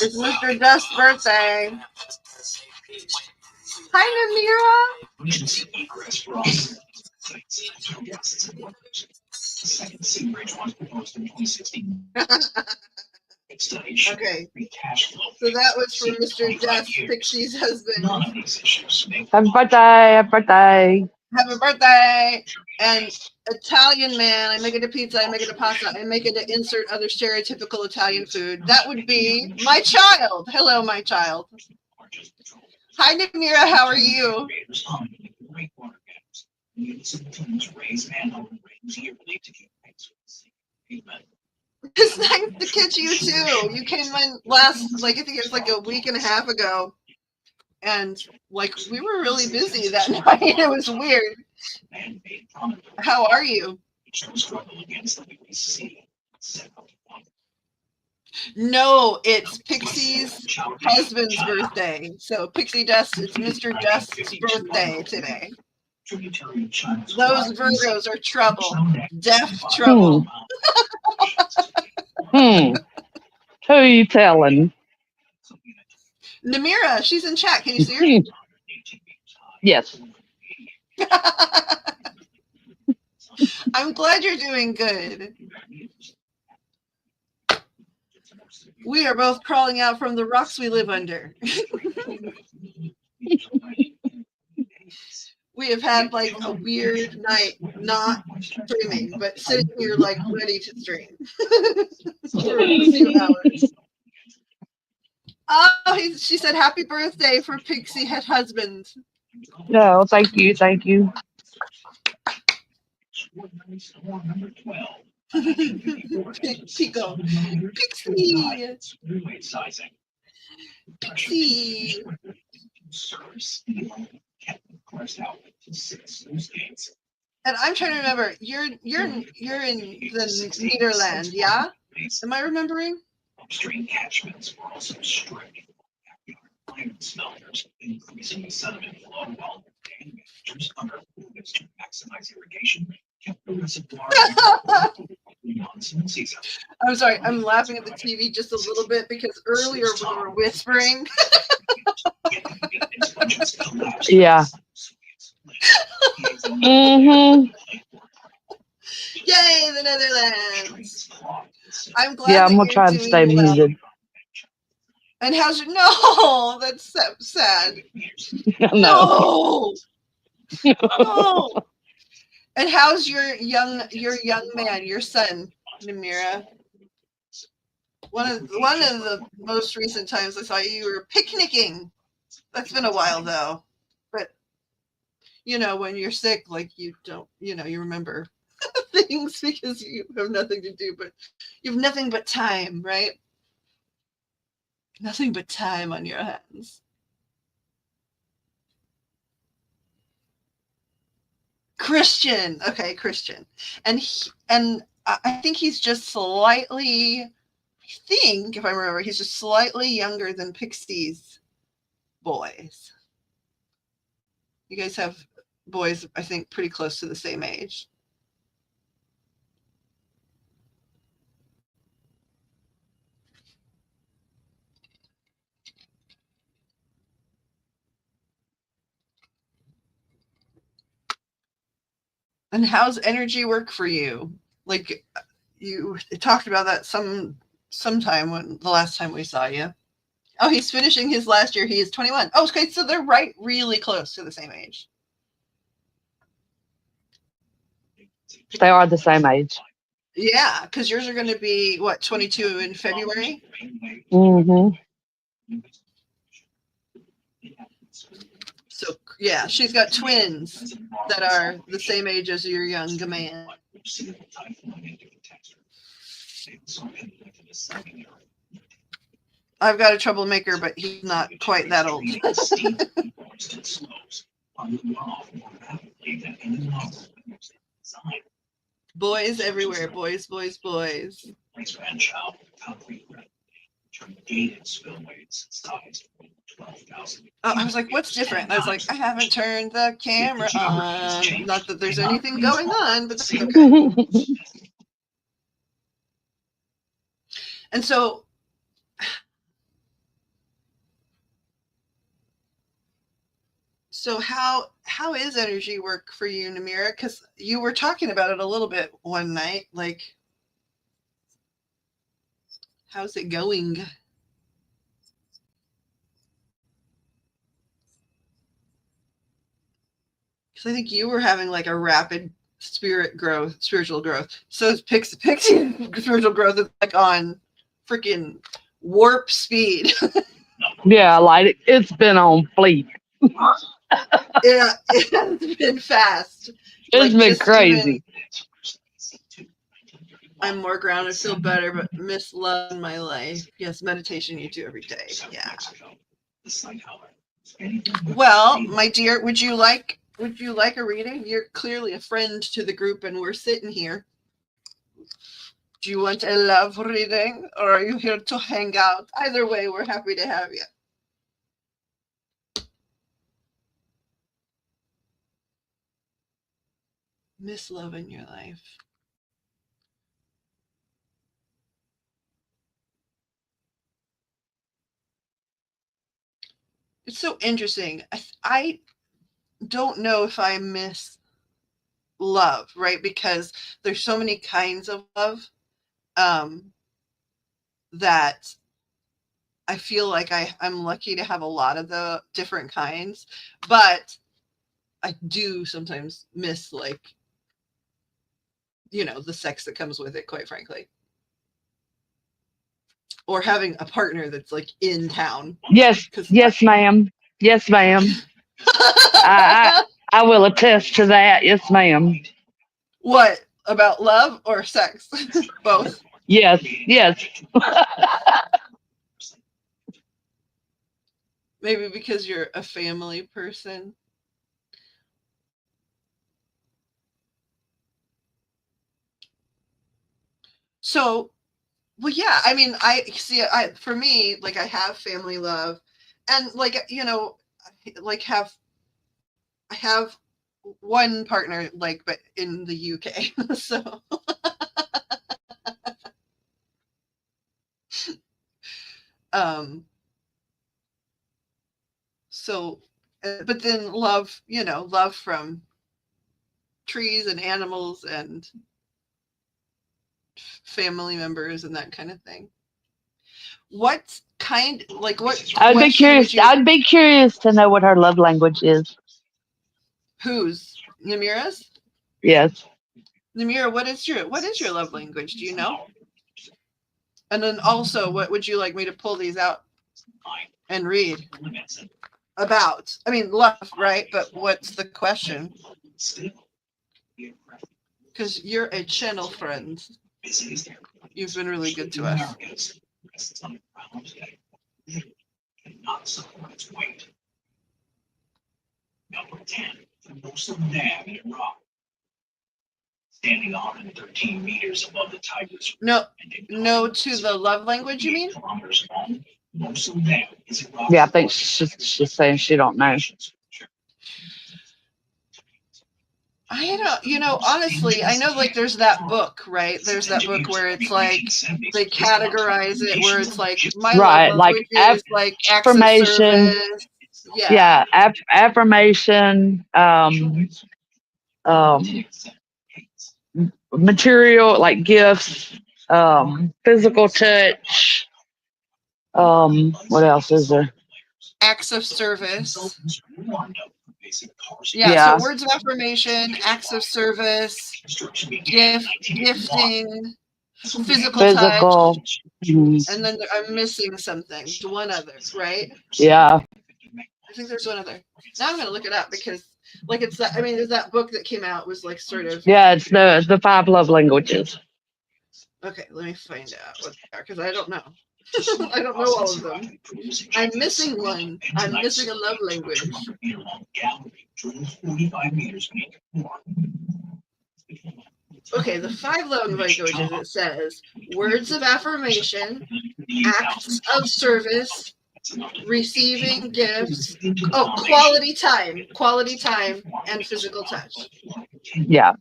It's Mr. Dust's birthday. Hi, Namira. Okay. So that was for Mr. Dust, Pixie's husband. Happy birthday! Happy birthday! Happy birthday! And Italian man, I make it a pizza, I make it a pasta, I make it to insert other stereotypical Italian food. That would be my child. Hello, my child. Hi, Namira, how are you? It's nice to catch you too. You came in last, like I think it was like a week and a half ago, and like we were really busy that night. It was weird. How are you? No, it's Pixie's husband's birthday. So Pixie Dust, it's Mr. Dust's birthday today. Those Virgos are trouble. Deaf trouble. Who are you telling? Namira, she's in chat. Can you see her? Yes. I'm glad you're doing good. We are both crawling out from the rocks we live under. We have had like a weird night, not streaming, but sitting here like ready to stream for a few hours. Oh, she said happy birthday for Pixie husband. No, thank you, thank you. Pico. Pixie. Pixie. And I'm trying to remember. You're in the Netherlands, yeah? Am I remembering? Upstream catchments were also stripped. Smelters, increasing the sediment flow while managers under movements to maximize irrigation kept the reservoir. I'm sorry, I'm laughing at the TV just a little bit because earlier we were whispering. Yeah. Yay, the Netherlands! I'm glad. Yeah, I'm gonna try to stay muted. And how's your no? That's sad. No. No. And how's your young man, your son, Namira? One of the most recent times I saw you, you were picnicking. That's been a while though. But you know, when you're sick, like you don't, you know, you remember things because you have nothing to do, but you have nothing but time, right? Nothing but time on your hands. Christian. Okay, Christian. And I think he's just slightly, I think, if I remember, he's just slightly younger than Pixie's boys. You guys have boys, I think, pretty close to the same age. And how's energy work for you? Like you talked about that sometime when the last time we saw you. Oh, he's finishing his last year. He is 21. Oh, okay, so they're really close to the same age. They are the same age. Yeah, because yours are going to be, what, 22 in February? Mm-hmm. So, yeah, she's got twins that are the same age as your young man. I've got a troublemaker, but he's not quite that old. Boys everywhere. Boys, boys, boys. Oh, I was like, what's different? I was like, I haven't turned the camera on. Not that there's anything going on, but that's okay. And so how is energy work for you, Namira? Because you were talking about it a little bit one night. Like, how's it going? Because I think you were having like a rapid spiritual growth. So is Pixie spiritual growth is like on freaking warp speed. Yeah, like it's been on fleek. Yeah, it's been fast. It's Like, been crazy. I'm more grounded, feel better, but miss love in my life. Yes, meditation you do every day. Yeah. Well, my dear, would you like a reading? You're clearly a friend to the group, and we're sitting here. Do you want a love reading, or are you here to hang out? Either way, we're happy to have you. Miss love in your life. It's so interesting. I don't know if I miss love, right? Because there's so many kinds of love that I feel like I'm lucky to have a lot of the different kinds, but I do sometimes miss, like, the sex that comes with it, quite frankly. Or having a partner that's like in town. Yes, ma'am. Yes, ma'am. I will attest to that. Yes, ma'am. What about love or sex? Both. Yes. Maybe because you're a family person. So, well, yeah, I mean, I see, for me, like, I have family love, and like, like I have one partner, like, but in the UK. So so but then love from trees and animals and family members and that kind of thing. What kind, like, what I'd be curious. I'd be curious to know what her love language is. Whose? Namira's? Yes. Namira, what is your love language? Do you know? And then also, what would you like me to pull these out and read about? I mean, love, right? But what's the question? Because you're a channel friend. You've been really good to us. No, to the love language, you mean? Yeah, I think she's saying she don't know. I don't, honestly, I know, like, there's that book, right? There's that book where it's like they categorize it, where it's like my love language is like affirmation. Yeah, affirmation. Material like gifts, physical touch. What else is there? Acts of service. Yeah. So words of affirmation, acts of service, gifting, physical touch, and then I'm missing something. One other, right? Yeah. I think there's one other. Now I'm gonna look it up because, like, it's that. I mean, there's that book that came out, was like sort of. Yeah, it's the 5 love languages. Okay, let me find out what they are, because I don't know. I don't know all of them. I'm missing one. I'm missing a love language. Okay, the 5 love languages, it says words of affirmation, acts of service, receiving gifts, quality time, and physical touch. Yeah.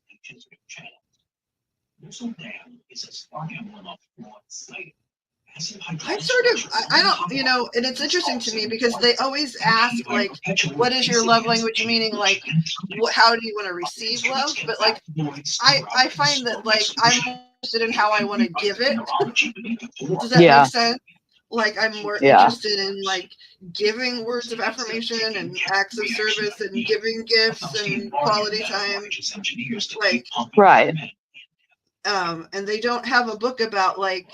I don't, and it's interesting to me because they always ask, like, what is your love language? Meaning, like, how do you want to receive love? But, like, I find that, like, I'm interested in how I want to give it. Does that make sense? Like, I'm more interested in, like, giving words of affirmation and acts of service and giving gifts and quality time. Like, right. And they don't have a book about, like,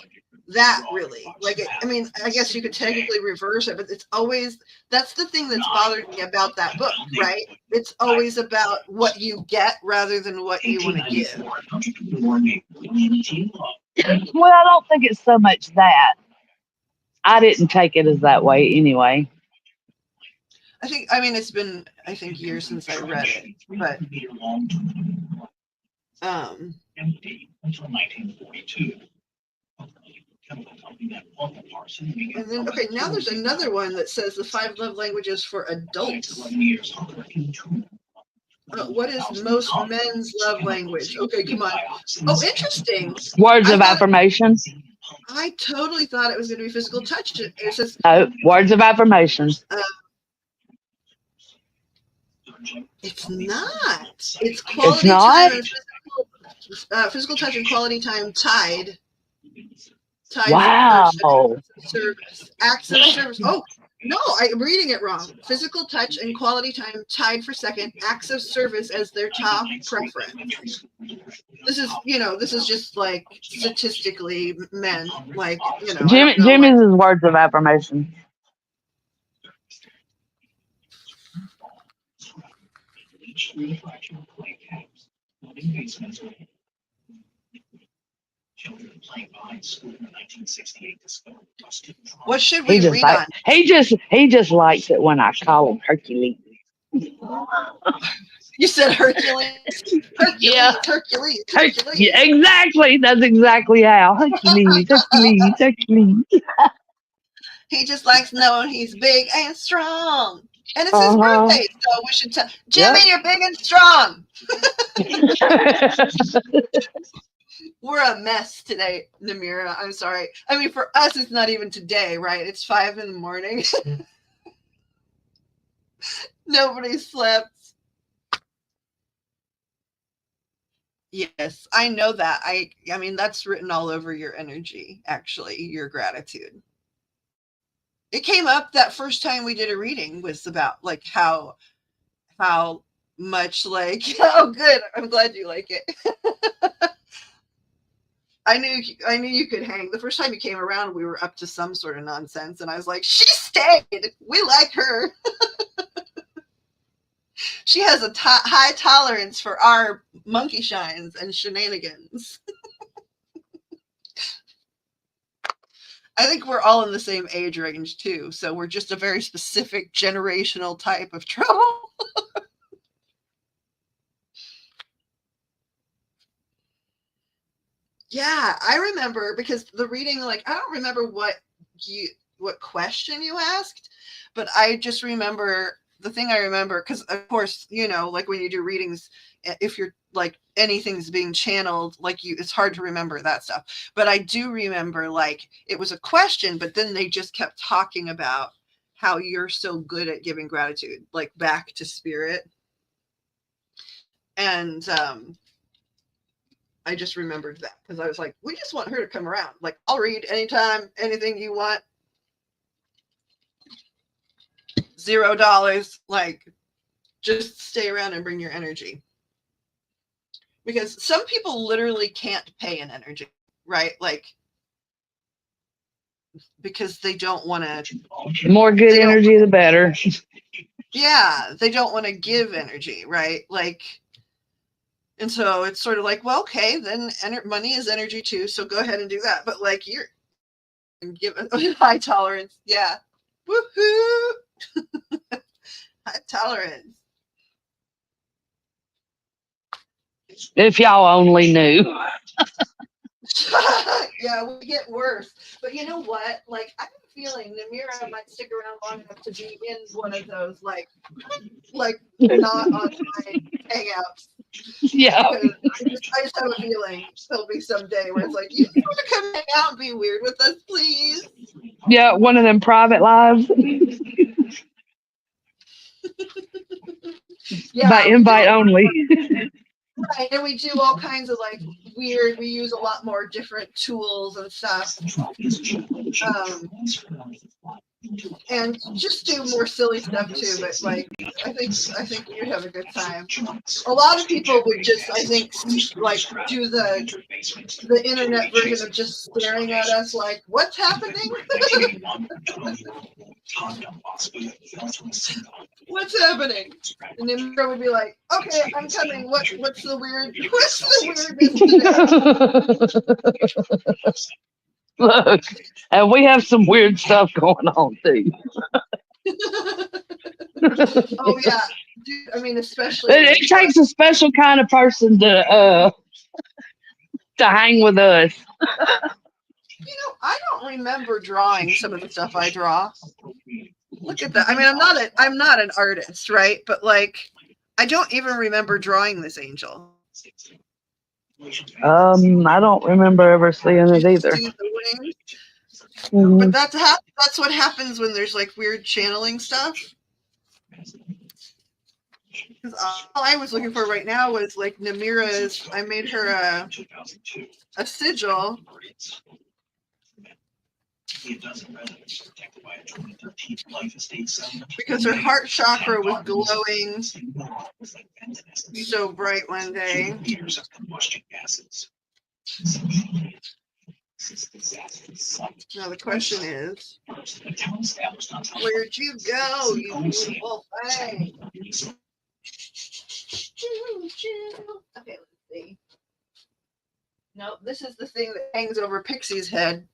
that really. Like, I mean, I guess you could technically reverse it, but it's always, that's the thing that's bothered me about that book, right? It's always about what you get rather than what you want to give. Well, I don't think it's so much that. I didn't take it as that way anyway. I mean, it's been, I think, years since I read it, but until 1942. And then, okay, now there's another one that says the 5 love languages for adults. What is most men's love language? Okay, come on. Oh, interesting. Words of affirmation. I totally thought it was going to be physical touch. It says words of affirmation. It's not. It's quality time and physical touch and quality time tied. Wow. Service. Acts of service. Oh, no, I'm reading it wrong. Physical touch and quality time tied for second. Acts of service as their top preference. This is just, like, statistically men. Like, Jimmy's is words of affirmation. What should we read on? He just likes it when I call him Hercules. You said Hercules? Yeah. Hercules. Yeah, exactly. That's exactly how. Hercules. He just likes knowing he's big and strong. And it's his birthday, so we should tell Jimmy, you're big and strong. We're a mess today, Namira. I'm sorry. I mean, for us, it's not even today, right? It's 5 a.m. Nobody slept. Yes, I know that. I mean, that's written all over your energy, actually, your gratitude. It came up that first time we did a reading was about, like, how much, like, oh, good. I'm glad you like it. I knew you could hang. The first time you came around, we were up to some sort of nonsense, and I was like, she stayed. We like her. She has a high tolerance for our monkey shines and shenanigans. I think we're all in the same age range, too, so we're just a very specific generational type of trouble. Yeah, I remember, because the reading, like, I don't remember what question you asked, but I just remember the thing I remember, because, of course, like, when you do readings, if you're, like, anything's being channeled, like, it's hard to remember that stuff. But I do remember, like, it was a question, but then they just kept talking about how you're so good at giving gratitude, like, back to spirit. And I just remembered that, because I was like, we just want her to come around. Like, I'll read anytime, anything you want. $0. Like, just stay around and bring your energy. Because some people literally can't pay an energy, right? Like, because they don't want to. The more good energy, the better. Yeah, they don't want to give energy, right? Like, and so it's sort of like, well, okay, then money is energy too, so go ahead and do that. But, like, and give high tolerance. Yeah. Woohoo! High tolerance. If y'all only knew. Yeah, we get worse. But you know what? Like, I have a feeling Namira might stick around long enough to be in one of those, like not online hangouts. Yeah. Because I just have a feeling there'll be some day where it's like, you want to come hang out and be weird with us, please? Yeah, one of them private lives. Yeah, By invite only. Right, and we do all kinds of like weird. We use a lot more different tools and stuff, and just do more silly stuff too. But like, I think you'd have a good time. A lot of people would just, I think, like do the internet version of just staring at us like, what's happening? What's happening? And then Mira would be like, okay, I'm coming. What's the weirdness today? Look, and we have some weird stuff going on too. Oh yeah. Dude, I mean, especially It takes a special kind of person to hang with us. you know, I don't remember drawing some of the stuff I draw. Look at that. I mean, I'm not an artist, right? But like, I don't even remember drawing this angel. I don't remember ever seeing it either. Mm-hmm. But that's what happens when there's like weird channeling stuff. Because all I was looking for right now was like Namira's. I made her a sigil. Because her heart chakra was glowing so bright one day. Now the question is, where'd you go, you beautiful thing? Okay, let's see. Nope, this is the thing that hangs over Pixie's head.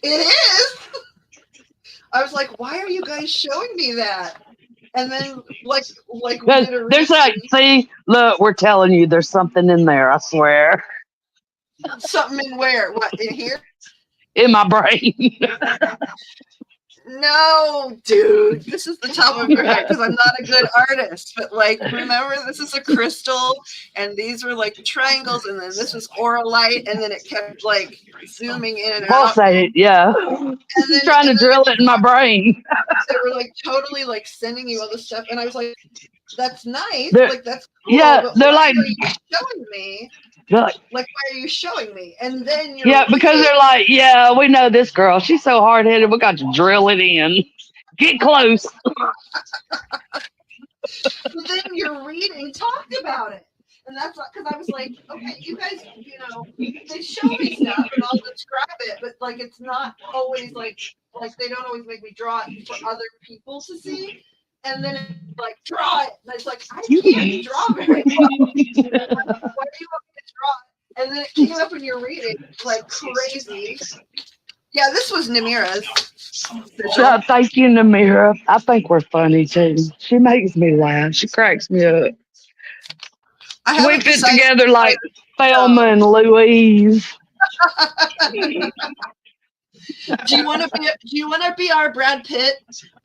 It is. I was like, why are you guys showing me that? And then like we did a there's like, see, look, we're telling you there's something in there, I swear. Something in where? What, in here? In my brain. No, dude, this is the top of your head because I'm not a good artist. But like, remember, this is a crystal, and these were like triangles, and then this was auralite, and then it kept like zooming in and out. Pulsated, yeah. And then, trying to drill it in my brain. They were like totally like sending you all this stuff, and I was like, "That's nice, like that's cool." Yeah, but they're why like, are you showing me? Like, why are you showing me? And then you're because they're like, yeah, we know this girl. She's so hard headed. We got to drill it in. Get close. But then your reading talked about it. And that's because I was like, okay, you guys, you know, they show me stuff and I'll describe it, but like it's not always like they don't always make me draw it for other people to see. And then it's like, draw it. And it's like, I can't draw very well. Why do you want me to draw it? And then it came up in your reading like crazy. Yeah, this was Namira's. Thank you, Namira. I think we're funny too. She makes me laugh. She cracks me up. We fit together like Thelma and Louise. Do you want to be our Brad Pitt?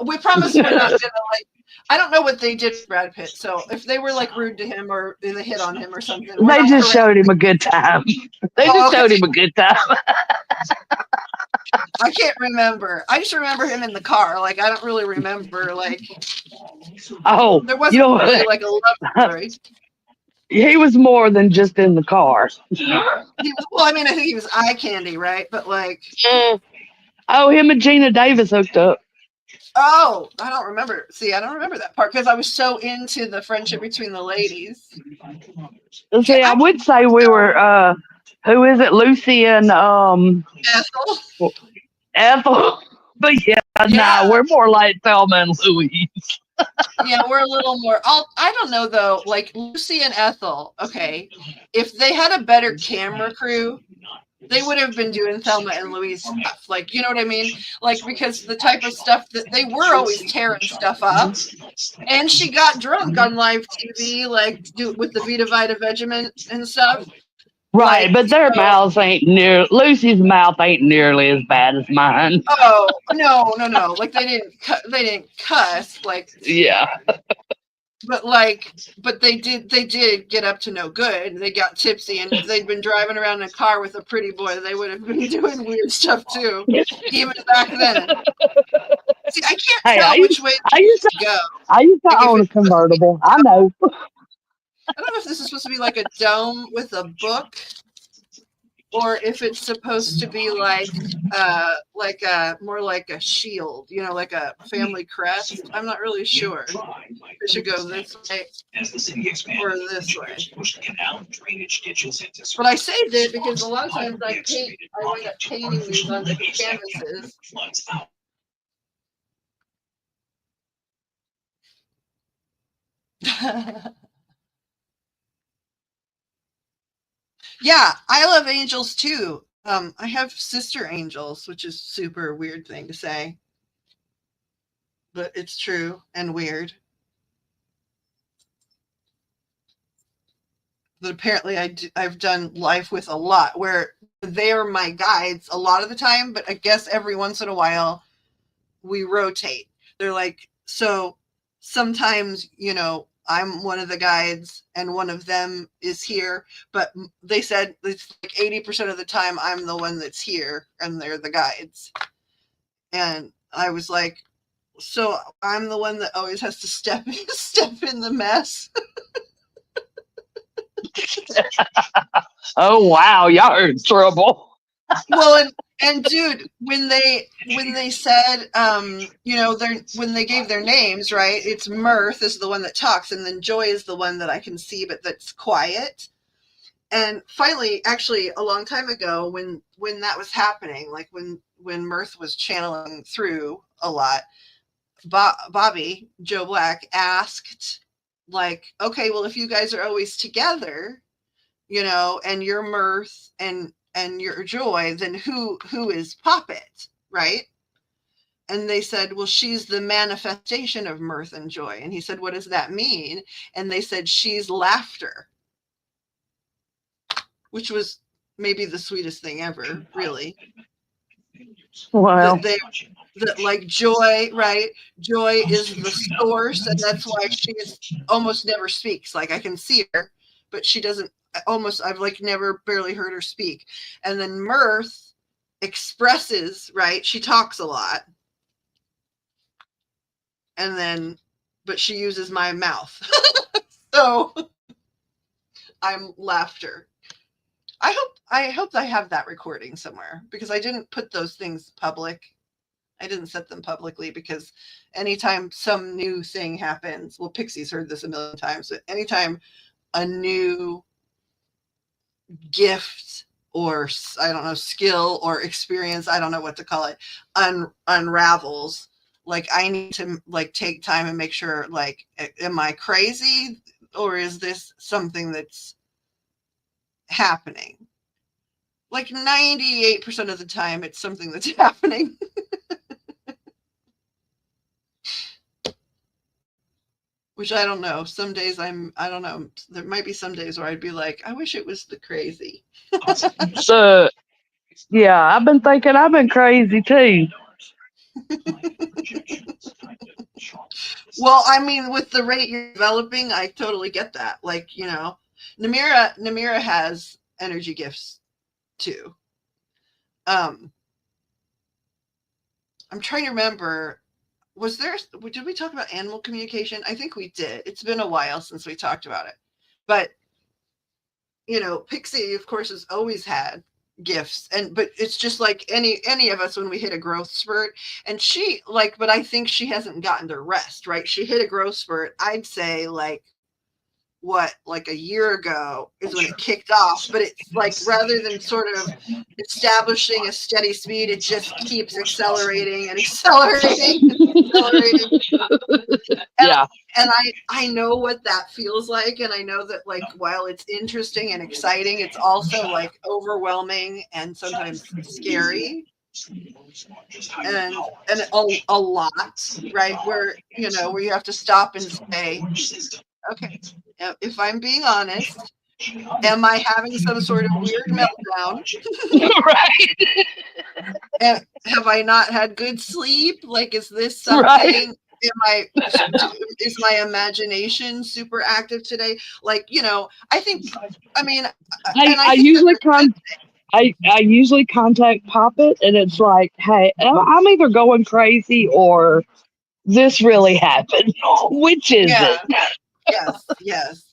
We promise we're not gonna like. I don't know what they did to Brad Pitt. So if they were like rude to him or they hit on him or something, they just showed him a good time. They just showed him a good time. I can't remember. I just remember him in the car. Like I don't really remember like. Oh, there wasn't really like a love story. He was more than just in the car. Well, I mean, I think he was eye candy, right? But like, oh, him and Gina Davis hooked up. Oh, I don't remember. See, I don't remember that part because I was so into the friendship between the ladies. See, I would say we were. Who is it? Lucy and Ethel. But yeah, nah, we're more like Thelma and Louise. Yeah, we're a little more. I don't know though. Like Lucy and Ethel. Okay, if they had a better camera crew, they would have been doing Thelma and Louise stuff. Like, you know what I mean? Like, because the type of stuff that they were always tearing stuff up. And she got drunk on live TV, like with the Vita Vita Vegemin and stuff. Right, Like, but their mouths ain't near. Lucy's mouth ain't nearly as bad as mine. oh no! Like they didn't cuss. Like Yeah. But they did get up to no good. They got tipsy, and if they'd been driving around in a car with a pretty boy, they would have been doing weird stuff too, even back then. See, I can't tell which way I used to go. I used to Like own a convertible. I know. I don't know if this is supposed to be like a dome with a book, or if it's supposed to be like a more like a shield, like a family crest. I'm not really sure. It should go this way or this way. But I saved it because a lot of times I wind up painting these on different canvases. Yeah, I love angels too. I have sister angels, which is super weird thing to say, but it's true and weird. But apparently I've done life with a lot where they are my guides a lot of the time, but I guess every once in a while we rotate. They're like, so sometimes, I'm one of the guides and one of them is here, but they said it's like 80% of the time I'm the one that's here and they're the guides. And I was like, so I'm the one that always has to step in the mess. Oh wow, y'all are in trouble. Well, and dude, when they said, when they gave their names, right? It's Mirth is the one that talks, and then Joy is the one that I can see, but that's quiet. And finally, actually, a long time ago, when that was happening, like when Mirth was channeling through a lot, Bobby Joe Black asked, like, okay, well, if you guys are always together, and you're Mirth and your Joy, then who is Poppet, right? And they said, well, she's the manifestation of mirth and joy. And he said, what does that mean? And they said, she's laughter, which was maybe the sweetest thing ever, really. Wow. That like Joy, right? Joy is the source, and that's why she's almost never speaks. Like I can see her, but she doesn't. I've like never barely heard her speak. And then Mirth expresses, right? She talks a lot, and then, but she uses my mouth. So I'm laughter. I hope I have that recording somewhere, because I didn't put those things public. I didn't set them publicly because anytime some new thing happens, well, Pixie's heard this a million times, but anytime a new gift or, I don't know, skill or experience, I don't know what to call it, unravels, like I need to like take time and make sure, like, am I crazy or is this something that's happening? Like 98% of the time it's something that's happening. Which I don't know. Some days I don't know. There might be some days where I'd be like, I wish it was the crazy. So, yeah, I've been thinking I've been crazy too. Well, I mean, with the rate you're developing, I totally get that. Like, Namira has energy gifts too. I'm trying to remember. Did we talk about animal communication? I think we did. It's been a while since we talked about it. But, Pixie, of course, has always had gifts, but it's just like any of us when we hit a growth spurt, and but I think she hasn't gotten to rest, right? She hit a growth spurt, I'd say, like like a year ago is when it kicked off, but it's like rather than sort of establishing a steady speed, it just keeps accelerating and accelerating and accelerating. Yeah. And I know what that feels like, and I know that like while it's interesting and exciting, it's also like overwhelming and sometimes scary. And a lot, right? Where where you have to stop and say, okay, if I'm being honest, am I having some sort of weird meltdown? Right. Have I not had good sleep? Like, is this something? Right. Is my imagination super active today? Like, I think, I mean, I usually contact Poppet, and it's like, hey, I'm either going crazy or this really happened. Which is yeah, it? yes.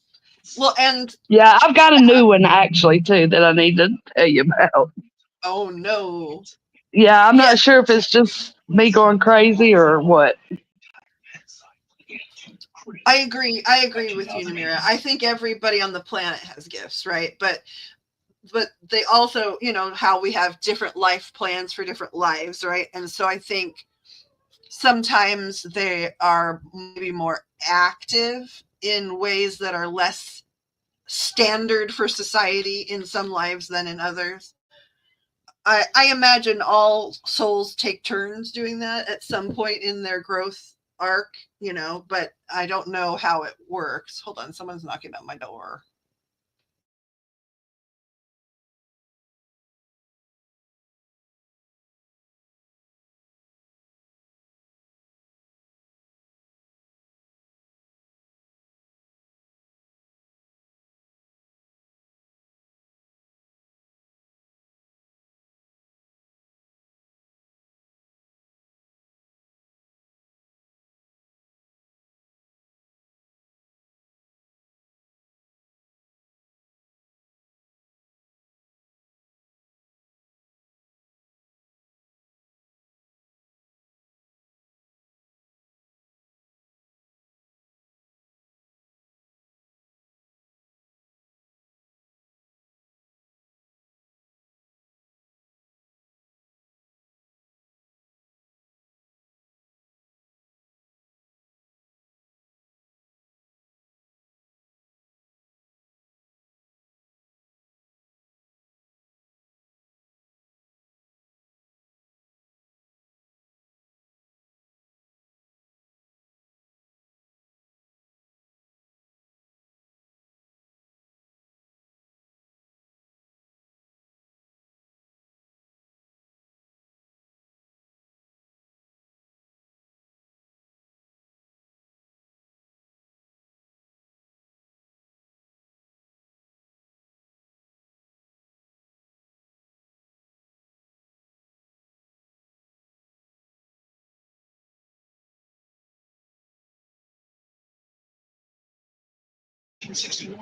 Well, and yeah, I've got a new one actually too that I need to tell you about. oh no. Yeah, I'm not sure if it's just me going crazy or what. I agree with you, Namira. I think everybody on the planet has gifts, right? But they also, how we have different life plans for different lives, right? And so I think sometimes they are maybe more active in ways that are less standard for society in some lives than in others. I imagine all souls take turns doing that at some point in their growth arc, but I don't know how it works. Hold on, someone's knocking on my door.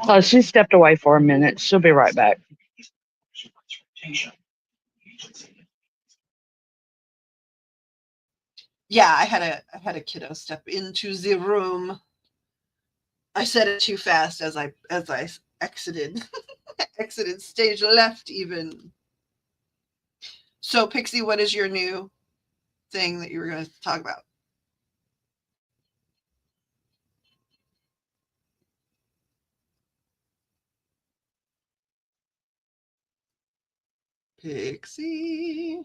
Oh, she stepped away for a minute. She'll be right back. Yeah, I had a kiddo step into the room. I said it too fast as I exited exited stage left even. So Pixie, what is your new thing that you were going to talk about? Pixie.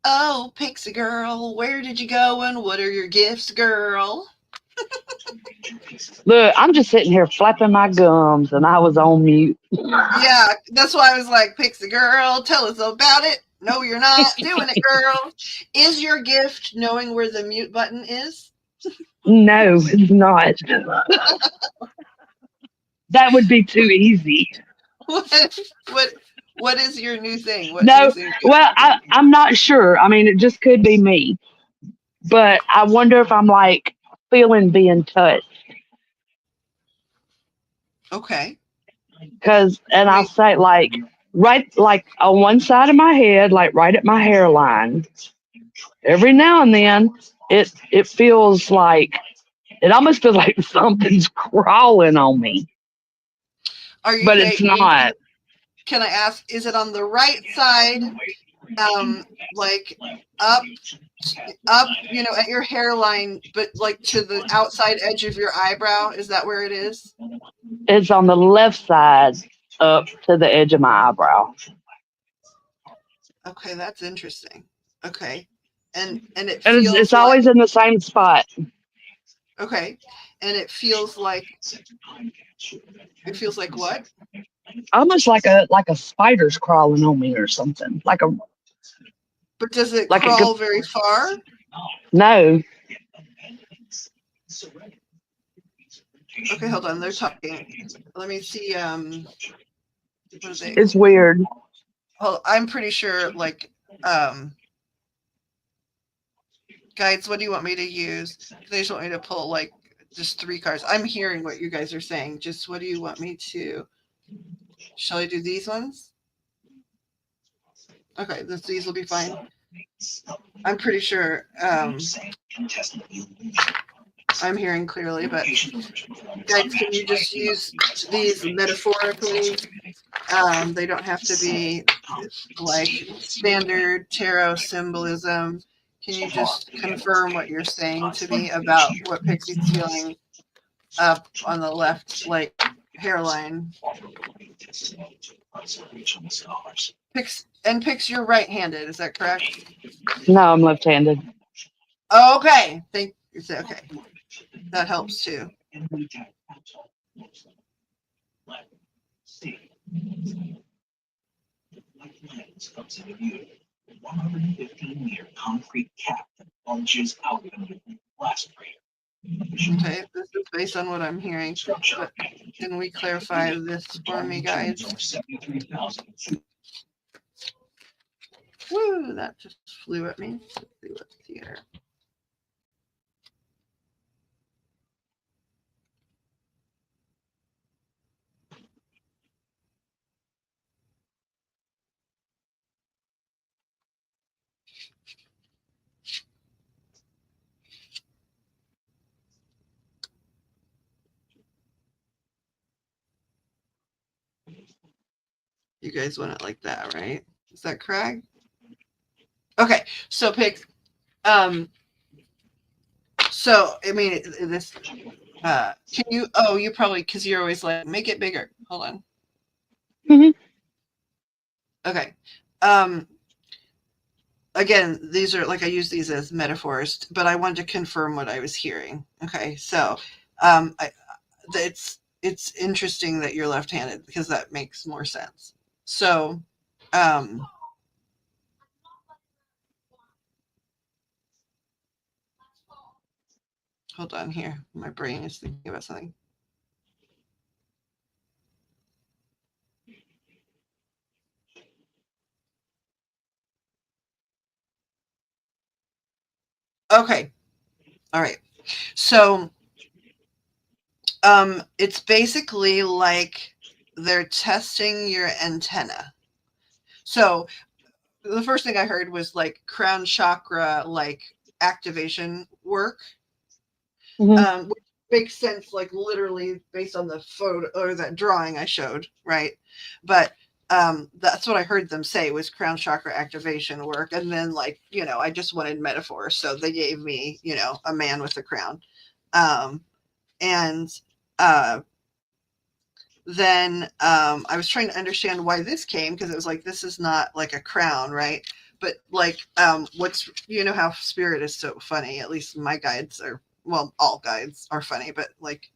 Oh, Pixie girl, where did you go and what are your gifts, girl? Look, I'm just sitting here flapping my gums, and I was on mute. Yeah, that's why I was like, Pixie girl, tell us about it. No, you're not doing it, girl. Is your gift knowing where the mute button is? No, it's not. That would be too easy. What is your new thing? What new No, thing? well, I'm not sure. I mean, it just could be me, but I wonder if I'm like feeling being touched. Okay. And I'll say like right, like on one side of my head, like right at my hairline. Every now and then, it feels like It almost feels like something's crawling on me, Are you but it's not. Can I ask, is it on the right side, like up, at your hairline, but like to the outside edge of your eyebrow? Is that where it is? It's on the left side up to the edge of my eyebrow. Okay, that's interesting. Okay. And it And feels it's always in the same spot. okay. And it feels like what? Almost like a spider's crawling on me or something. But does it Like it crawl could, very far? no. Okay, hold on. They're talking. Let me see. What are they? It's weird. Well, I'm pretty sure. Guides, what do you want me to use? They just want me to pull like just 3 cards. I'm hearing what you guys are saying. Just what do you want me to? Shall I do these ones? Okay, these will be fine. I'm pretty sure. I'm hearing clearly, but guys, can you just use these metaphorically? They don't have to be like standard tarot symbolism. Can you just confirm what you're saying to me about what Pixie's feeling up on the left, like hairline? Pix, you're right-handed. Is that correct? No, I'm left-handed. Okay. Okay. That helps too. Okay, this is based on what I'm hearing. But can we clarify this for me, guys? Woo, that just flew at me. Let's see what's here. You guys want it like that, right? Is that correct? Okay, so pick. So I mean, this. Can you? Oh, you probably because you're always like make it bigger. Hold on. Mm-hmm. Okay. Again, these are like I use these as metaphors, but I wanted to confirm what I was hearing. Okay, so it's interesting that you're left-handed because that makes more sense. So, hold on here. My brain is thinking about something. Okay. All right. So, it's basically like they're testing your antenna. So, the first thing I heard was like crown chakra, like activation work, which makes sense, like literally based on the photo or that drawing I showed, right? But that's what I heard them say was crown chakra activation work. And then, like, I just wanted metaphors. So they gave me, a man with a crown. And then I was trying to understand why this came because it was like, this is not like a crown, right? But like, how spirit is so funny. At least my guides are, well, all guides are funny, but like,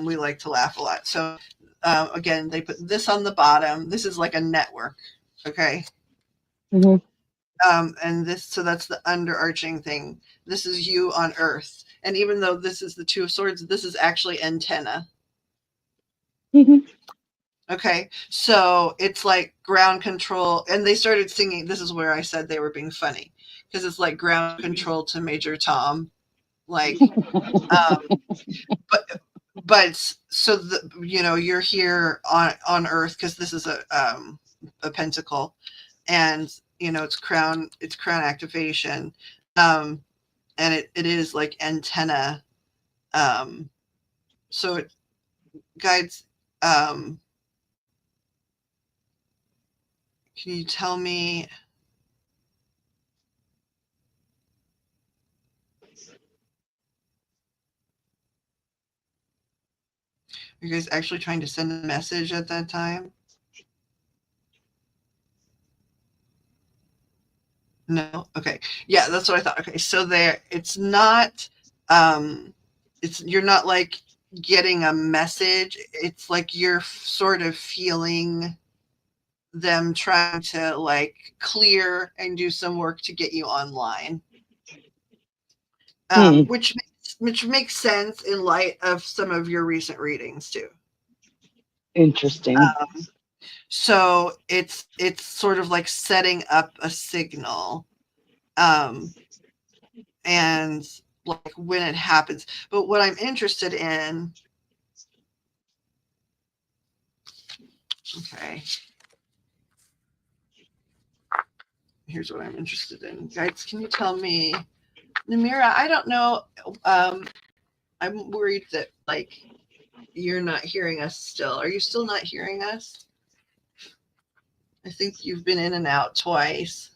we like to laugh a lot. So again, they put this on the bottom. This is like a network. Okay. Mm-hmm. And so that's the underarching thing. This is you on Earth. And even though this is the Two of Swords, this is actually antenna. Mm-hmm. Okay, so it's like ground control, and they started singing. This is where I said they were being funny because it's like ground control to Major Tom, like, but so you're here on Earth because this is a pentacle, and it's crown activation, and it is like antenna So it guides. Can you tell me? Are you guys actually trying to send a message at that time? No? Okay. Yeah, that's what I thought. Okay. So it's not, you're not like getting a message. It's like you're sort of feeling them trying to like clear and do some work to get you online. Which makes sense in light of some of your recent readings too. Interesting. So it's sort of like setting up a signal, and like when it happens. But what I'm interested in, okay, here's what I'm interested in. Guys, can you tell me, Namira? I don't know. I'm worried that like you're not hearing us still. Are you still not hearing us? I think you've been in and out twice.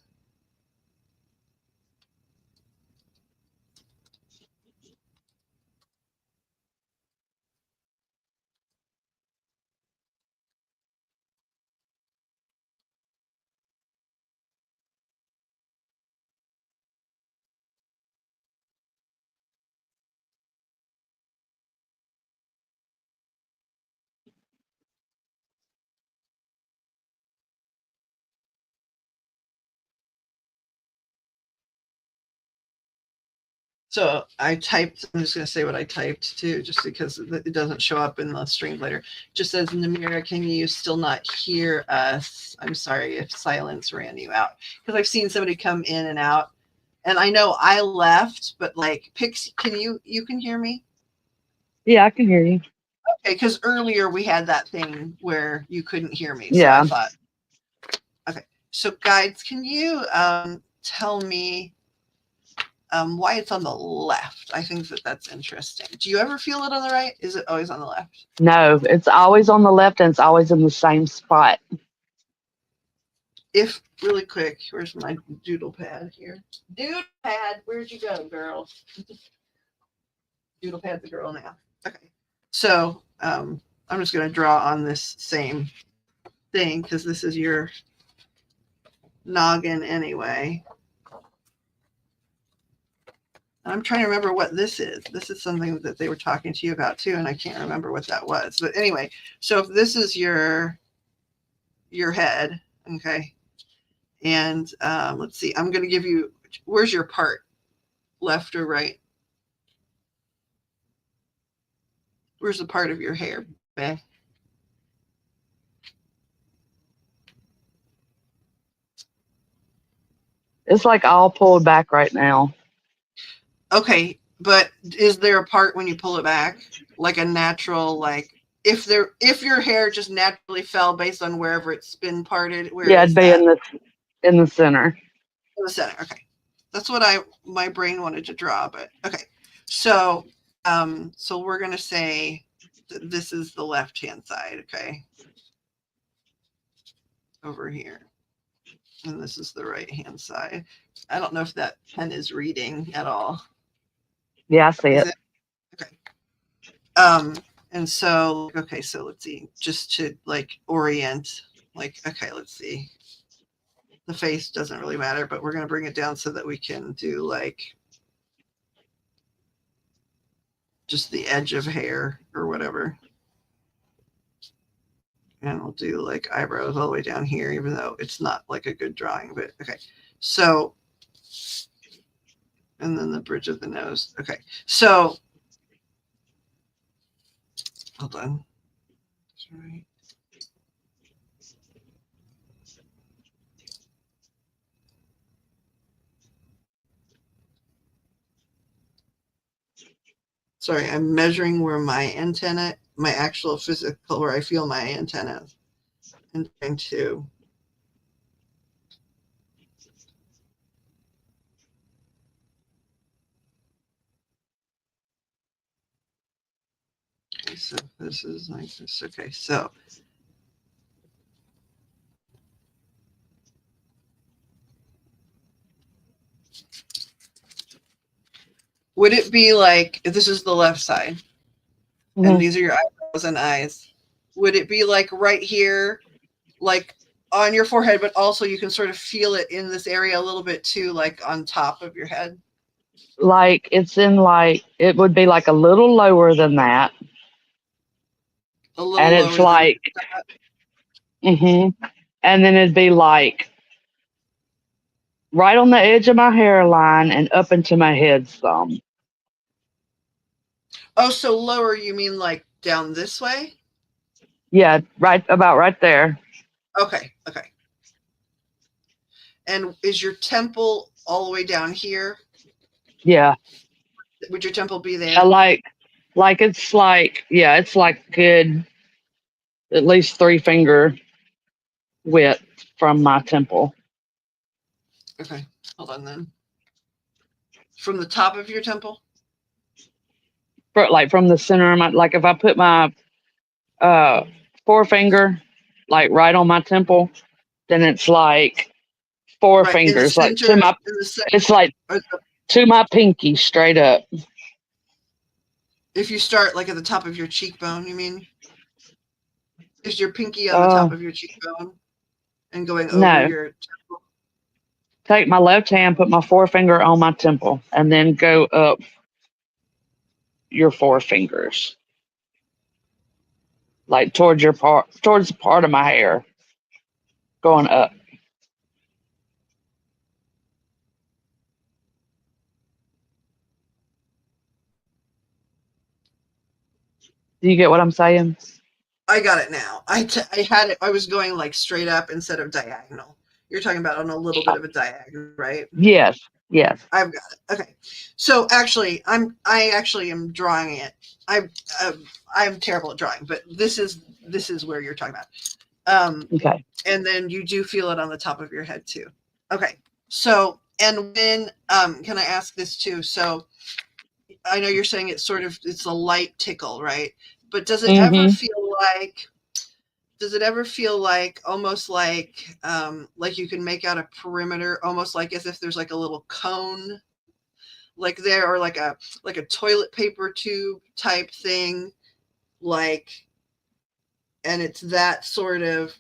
So I'm just going to say what I typed too, just because it doesn't show up in the stream later. It just says, Namira, can you still not hear us? I'm sorry if silence ran you out. Because I've seen somebody come in and out. And I know I left, but like, Pixie, you can hear me? Yeah, I can hear you. Okay, because earlier we had that thing where you couldn't hear me. Yeah. So I thought, okay. So guides, can you tell me why it's on the left? I think that's interesting. Do you ever feel it on the right? Is it always on the left? No, it's always on the left and it's always in the same spot. If really quick, where's my doodle pad here? Doodle pad, where'd you go, girl? Doodle pad's a girl now. Okay. So I'm just going to draw on this same thing because this is your noggin anyway. I'm trying to remember what this is. This is something that they were talking to you about too, and I can't remember what that was. But anyway, so if this is your head, okay, and let's see, I'm going to give you, where's your part, left or right? Where's the part of your hair, babe? It's like all pulled back right now. Okay, but is there a part when you pull it back, like a natural, like if your hair just naturally fell based on wherever it's been parted, where yeah, is it'd be that? in the center. In the center. Okay, that's what my brain wanted to draw, but okay. So so we're gonna say that this is the left hand side, okay, over here, and this is the right hand side. I don't know if that pen is reading at all. Yeah, I see it. Okay. And so, okay, so let's see, just to like orient, like, okay, let's see. The face doesn't really matter, but we're going to bring it down so that we can do like just the edge of hair or whatever. And we'll do like eyebrows all the way down here, even though it's not like a good drawing, but okay. So, and then the bridge of the nose. Okay. So, hold on. Sorry. Sorry, I'm measuring where my antenna, my actual physical, where I feel my antenna, and trying to Okay, so this is like this. Okay, so would it be like if this is the left side and these are your eyebrows and eyes? Would it be like right here, like on your forehead, but also you can sort of feel it in this area a little bit too, like on top of your head? Like it's in like it would be like a little lower than that. A little And it's lower than like that. And then it'd be like right on the edge of my hairline and up into my head some. Oh, so lower, you mean like down this way? Yeah, about right there. Okay, okay. And is your temple all the way down here? Yeah. Would your temple be I there? like it's like it's like good at least 3-finger width from my temple. Okay, hold on then. From the top of your temple? Like from the center of my, like if I put my forefinger like right on my temple, then it's like 4 Right, in the fingers, like center, to my, in the center. it's like to my pinky straight up. If you start like at the top of your cheekbone, you mean? Is your pinky on the top of your cheekbone and going over No. your temple? Take my left hand, put my forefinger on my temple, and then go up your 4 fingers, like towards the part of my hair, going up. Do you get what I'm saying? I got it now. I had it. I was going like straight up instead of diagonal. You're talking about on a little bit of a diagonal, right? Yes. Yes. I've got it. Okay. So actually, I actually am drawing it. I'm terrible at drawing, but this is where you're talking about. Okay. And then you do feel it on the top of your head too. Okay. So and when can I ask this too? So I know you're saying it's a light tickle, right? But does it ever feel like almost like you can make out a perimeter, almost like as if there's like a little cone like there, or like a toilet paper tube type thing, like, and it's that sort of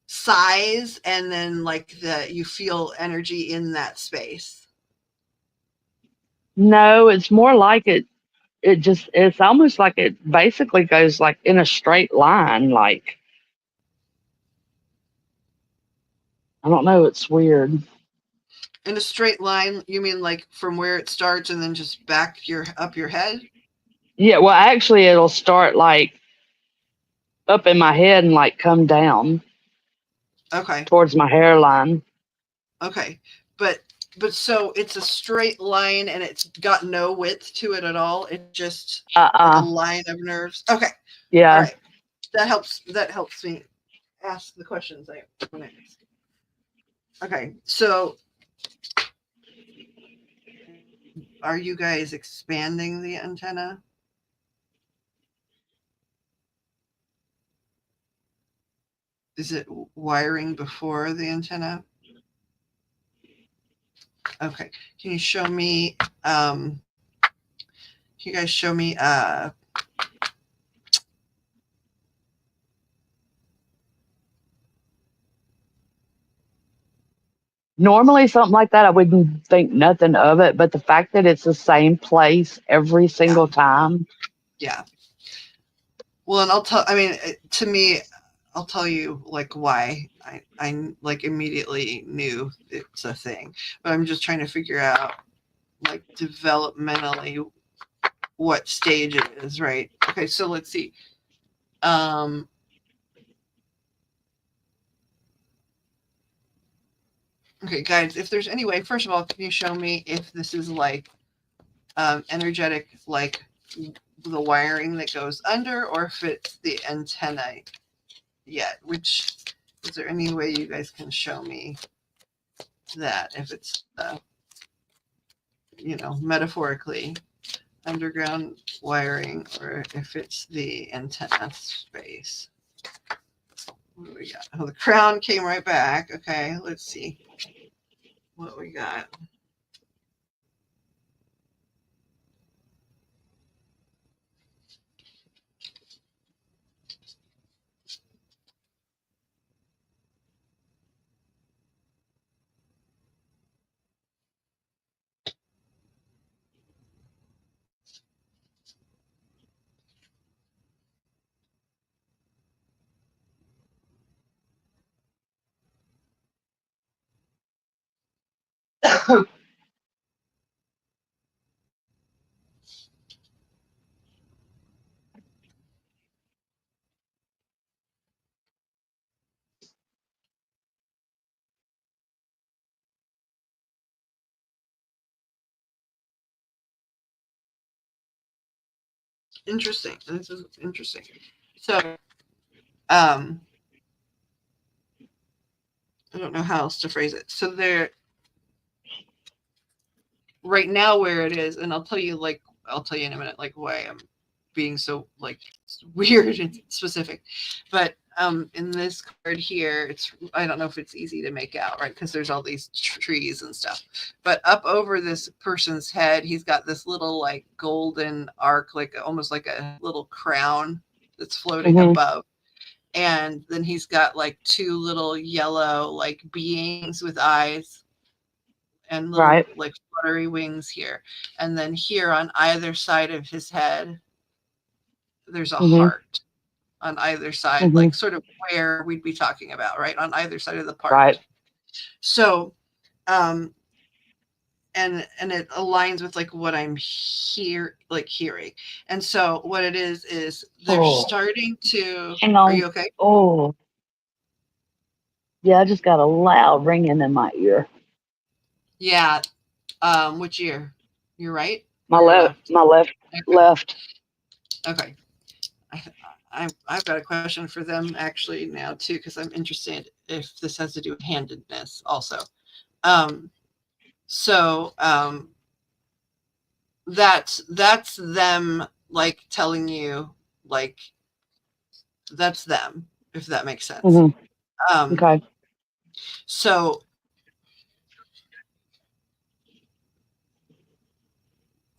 size, and then like you feel energy in that space? No, it's more like it's almost like it basically goes like in a straight line. Like, I don't know. It's weird. In a straight line, you mean like from where it starts and then just back up your head? Yeah. Well, actually, it'll start like up in my head and like come down Okay. towards my hairline. Okay. But so it's a straight line and it's got no width to it at all. It's just like a line of nerves. Okay. Yeah. All right. That helps me ask the questions I want to ask. Okay. So are you guys expanding the antenna? Is it wiring before the antenna? Okay. Can you show me you guys show me Normally something like that I wouldn't think nothing of it, but the fact that it's the same place every single time. Yeah. Well, and to me, I'll tell you like why I like immediately knew it's a thing, but I'm just trying to figure out like developmentally what stage it is, right? Okay, so let's see. Okay, guys, if there's any way, first of all, can you show me if this is like energetic, like the wiring that goes under, or if it's the antenna yet? Which, is there any way you guys can show me that if it's metaphorically underground wiring or if it's the antenna space. What do we got? Oh, the crown came right back. Okay, let's see what we got. Interesting. This is interesting. So, I don't know how else to phrase it. So there, right now where it is, and I'll tell you in a minute, like why I'm being so like weird and specific. But in this card here, it's, I don't know if it's easy to make out, right? Because there's all these trees and stuff. But up over this person's head, he's got this little like golden arc, like almost like a little crown that's floating above. And then he's got like two little yellow like beings with eyes and little like fluttery wings here. And then here on either side of his head, there's a heart on either side, like sort of where we'd be talking about, right? On either side of the part. Right. So, and it aligns with like what I'm hearing. And so what it is they're starting to, hang on. Are you okay? Oh. Yeah, I just got a loud ringing in my ear. Yeah. Which ear? Your right? My left. My left. Okay. Left. Okay. I've got a question for them actually now too, because I'm interested if this has to do with handedness also. That's them like telling you like that's them, if that makes sense. Okay. So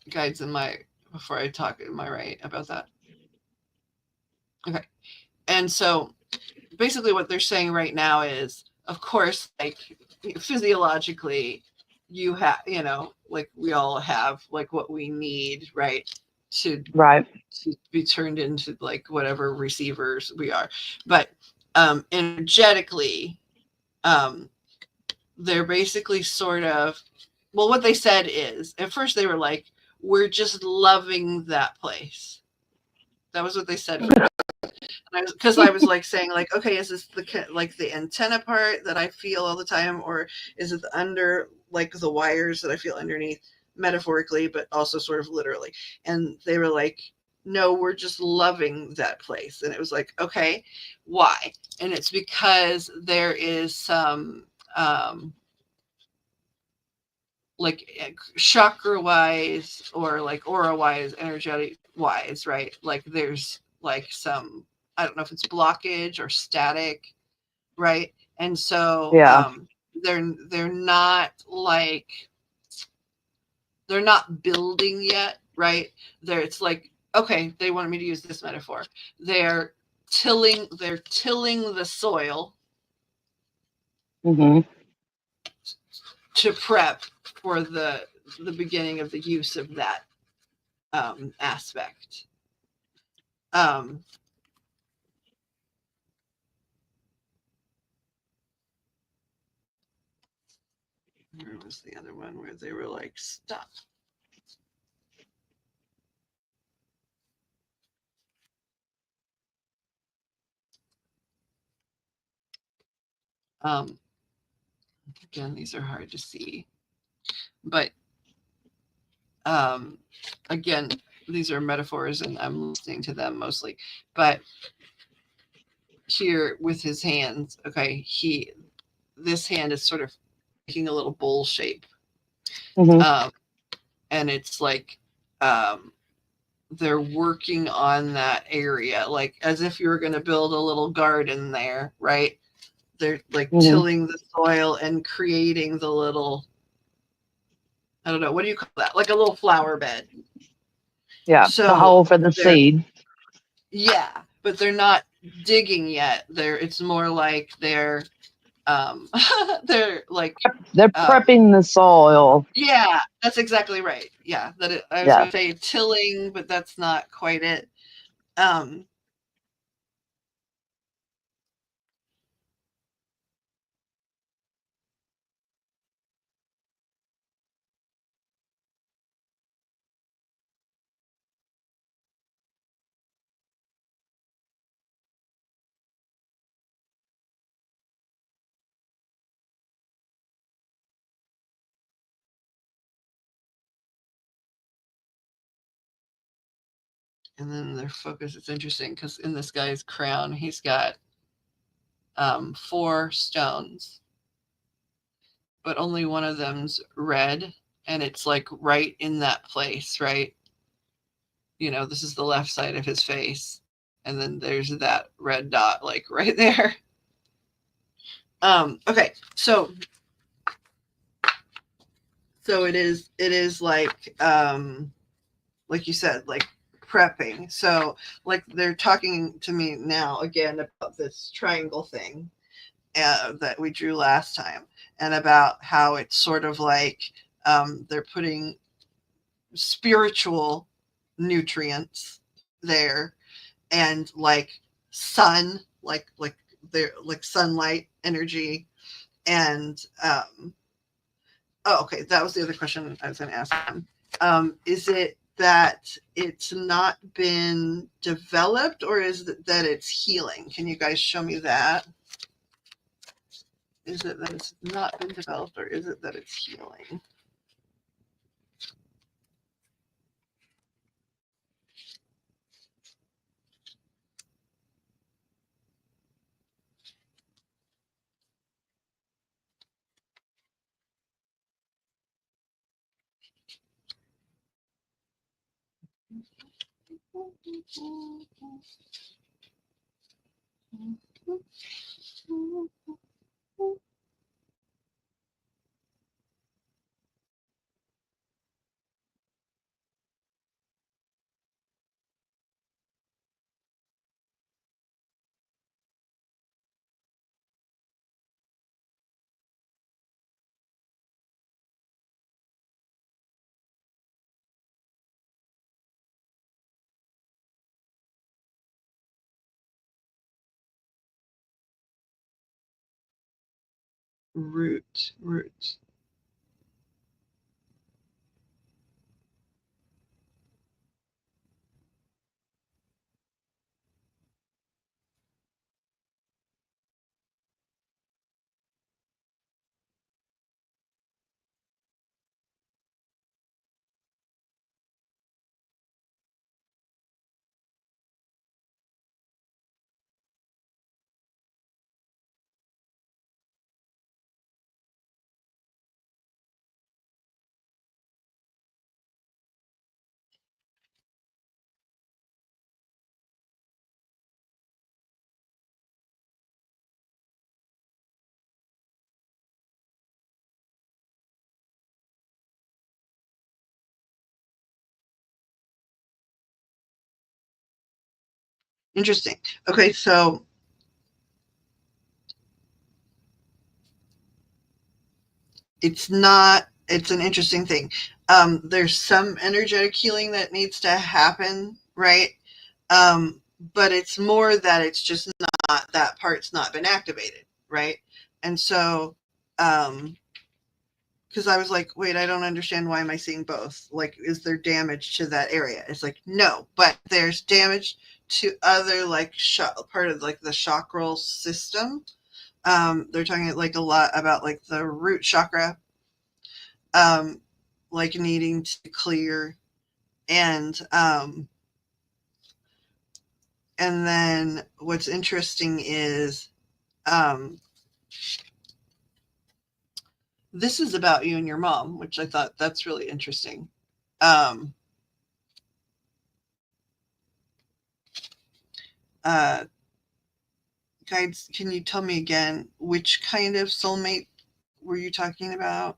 guides, before I talk, am I right about that? Okay. And so basically what they're saying right now is, of course, like physiologically, you have, like we all have like what we need, right? To be turned into like whatever receivers we are. But energetically, they're basically sort of, well, what they said is, at first they were like, we're just loving that place. That was what they said first. Because I was like saying like, okay, is this the antenna part that I feel all the time, or is it the under, like the wires that I feel underneath, metaphorically but also sort of literally? And they were like, no, we're just loving that place. And it was like, okay, why? And it's because there is some like chakra wise or like aura wise, energetic wise, right? Like there's like some, I don't know if it's blockage or static, right? And so they're not like, they're not building yet, right? It's like, okay, they wanted me to use this metaphor. They're tilling the soil to prep for the beginning of the use of that aspect. Where was the other one where they were like, stop? Again, these are hard to see, but again, these are metaphors and I'm listening to them mostly. But here with his hands, okay, this hand is sort of making a little bowl shape. And it's like they're working on that area, like as if you were going to build a little garden there, right? They're like tilling the soil and creating the little, I don't know, what do you call that? Like a little flower bed. Yeah, so the hole for the seed. Yeah, but they're not digging yet. It's more like they're like they're prepping the soil. Yeah, that's exactly right. Yeah, I was going to say tilling, but that's not quite it. And then their focus, it's interesting because in this guy's crown, he's got 4 stones, but only one of them's red, and it's like right in that place, right? This is the left side of his face, and then there's that red dot like right there. Okay, so it is like you said, like prepping. So like they're talking to me now again about this triangle thing that we drew last time, and about how it's sort of like they're putting spiritual nutrients there, and like sun, like they're like sunlight energy, and okay, that was the other question I was going to ask them. Is it that it's not been developed, or is it that it's healing? Can you guys show me that? Is it that it's not been developed, or is it that it's healing? Root. Interesting. Okay, so it's an interesting thing. There's some energetic healing that needs to happen, right? But it's more that it's just not, that part's not been activated, right? And so, because I was like, wait, I don't understand. Why am I seeing both? Like, is there damage to that area? It's like, no, but there's damage to other, like, part of like the chakral system. They're talking like a lot about like the root chakra, like needing to clear, and then what's interesting is this is about you and your mom, which I thought that's really interesting. guides, can you tell me again which kind of soulmate were you talking about?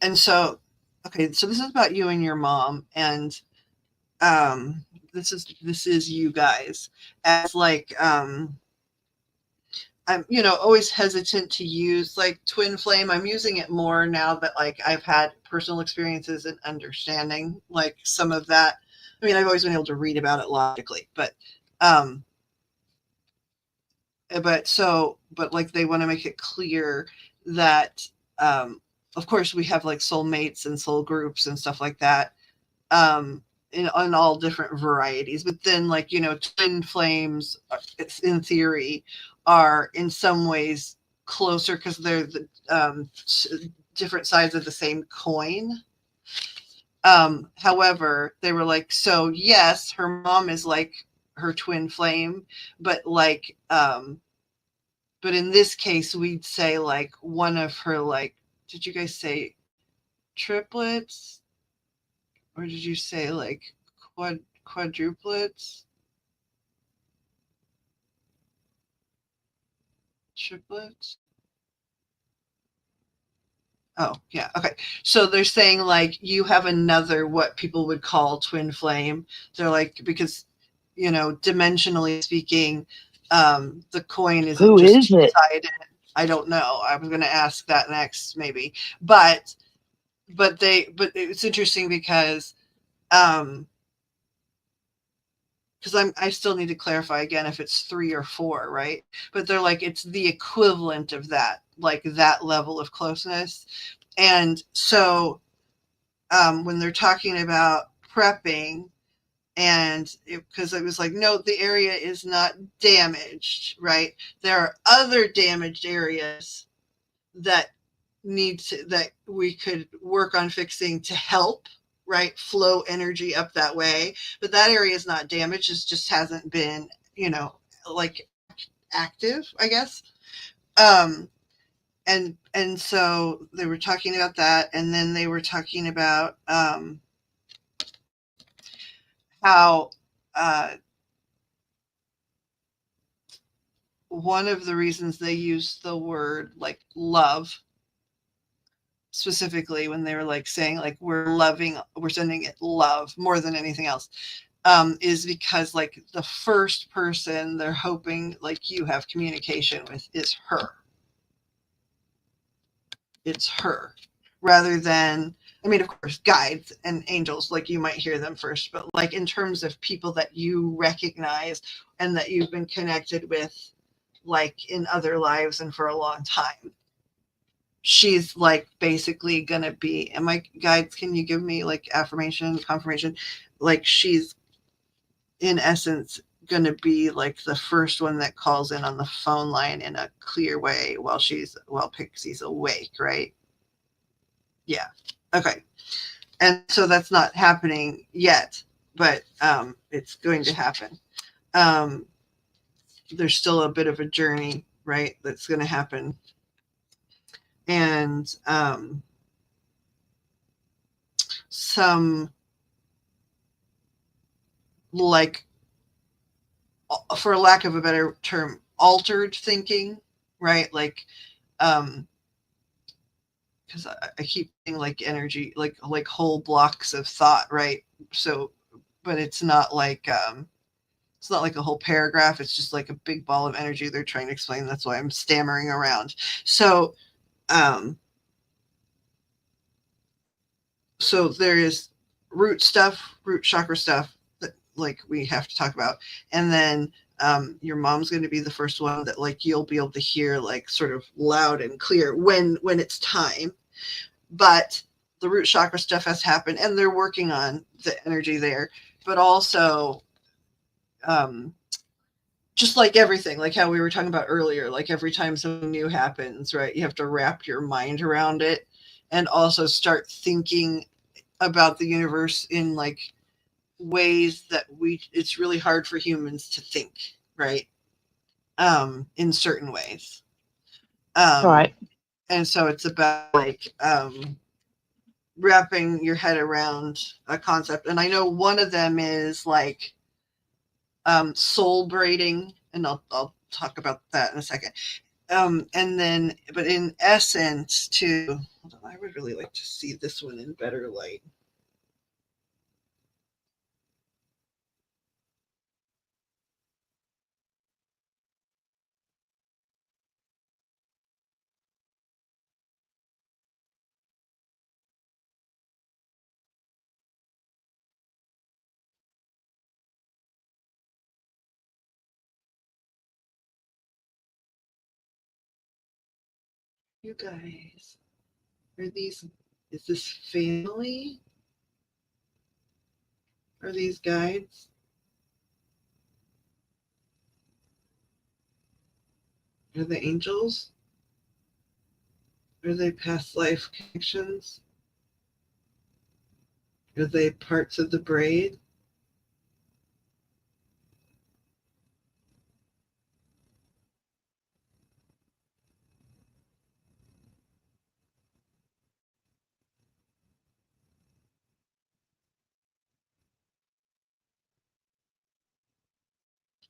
And so, okay, so this is about you and your mom, and um, this is you guys as like I'm, always hesitant to use like twin flame. I'm using it more now that like I've had personal experiences and understanding like some of that. I mean, I've always been able to read about it logically, um, but like they want to make it clear that, um, of course, we have like soulmates and soul groups and stuff like that, in all different varieties. But then, like, twin flames, it's in theory, are in some ways closer because they're the different sides of the same coin. However, they were like, so yes, her mom is like her twin flame, but like, but in this case, we'd say like one of her, like, did you guys say triplets? Or did you say like quadruplets? Triplets? Oh, yeah. Okay. So they're saying like you have another what people would call twin flame. They're like, because, dimensionally speaking, the coin isn't Who just is it? two-sided. I don't know. I was going to ask that next maybe. But it's interesting because um I still need to clarify again if it's 3 or 4, right? But they're like it's the equivalent of that, like that level of closeness. And so when they're talking about prepping, and because it was like, no, the area is not damaged, right? There are other damaged areas that that we could work on fixing to help, right, flow energy up that way. But that area is not damaged. It just hasn't been, like active, I guess. um and so they were talking about that, and then they were talking about how uh one of the reasons they use the word like love specifically, when they were like saying like we're sending it love more than anything else, is because like the first person they're hoping like you have communication with is her. It's her, rather than, I mean, of course, guides and angels, like you might hear them first, but like in terms of people that you recognize and that you've been connected with, like in other lives and for a long time, she's like basically gonna be, and my guides, can you give me like affirmation, confirmation, like she's in essence gonna be like the first one that calls in on the phone line in a clear way while Pixie's awake, right? Yeah. Okay. And so that's not happening yet, but it's going to happen. um there's still a bit of a journey, right, that's going to happen. And some, like, for lack of a better term, altered thinking, right? Like, because I keep seeing like energy, like whole blocks of thought, right? So, but it's not like a whole paragraph. It's just like a big ball of energy they're trying to explain. That's why I'm stammering around. So, um, so there is root chakra stuff that like we have to talk about, and then your mom's going to be the first one that like you'll be able to hear like sort of loud and clear when it's time. But the root chakra stuff has happened, and they're working on the energy there. But also, um, just like everything, like how we were talking about earlier, like every time something new happens, right, you have to wrap your mind around it and also start thinking about the universe in like ways that it's really hard for humans to think, right? In certain ways. Right. And so it's about like wrapping your head around a concept. And I know one of them is like soul braiding, and I'll talk about that in a second. And then, but in essence, too, hold on, I would really like to see this one in better light. You guys, is this family? Are these guides? Are they angels? Are they past life connections? Are they parts of the braid?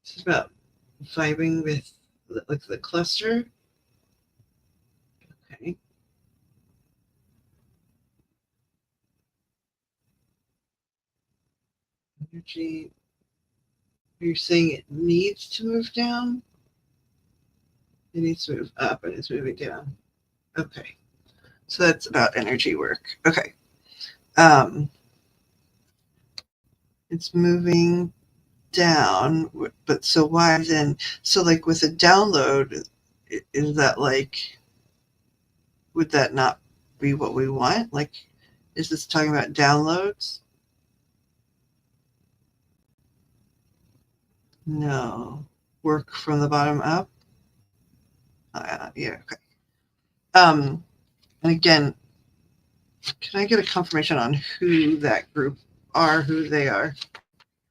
It's about vibing with like the cluster. Okay. Energy. You're saying it needs to move down? It needs to move up and it's moving down. Okay. So that's about energy work. Okay. Um, it's moving down, but so why then? So like with a download, is that like, would that not be what we want? Like, is this talking about downloads? No. Work from the bottom up? Yeah, okay. And again, can I get a confirmation on who that group are, who they are?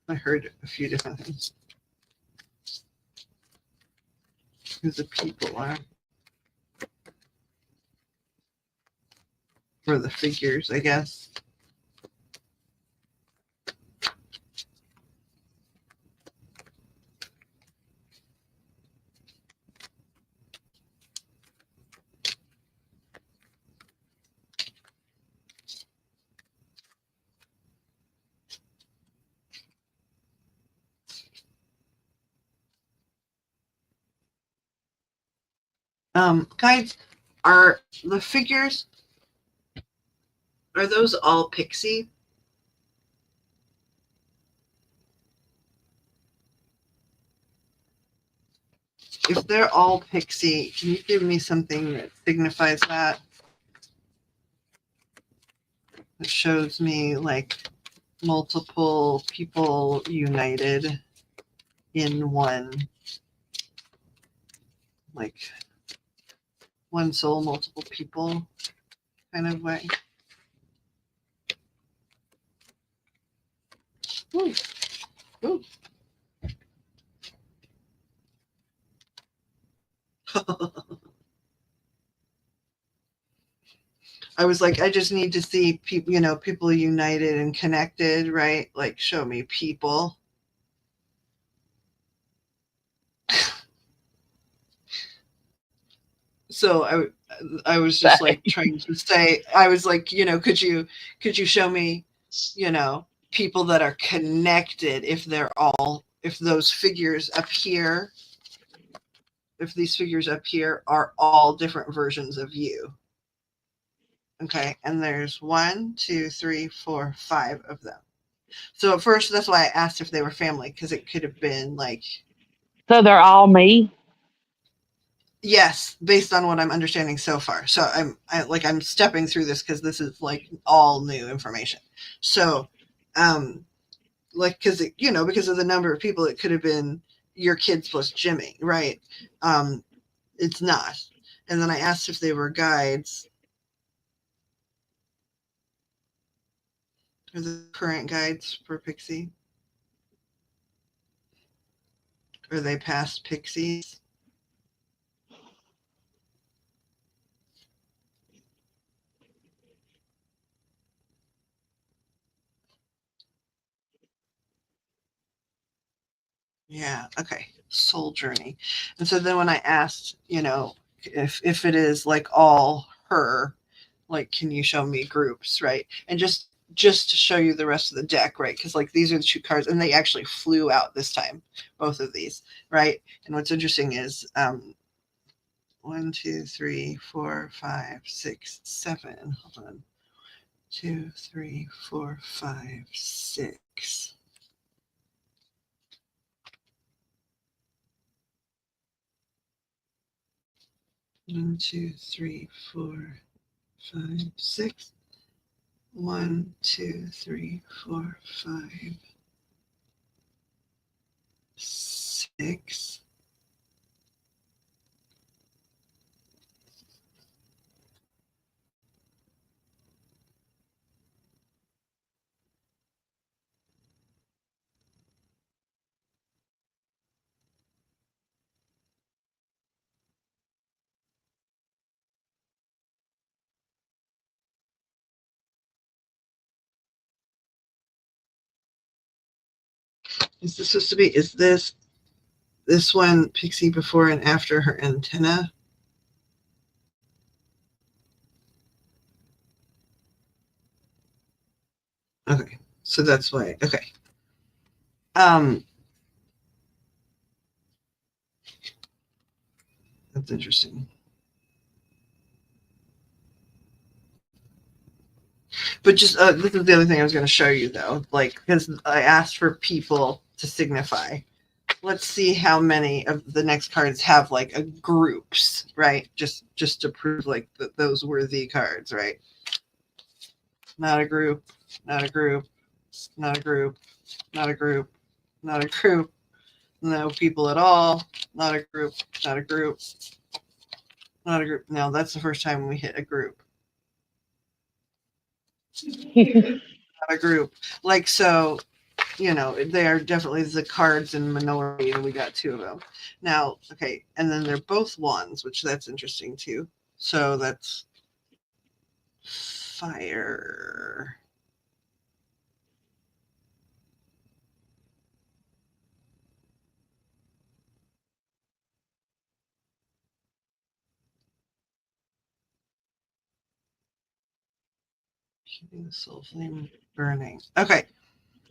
I heard a few different things. Who the people are. Or the figures, I guess. Guides, are the figures, are those all pixie? If they're all pixie, can you give me something that signifies that? That shows me like multiple people united in one, like one soul, multiple people kind of way. Ooh. Ooh. I was like, I just need to see people, people united and connected, right? Like, show me people. So I was just like trying to say, I was like, could you show me, people that are connected if those figures up here, if these figures up here are all different versions of you. Okay, and there's 1, 2, 3, 4, 5 of them. So at first, that's why I asked if they were family, because it could have been like, So they're all me? yes, based on what I'm understanding so far. So I'm stepping through this because this is like all new information. So, like, because of the number of people, it could have been your kids plus Jimmy, right? It's not. And then I asked if they were guides. Are the current guides for Pixie? Are they past Pixies? Yeah, okay. Soul journey. And so then when I asked, if it is like all her, like, can you show me groups, right? And just to show you the rest of the deck, right? Because like these are the two cards, and they actually flew out this time, both of these, right? And what's interesting is 1, 2, 3, 4, 5, 6, 7. Hold on. 2, 3, 4, 5, 6. One, two, three, 4, 5, 6. 1, 2, 3, 4, 5, 6. Is this supposed to be? Is this one Pixie before and after her antenna? Okay, so that's why. Okay. That's interesting. But just this is the other thing I was going to show you though, like because I asked for people to signify. Let's see how many of the next cards have like a groups, right? Just to prove like that those were the cards, right? Not a group, not a group, not a group, not a group, not a group, no people at all, not a group, not a group, not a group. Now that's the first time we hit a group. Not a group. Like so, they are definitely the cards in minority, and we got 2 of them. Now, okay, and then they're both ones, which that's interesting too. So that's fire. Keeping the soul flame burning. Okay.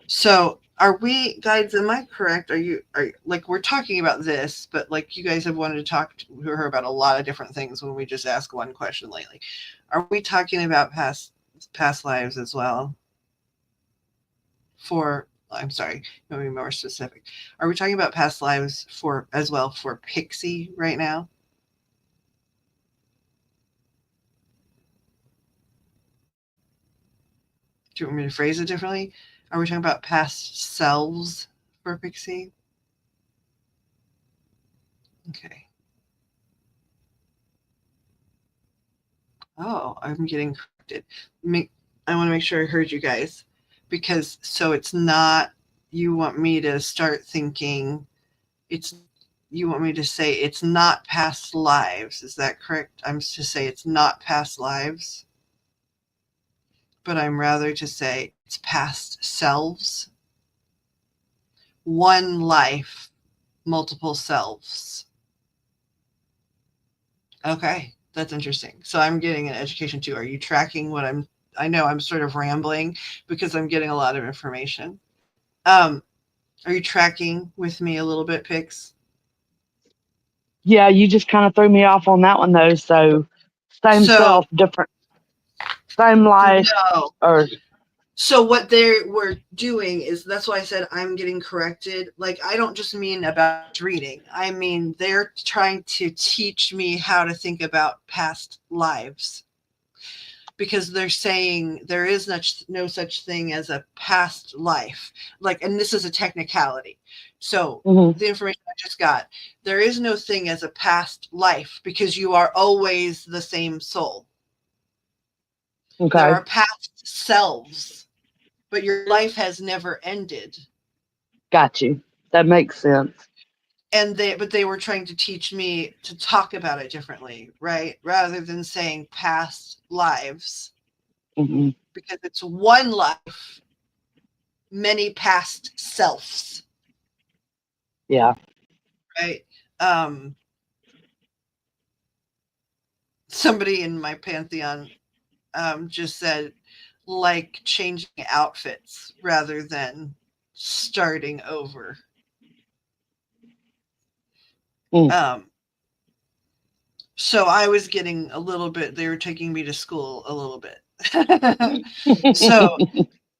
So are we guides, am I correct? Are you like we're talking about this, but like you guys have wanted to talk to her about a lot of different things when we just ask one question lately. Are we talking about past lives as well? I'm sorry, let me be more specific. Are we talking about past lives for as well for Pixie right now? Do you want me to phrase it differently? Are we talking about past selves for Pixie? Okay. Oh, I'm getting corrected. I want to make sure I heard you guys, because so it's not, you want me to start thinking you want me to say it's not past lives. Is that correct? I'm to say it's not past lives, but I'm rather to say it's past selves. One life, multiple selves. Okay, that's interesting. So I'm getting an education too. Are you tracking what I know I'm sort of rambling because I'm getting a lot of information. Are you tracking with me a little bit, Pix? Yeah, you just kind of threw me off on that one though. So same So self, different, same life, no. or So what they were doing is, that's why I said I'm getting corrected. Like, I don't just mean about reading. I mean, they're trying to teach me how to think about past lives, because they're saying there is no such thing as a past life. Like, and this is a technicality. So the information I just got, there is no thing as a past life because you are always the same soul. okay. There are past selves, but your life has never ended. Got you. That makes sense. And they were trying to teach me to talk about it differently, right? Rather than saying past lives, Mm-hmm. because it's one life, many past selves. Yeah. Right. Somebody in my pantheon just said, like changing outfits rather than starting over. Mm. So I was getting a little bit, they were taking me to school a little bit.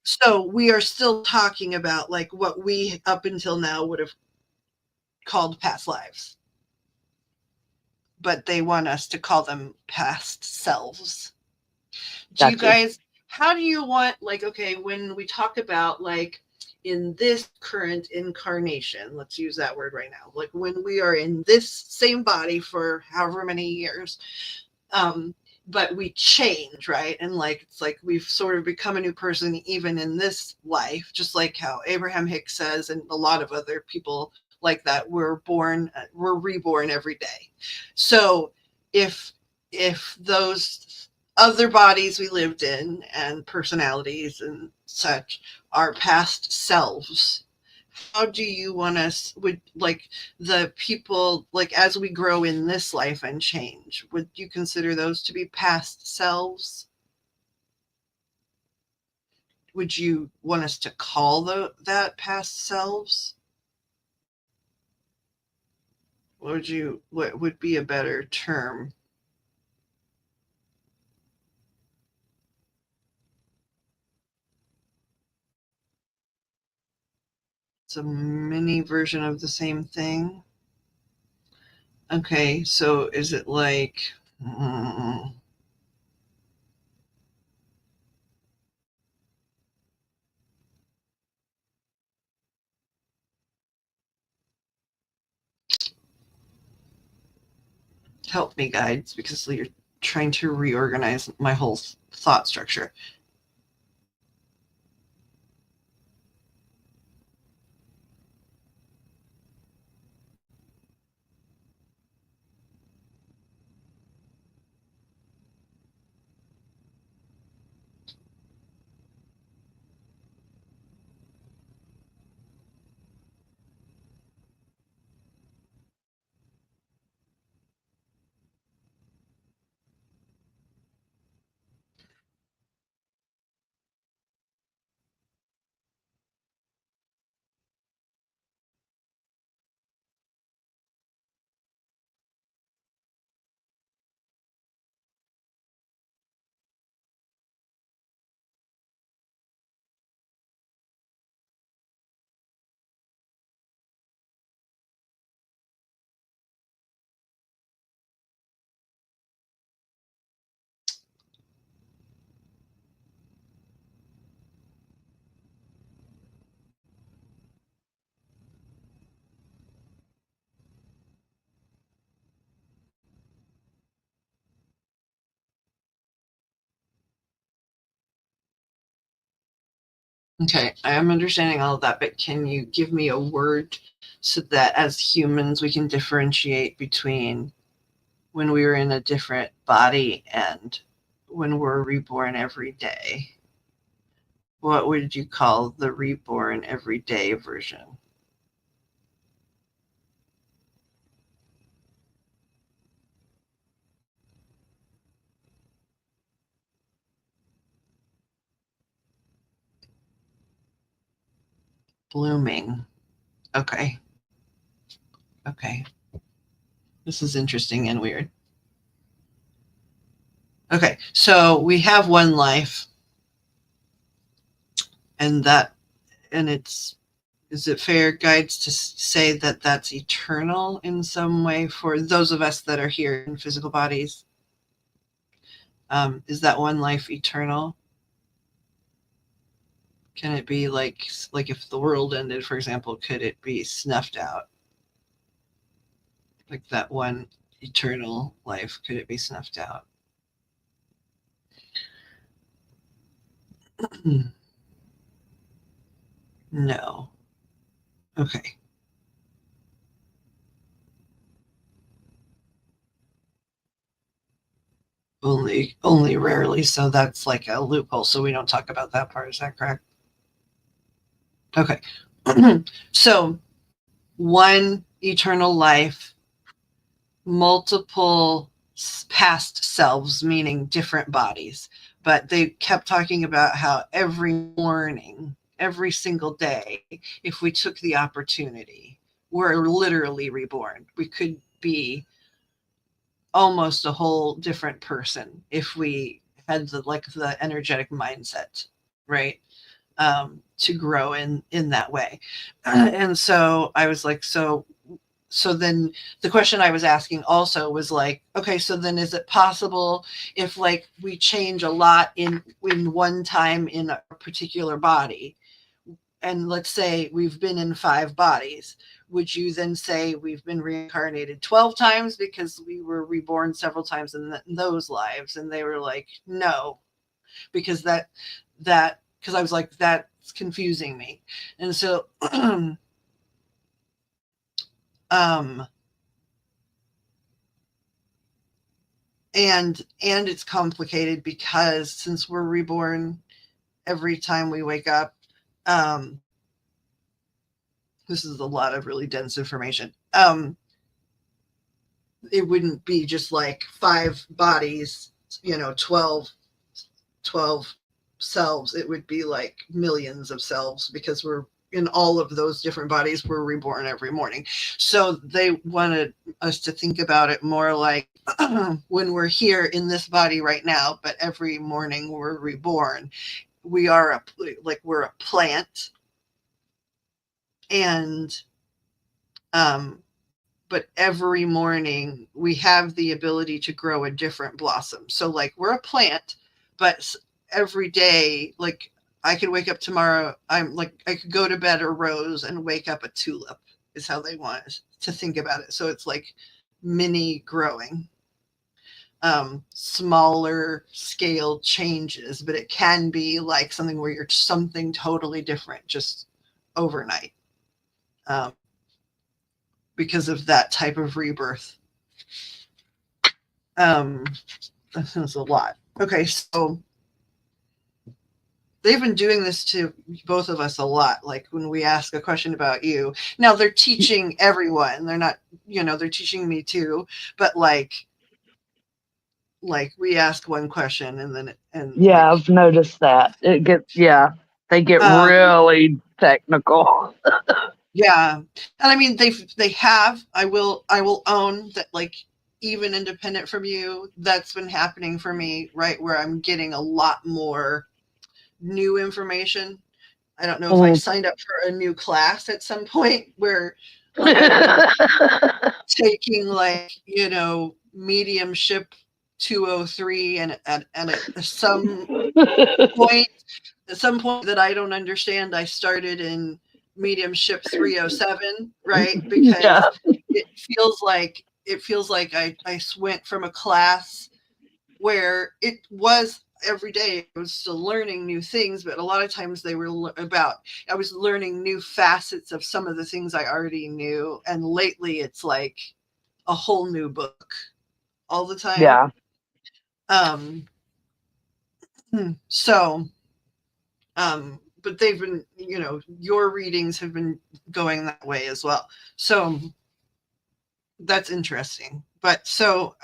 So we are still talking about like what we up until now would have called past lives. But they want us to call them past selves. Do you guys, how do you want, like, okay, when we talk about like in this current incarnation, let's use that word right now, like when we are in this same body for however many years, but we change, right? And like it's like we've sort of become a new person even in this life, just like how Abraham Hicks says, and a lot of other people like that, we're reborn every day. So if those other bodies we lived in and personalities and such are past selves, how do you want us, would like the people, like as we grow in this life and change, would you consider those to be past selves? Would you want us to call that past selves? What would be a better term? It's a mini version of the same thing. Okay, so is it like help me, guides, because you're trying to reorganize my whole thought structure. Okay, I am understanding all of that, but can you give me a word so that as humans we can differentiate between when we were in a different body and when we're reborn every day? What would you call the reborn everyday version? Blooming. Okay. Okay. This is interesting and weird. Okay, so we have one life, and it's, is it fair, guides, to say that that's eternal in some way for those of us that are here in physical bodies? Is that one life eternal? Can it be like if the world ended, for example, could it be snuffed out? Like that one eternal life, could it be snuffed out? No. Okay. Only rarely, so that's like a loophole, so we don't talk about that part. Is that correct? Okay. So one eternal life, multiple past selves, meaning different bodies. But they kept talking about how every morning, every single day, if we took the opportunity, we're literally reborn. We could be almost a whole different person if we had the energetic mindset, right? To grow in that way. And so I was like, so then the question I was asking also was like, okay, so then is it possible if like we change a lot in one time in a particular body, and let's say we've been in 5 bodies, would you then say we've been reincarnated 12 times because we were reborn several times in those lives? And they were like, no, because because I was like, that's confusing me. And so um and it's complicated because since we're reborn every time we wake up, um this is a lot of really dense information. It wouldn't be just like 5 bodies, 12 selves. It would be like millions of selves, because we're in all of those different bodies. We're reborn every morning. So they wanted us to think about it more like when we're here in this body right now, but every morning we're reborn. We're a plant, and but every morning we have the ability to grow a different blossom. So like we're a plant, but every day, like I could wake up tomorrow, I'm like, I could go to bed a rose and wake up a tulip, is how they want us to think about it. So it's like mini growing, smaller scale changes, but it can be like something where you're something totally different just overnight. Um, because of that type of rebirth. That's a lot. Okay, so they've been doing this to both of us a lot. Like when we ask a question about you, now they're teaching everyone. They're not, they're teaching me too. But like we ask one question and then yeah, I've noticed that they get really technical. Yeah, and I mean they have. I will own that. Like even independent from you, that's been happening for me, right? Where I'm getting a lot more new information. I don't know if I signed up for a new class at some point where like I'm taking like, mediumship 203, and at some point that I don't understand, I started in mediumship 307, right? Because it feels like I went from a class where it was every day I was still learning new things, but a lot of times they were I was learning new facets of some of the things I already knew. And lately it's like a whole new book all the time. Yeah. So, but they've been, your readings have been going that way as well. So that's interesting. But so,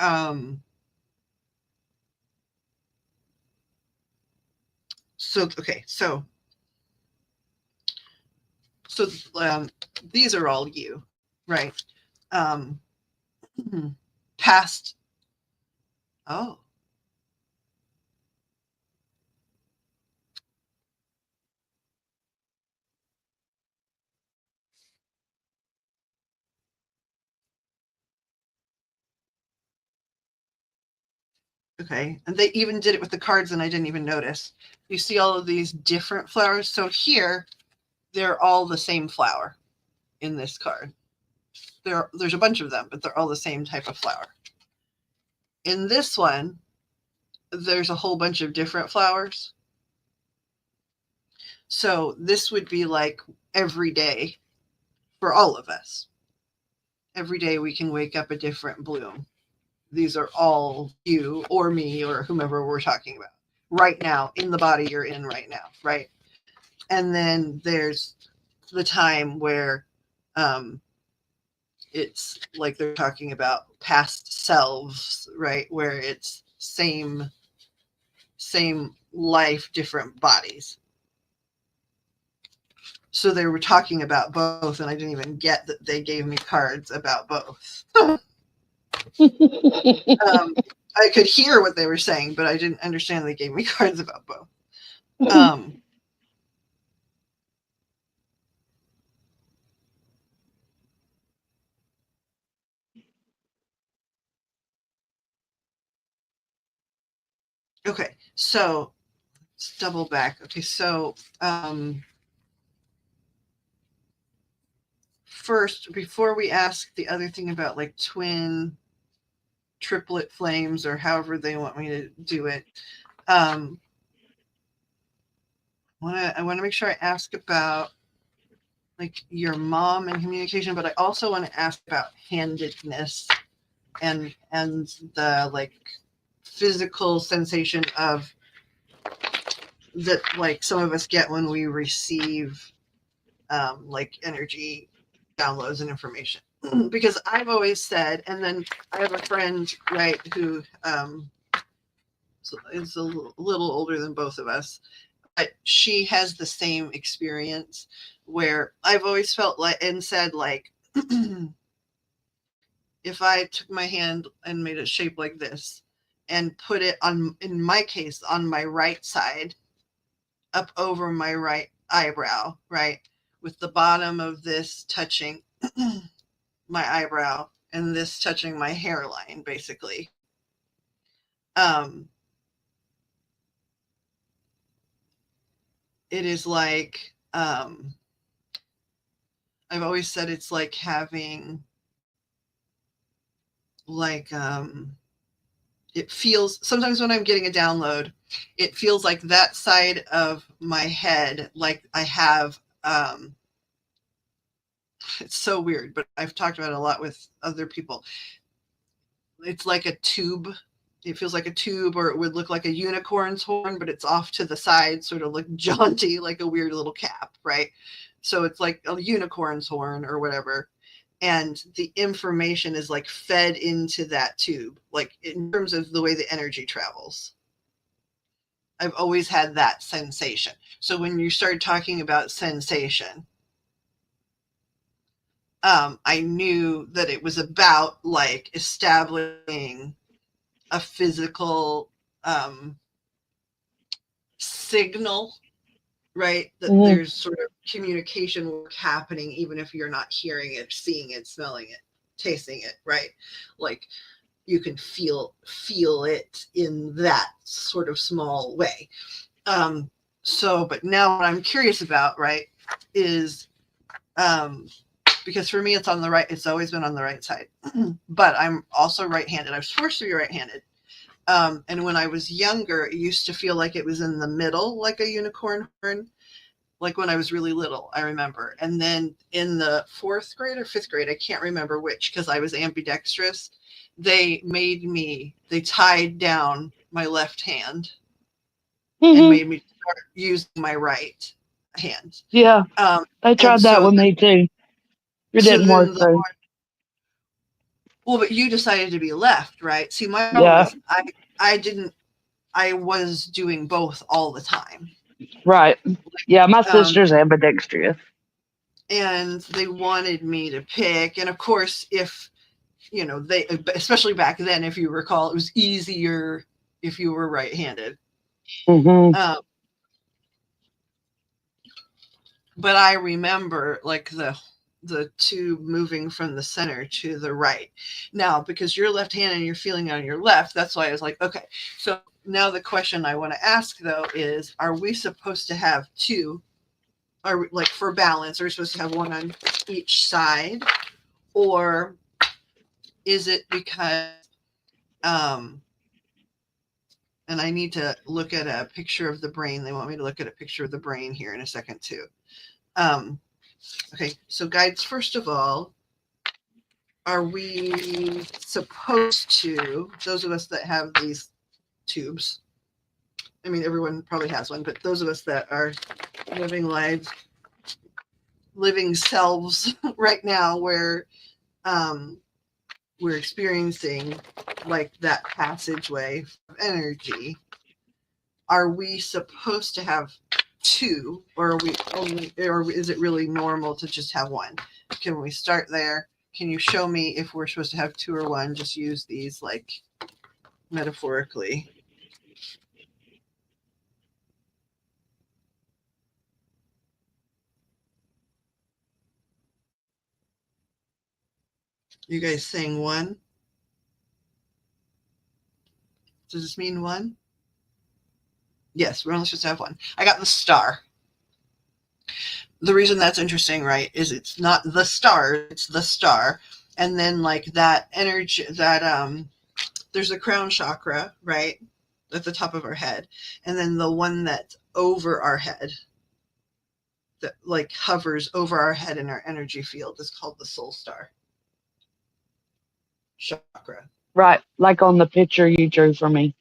okay, so these are all you, right? Um, past. Oh, okay. And they even did it with the cards, and I didn't even notice. You see all of these different flowers. So here, they're all the same flower in this card. There's a bunch of them, but they're all the same type of flower. In this one, there's a whole bunch of different flowers. So this would be like every day for all of us. Every day we can wake up a different bloom. These are all you or me or whomever we're talking about right now in the body you're in right now, right? And then there's the time where it's like they're talking about past selves, right? Where it's same life, different bodies. So they were talking about both, and I didn't even get that they gave me cards about both. I could hear what they were saying, but I didn't understand they gave me cards about both. Okay, so let's double back. Okay, so first, before we ask the other thing about like twin, triplet flames, or however they want me to do it, I want to make sure I ask about like your mom and communication, but I also want to ask about handedness and the like physical sensation of that, like some of us get when we receive like energy downloads and information. Because I've always said, and then I have a friend, right, who is a little older than both of us, but she has the same experience where I've always felt like and said like, if I took my hand and made a shape like this and put it on, in my case, on my right side, up over my right eyebrow, right, with the bottom of this touching my eyebrow and this touching my hairline, basically. It is like, I've always said it's like having, like, it feels, sometimes when I'm getting a download, it feels like that side of my head, like I have, it's so weird, but I've talked about it a lot with other people. It's like a tube. It feels like a tube, or it would look like a unicorn's horn, but it's off to the side, sort of like jaunty, like a weird little cap, right? So it's like a unicorn's horn or whatever. And the information is like fed into that tube, like in terms of the way the energy travels. I've always had that sensation. So when you started talking about sensation, I knew that it was about like establishing a physical signal, right? That there's sort of communication work happening, even if you're not hearing it, seeing it, smelling it, tasting it, right? Like you can feel it in that sort of small way. So, but now what I'm curious about, right, is because for me it's on the right, it's always been on the right side. But I'm also right-handed. I was forced to be right-handed. And when I was younger, it used to feel like it was in the middle, like a unicorn horn, like when I was really little, I remember. And then in the 4th grade or 5th grade, I can't remember which, because I was ambidextrous, they tied down my left hand and made me start using my right hand. Yeah, I tried that with me too. It didn't work though. Well, but you decided to be left, right? See, my problem is I was doing both all the time. Right. Yeah, my sister's ambidextrous. And they wanted me to pick. And of course, if, you know, they, especially back then, if you recall, it was easier if you were right-handed. But I remember like the tube moving from the center to the right. Now, because you're left-handed and you're feeling on your left, that's why I was like, okay. So now the question I want to ask though is, are we supposed to have two? Are like for balance, are we supposed to have one on each side? Or is it because, and and I need to look at a picture of the brain. They want me to look at a picture of the brain here in a second too. Okay, so guides, first of all, are we supposed to, those of us that have these tubes, I mean, everyone probably has one, but those of us that are living lives, living selves right now where we're experiencing like that passageway of energy, are we supposed to have two, or are we only, or is it really normal to just have one? Can we start there? Can you show me if we're supposed to have two or one? Just use these like metaphorically. You guys saying one? Does this mean one? Yes, we're only supposed to have one. I got the star. The reason that's interesting, right, is it's not the star, it's the star. And then like that energy, that there's a crown chakra, right, at the top of our head. And then the one that's over our head, that like hovers over our head in our energy field, is called the soul star chakra. Right, like on the picture you drew for me.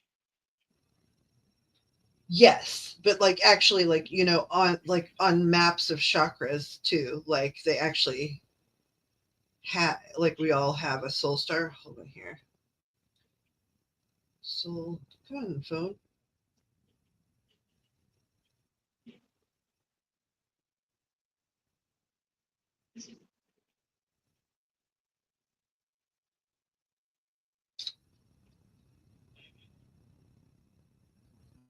Yes, but like actually, like, you know, on maps of chakras too, like they actually have, like we all have a soul star. Hold on here. Soul, come on, phone.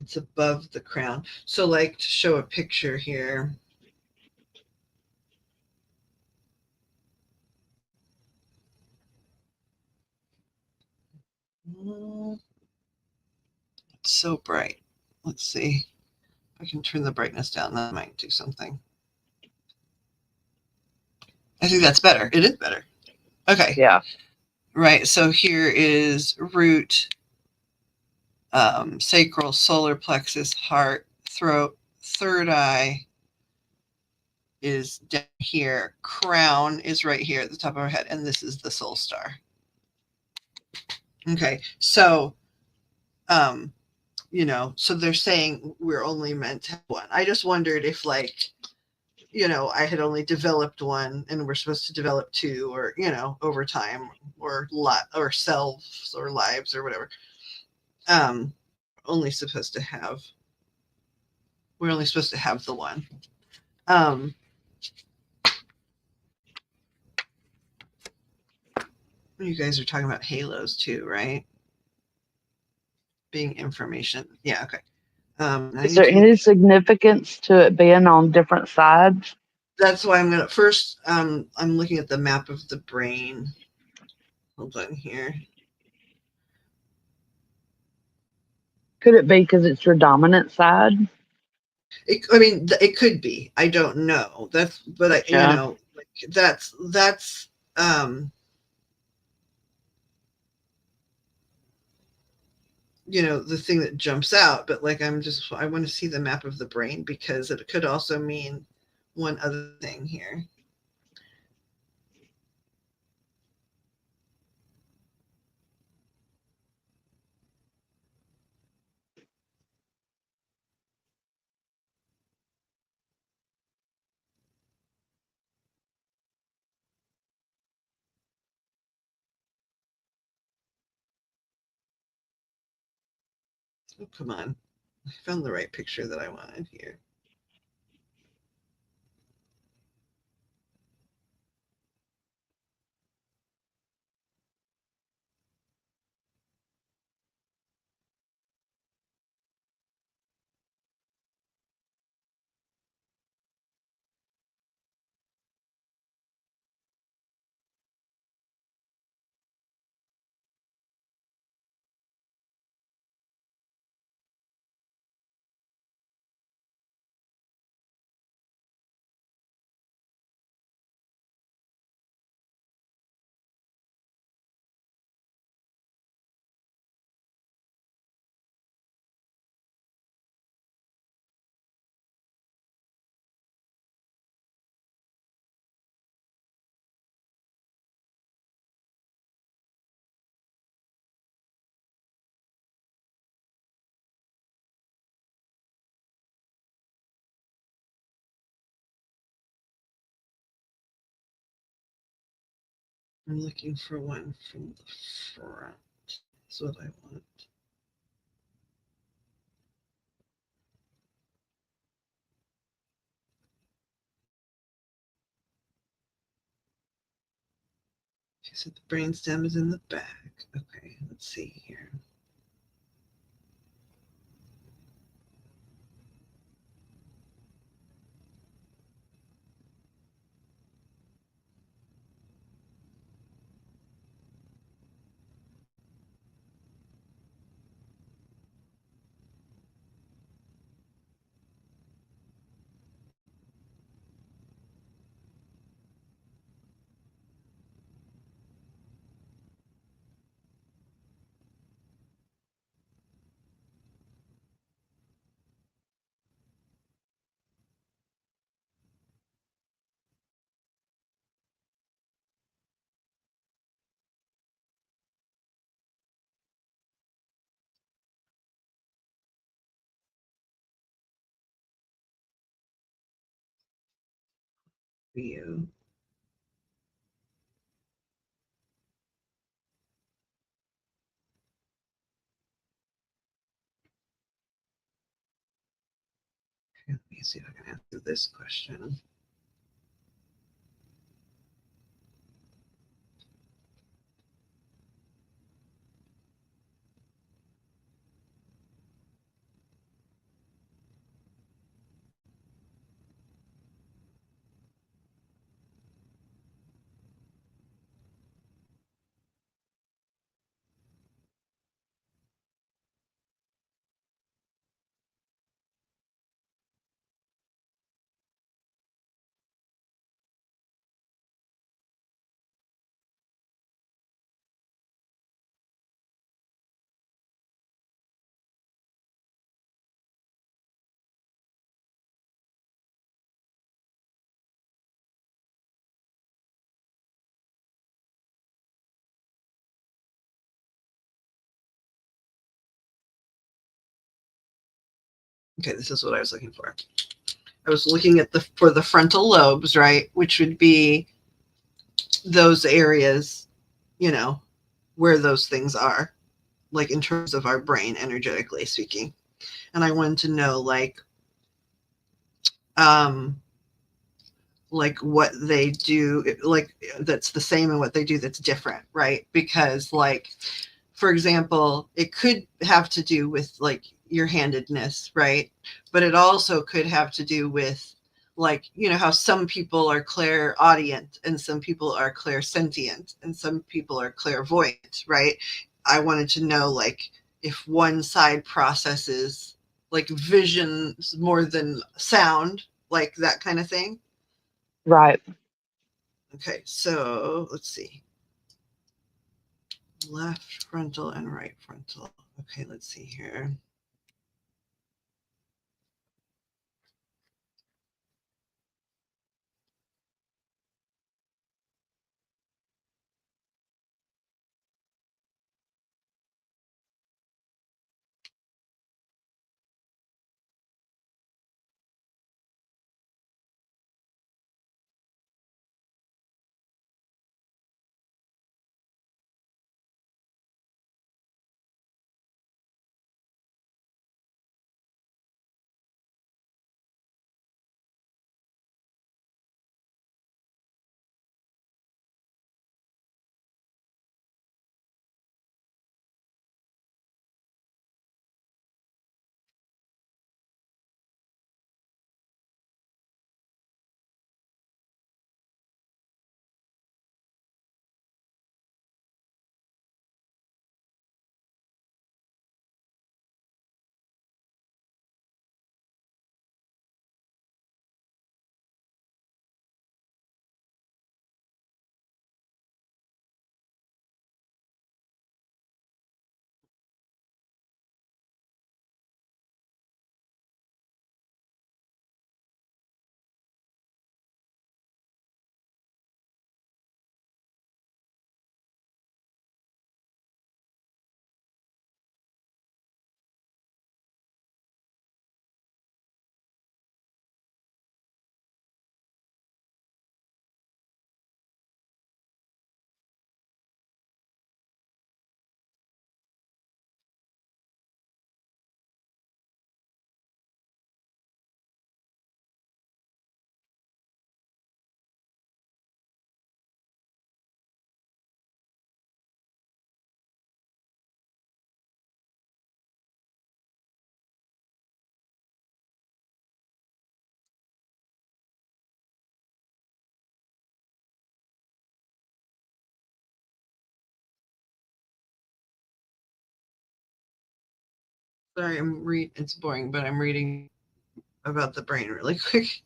It's above the crown. So like to show a picture here. It's so bright. Let's see. I can turn the brightness down. That might do something. I think that's better. It is better. Okay. Yeah. Right. So here is root, sacral, solar plexus, heart, throat, third eye is down here. Crown is right here at the top of our head. And this is the soul star. Okay. So, you know, so they're saying we're only meant to have one. I just wondered if, like, you know, I had only developed one and we're supposed to develop two, or, you know, over time, or or selves or lives or whatever. Only supposed to have, we're only supposed to have the one. You guys are talking about halos too, right? Being information. Yeah, okay. Is there any significance to it being on different sides? That's why I'm gonna first. I'm looking at the map of the brain. Hold on here. Could it be because it's your dominant side? I mean, it could be. I don't know. That's, but I, you know, like that's you know, the thing that jumps out. But like, I want to see the map of the brain, because it could also mean one other thing here. Oh, come on. I found the right picture that I wanted here. I'm looking for one from the front. That's what I want. She said the brainstem is in the back. Okay, let's see here. You. Let me see if I can answer this question. Okay, this is what I was looking for. I was looking at for the frontal lobes, right, which would be those areas, where those things are, like in terms of our brain, energetically speaking. And I wanted to know, like what they do, like that's the same and what they do that's different, right? Because, like, for example, it could have to do with like your handedness, right? But it also could have to do with, like, how some people are clairaudient and some people are clairsentient and some people are clairvoyant, right? I wanted to know, like, if one side processes like visions more than sound, like that kind of thing. Right. Okay, so let's see. Left frontal and right frontal. Okay, let's see here. Sorry, it's boring, but I'm reading about the brain really quick.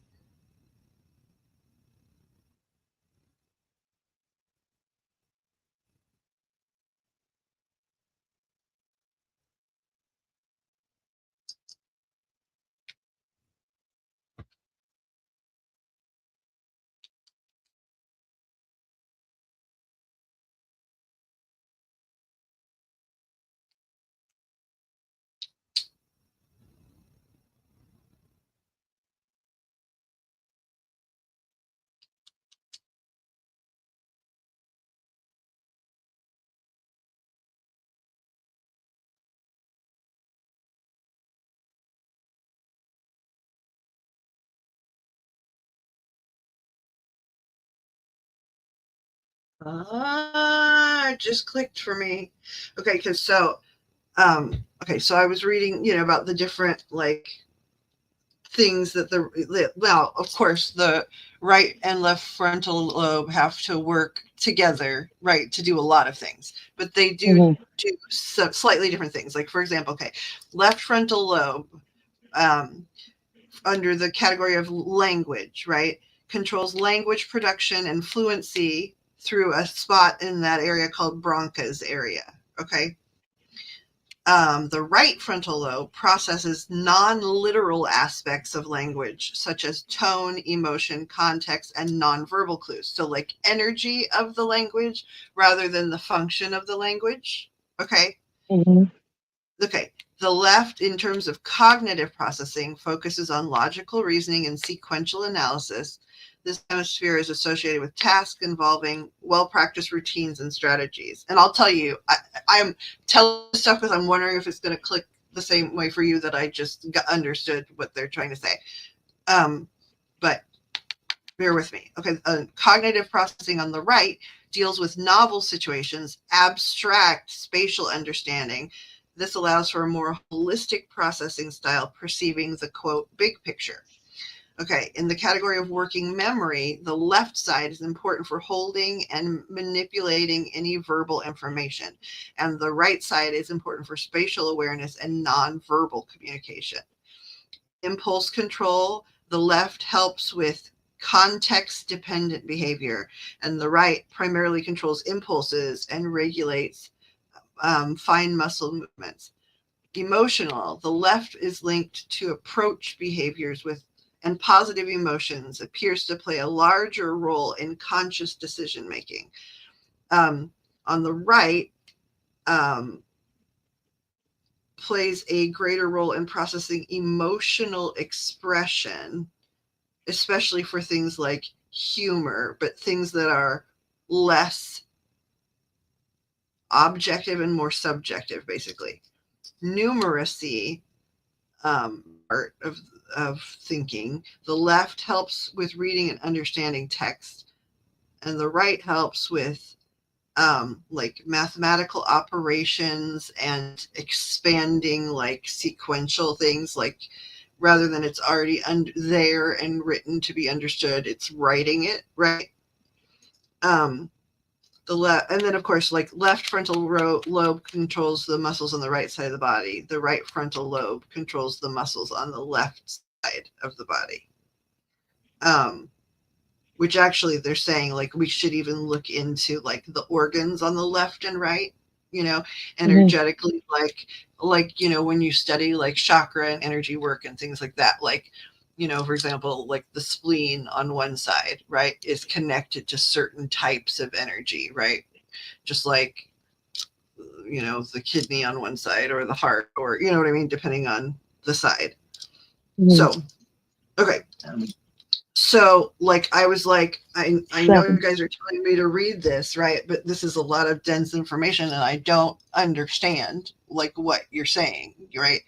It just clicked for me. Okay, so I was reading, about the different like things that of course, the right and left frontal lobe have to work together, right, to do a lot of things, but they do some slightly different things. Like, for example, left frontal lobe, under the category of language, right, controls language production and fluency through a spot in that area called Broca's area. Okay. The right frontal lobe processes non-literal aspects of language, such as tone, emotion, context, and nonverbal clues. So, like, energy of the language rather than the function of the language. Okay. Mm-hmm. Okay. The left, in terms of cognitive processing, focuses on logical reasoning and sequential analysis. This hemisphere is associated with tasks involving well-practiced routines and strategies. And I'll tell you, I'm telling stuff because I'm wondering if it's going to click the same way for you that I just understood what they're trying to say. But bear with me. Okay, cognitive processing on the right deals with novel situations, abstract spatial understanding. This allows for a more holistic processing style, perceiving the, quote, big picture. Okay, in the category of working memory, the left side is important for holding and manipulating any verbal information, and the right side is important for spatial awareness and nonverbal communication. Impulse control, the left helps with context-dependent behavior, and the right primarily controls impulses and regulates fine muscle movements. Emotional, the left is linked to approach behaviors and positive emotions, appears to play a larger role in conscious decision making. On the right, plays a greater role in processing emotional expression, especially for things like humor, but things that are less objective and more subjective, basically. Numeracy, part of thinking. The left helps with reading and understanding text, and the right helps with like mathematical operations and expanding like sequential things, like rather than it's already there and written to be understood, it's writing it, right? The left, and then of course, like left frontal lobe controls the muscles on the right side of the body. The right frontal lobe controls the muscles on the left side of the body. Which actually they're saying like we should even look into like the organs on the left and right, energetically, like when you study like chakra and energy work and things like that, like for example, like the spleen on one side, right, is connected to certain types of energy, right? Just like the kidney on one side or the heart, or you know what I mean, depending on the side. So okay. So, like, I was like, I know you guys are telling me to read this, right? But this is a lot of dense information, and I don't understand, like, what you're saying, right?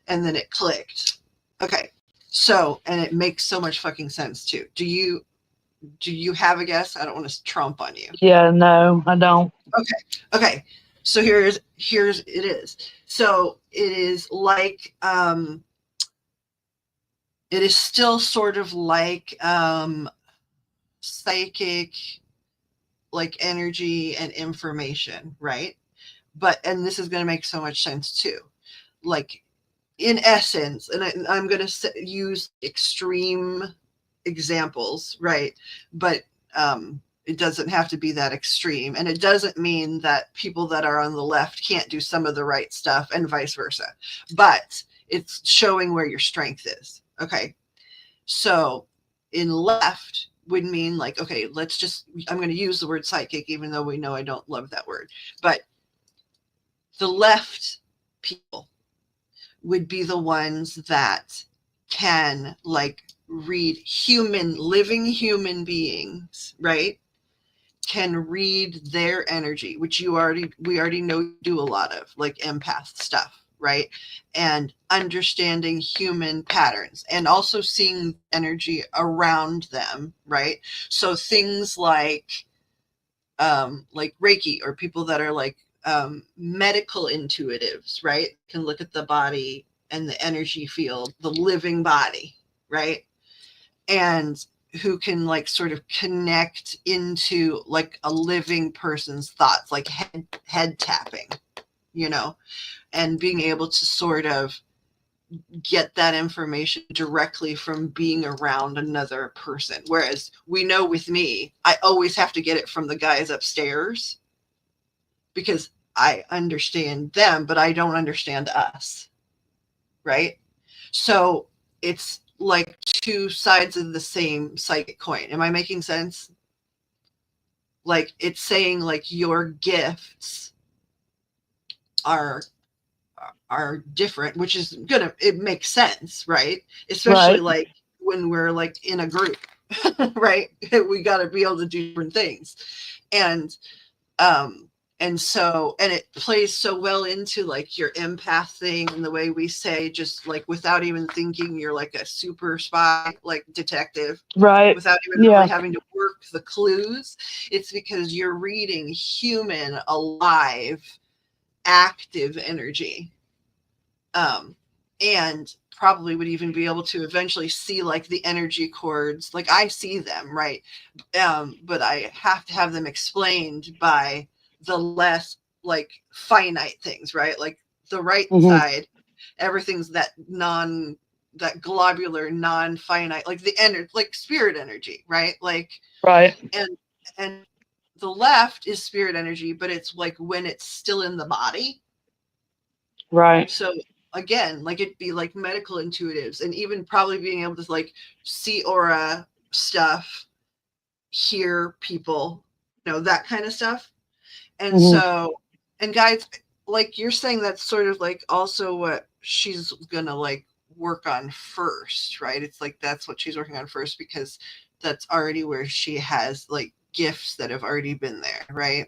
And then it clicked. Okay. So, and it makes so much fucking sense, too. Do you have a guess? I don't want to trump on you. Yeah, no, I don't. Okay. So here's it is. So it is like, it is still sort of like psychic, like energy and information, right? And this is going to make so much sense too. Like in essence, and I'm going to use extreme examples, right? But it doesn't have to be that extreme. And it doesn't mean that people that are on the left can't do some of the right stuff and vice versa. But it's showing where your strength is. Okay. So in left would mean like, okay, I'm going to use the word psychic, even though we know I don't love that word. But the left people would be the ones that can like read living human beings, right? Can read their energy, which we already know you do a lot of, like empath stuff, right? And understanding human patterns and also seeing energy around them, right? So things like Reiki, or people that are like medical intuitives, right? Can look at the body and the energy field, the living body, right? And who can like sort of connect into like a living person's thoughts, like head tapping, and being able to sort of get that information directly from being around another person. Whereas we know with me, I always have to get it from the guys upstairs because I understand them, but I don't understand us. Right? So it's like two sides of the same psychic coin. Am I making sense? Like it's saying like your gifts are different, which is it makes sense, right? Especially like when we're like in a group, right? We got to be able to do different things. And it plays so well into like your empath thing and the way we say, just like without even thinking, you're like a super spy, like detective, right? Without even really having to work the clues. It's because you're reading human, alive, active energy. And probably would even be able to eventually see like the energy cords, like I see them, right? But I have to have them explained by the less like finite things, right? Like the right side, everything's that globular, non-finite, like the energy, like spirit energy, right? Like and the left is spirit energy, but it's like when it's still in the body, right? So again, like it'd be like medical intuitives, and even probably being able to like see aura stuff, hear people, that kind of stuff. And so, and guys, like you're saying, that's sort of like also what she's gonna like work on first, right? It's like that's what she's working on first because that's already where she has like gifts that have already been there, right?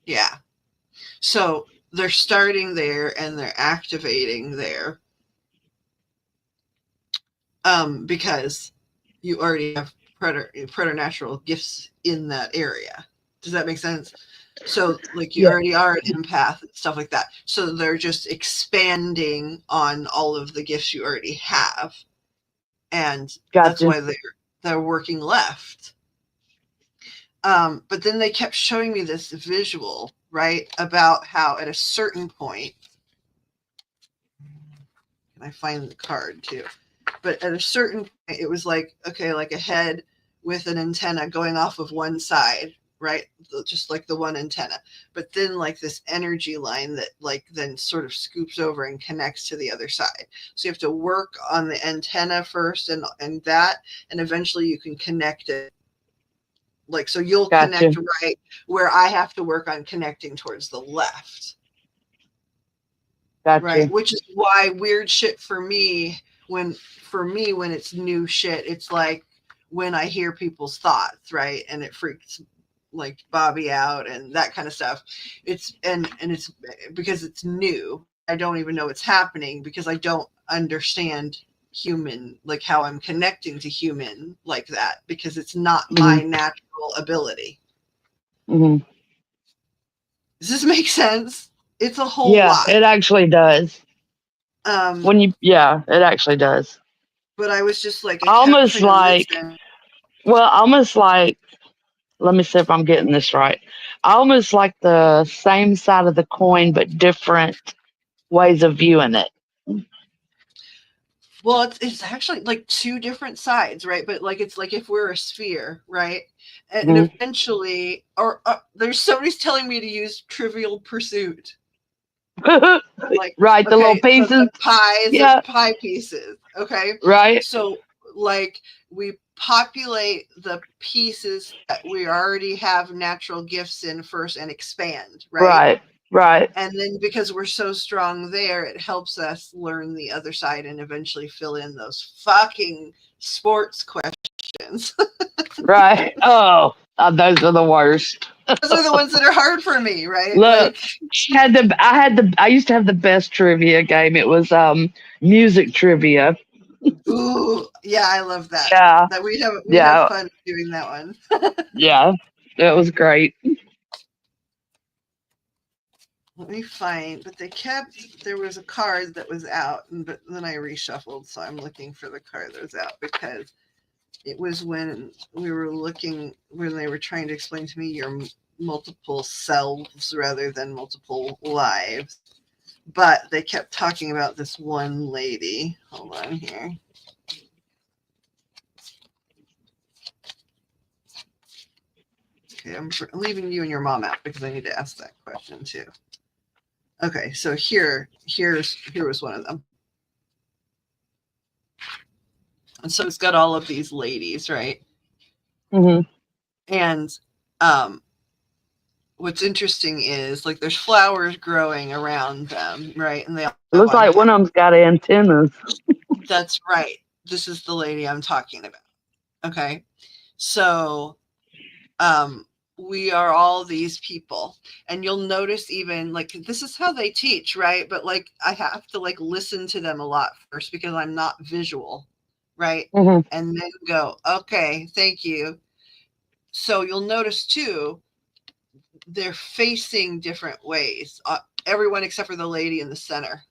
Yeah. So they're starting there and they're activating there. Because you already have preternatural gifts in that area. Does that make sense? So like you already are an empath and stuff like that. So they're just expanding on all of the gifts you already have. And that's why they're working left. But then they kept showing me this visual, right? About how at a certain point, and I find the card too. But at a certain point, it was like, okay, like a head with an antenna going off of one side, right? Just like the one antenna. But then like this energy line that like then sort of scoops over and connects to the other side. So you have to work on the antenna first and that, and eventually you can connect it. Like, so you'll connect right where I have to work on connecting towards the left. Right. Which is why weird shit for me, when it's new shit, it's like when I hear people's thoughts, right? And it freaks like Bobby out and that kind of stuff. It's and it's because it's new. I don't even know it's happening because I don't understand human, like how I'm connecting to human like that, because it's not my natural ability. Does this make sense? It's a whole lot. It actually does. It actually does. But I was just like, almost like, let me see if I'm getting this right. Almost like the same side of the coin, but different ways of viewing it. Well, it's actually like two different sides, right? But like it's like if we're a sphere, right? And eventually, or there's somebody's telling me to use Trivial Pursuit. Like right, the little pieces. So the pies, yeah, pie pieces. Okay, right. So like we populate the pieces that we already have natural gifts in first and expand, right? Right. And then because we're so strong there, it helps us learn the other side and eventually fill in those fucking sports questions. Right. Oh, those are the worst. Those are the ones that are hard for me, right? Look, like I used to have the best trivia game. It was music trivia. ooh, yeah, I love that. Yeah. That we have Yeah. fun doing that one. Yeah. It was great. Let me find, but there was a card that was out, but then I reshuffled, so I'm looking for the card that was out because it was when we were looking, when they were trying to explain to me your multiple selves rather than multiple lives. But they kept talking about this one lady. Hold on here. Okay, I'm leaving you and your mom out because I need to ask that question too. Okay, so here was one of them. And so it's got all of these ladies, right? And what's interesting is like there's flowers growing around them, right? And they all it looks like one of them's got antennas. That's right. This is the lady I'm talking about. Okay. So we are all these people, and you'll notice even like this is how they teach, right? But like I have to like listen to them a lot first because I'm not visual, right? And then go, okay, thank you. So you'll notice too, they're facing different ways. Everyone except for the lady in the center,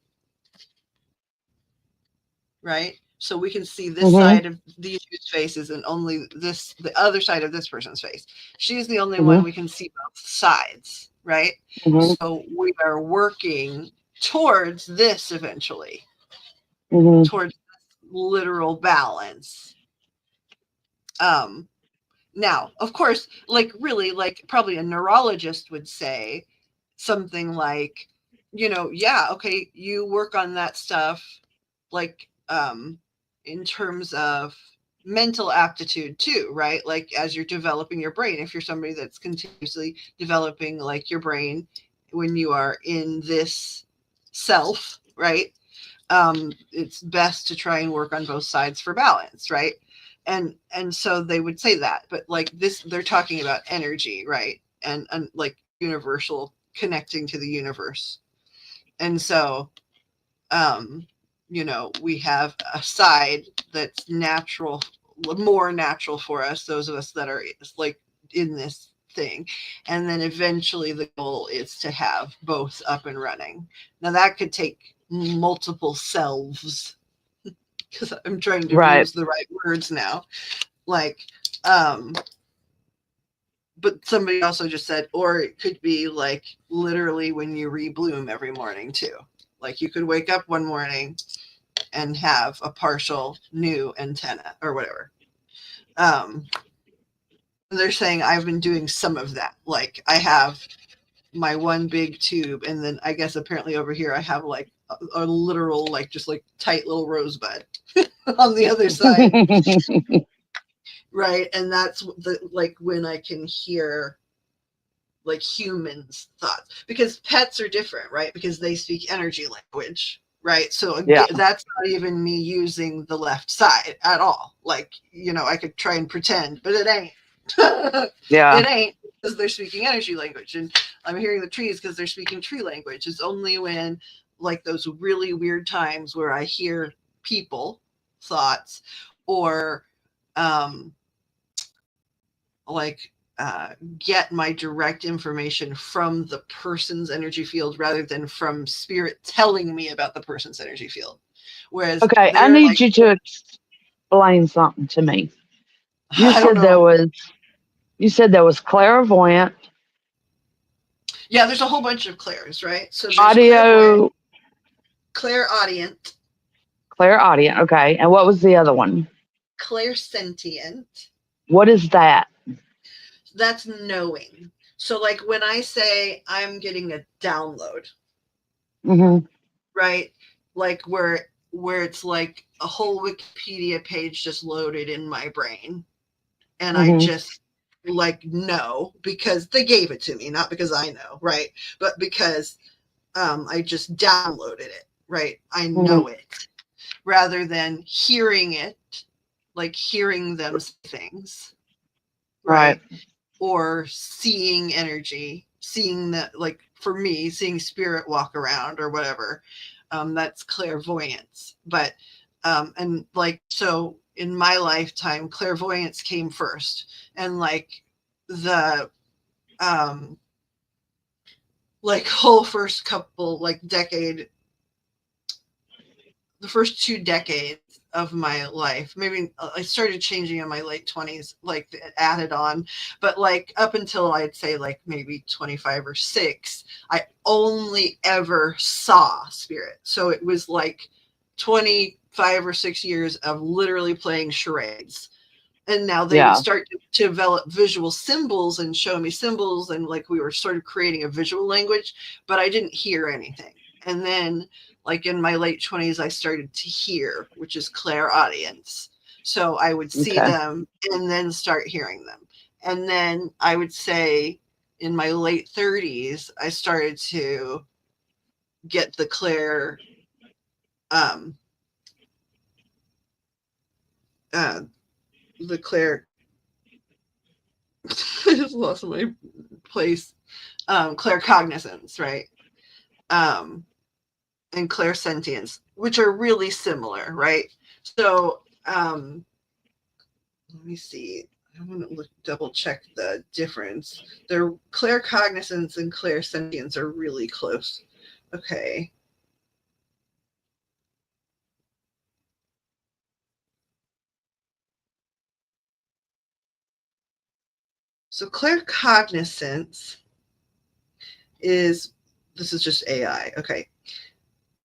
right? So we can see this side of these faces and only the other side of this person's face. She's the only one we can see both sides, right? So we are working towards this eventually, towards literal balance. Now, of course, like really, like probably a neurologist would say something like, yeah, okay, you work on that stuff, like in terms of mental aptitude too, right? Like as you're developing your brain, if you're somebody that's continuously developing like your brain when you are in this self, right? It's best to try and work on both sides for balance, right? And so they would say that, but like this, they're talking about energy, right? And like universal connecting to the universe. And so we have a side that's natural, more natural for us, those of us that are like in this thing. And then eventually the goal is to have both up and running. Now that could take multiple selves because I'm trying to use the right words now. Like, but somebody also just said, or it could be like literally when you rebloom every morning too. Like you could wake up one morning and have a partial new antenna or whatever. They're saying I've been doing some of that. Like I have my one big tube, and then I guess apparently over here I have like a literal, like just like tight little rosebud on the other side. Right. And that's like when I can hear like humans' thoughts, because pets are different, right? Because they speak energy language, right? So again, that's not even me using the left side at all. Like, I could try and pretend, but it ain't. It ain't, because they're speaking energy language, and I'm hearing the trees because they're speaking tree language. It's only when like those really weird times where I hear people thoughts, or like get my direct information from the person's energy field rather than from spirit telling me about the person's energy field. Whereas I need you to explain something to me. You said there was clairvoyant. Yeah, there's a whole bunch of clairs, right? So there's audio, clairaudient, Clairaudient. Okay. And what was the other one? Clairsentient. What is that? That's knowing. So like when I say I'm getting a download, Mm-hmm. right? Like where it's like a whole Wikipedia page just loaded in my brain, and I Mm-hmm. just like know because they gave it to me, not because I know, right? But because I just downloaded it, right? I Mm-hmm. know it rather than hearing it, like hearing them say things, Right. right? Or seeing energy, seeing that, like for me, seeing spirit walk around or whatever. That's clairvoyance. But, and like, so in my lifetime, clairvoyance came first. And like the, um, like whole first couple, like decade, the first 2 decades of my life, maybe I started changing in my late 20s, like added on, but like up until I'd say like maybe 25 or 6, I only ever saw spirit. So it was like 25 or 6 years of literally playing charades. And now they would Yeah. start to develop visual symbols and show me symbols, and like we were sort of creating a visual language, but I didn't hear anything. And then like in my late 20s I started to hear, which is clairaudience. So I would see Okay. them and then start hearing them. And then I would say in my late 30s I started to get um uh the clair I just lost my place. Claircognizance, right? Um, and clairsentience, which are really similar, right? So let me see. I want to double check the difference. Their claircognizance and clairsentience are really close. Okay. So claircognizance is, this is just AI. Okay.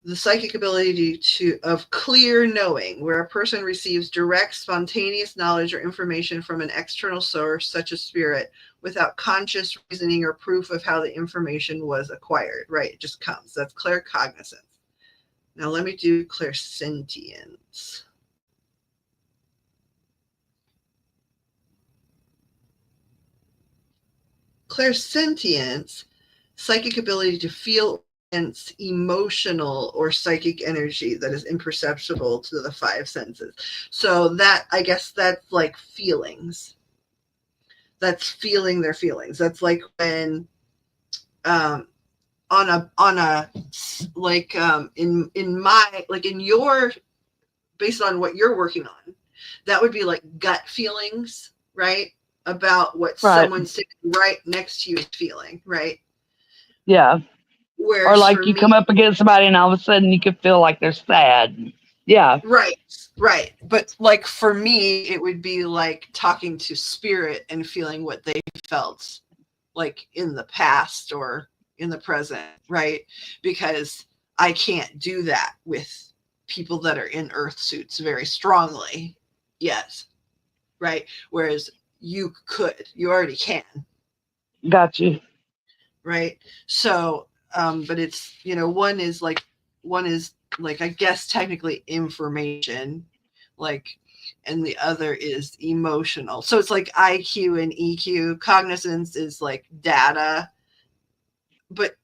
The psychic ability of clear knowing, where a person receives direct spontaneous knowledge or information from an external source such as spirit without conscious reasoning or proof of how the information was acquired, right? It just comes. That's claircognizance. Now let me do clairsentience. Clairsentience, psychic ability to feel emotional or psychic energy that is imperceptible to the five senses. So that, I guess that's like feelings. That's feeling their feelings. That's like when um on a like in my, like in your, based on what you're working on, that would be like gut feelings, right? About what Right. someone sitting right next to you is feeling, right? Yeah. Or Whereas like for you me, come up against somebody and all of a sudden you can feel like they're sad. Yeah. right, right. But like for me, it would be like talking to spirit and feeling what they felt like in the past or in the present, right? Because I can't do that with people that are in earth suits very strongly yet, right? Whereas you already can, Got you. right? So, but it's, one is like, I guess technically information, like, and the other is emotional. So it's like IQ and EQ. Cognizance is like data, but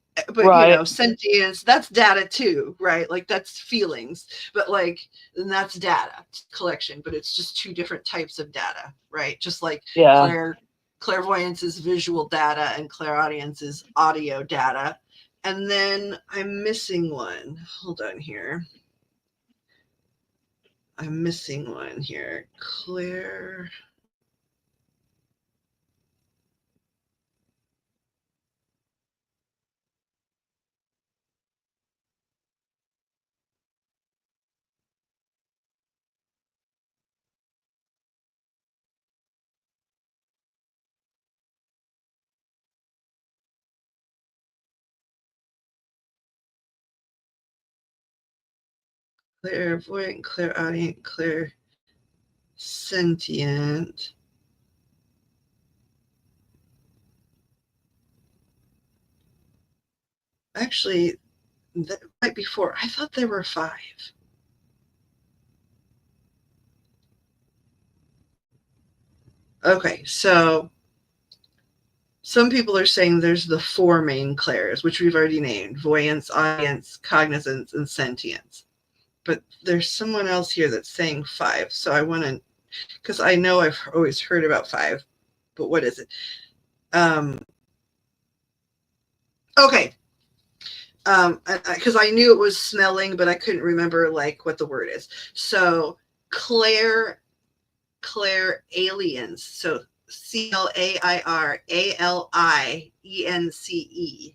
Right. sentience, that's data too, right? Like that's feelings, but like, and that's data collection, but it's just two different types of data, right? Just like Yeah. clairvoyance is visual data and clairaudience is audio data. And then I'm missing one. Hold on here. I'm missing one here. Claire. Clairvoyant, clairaudient, clairsentient. Actually, right before, I thought there were 5. Okay, so some people are saying there's the 4 main clairs, which we've already named: voyance, audience, cognizance, and sentience. But there's someone else here that's saying 5. So I want to, because I know I've always heard about 5, but what is it? Okay. Because I knew it was smelling, but I couldn't remember like what the word is. So clair aliens. So CLAIRALIENCE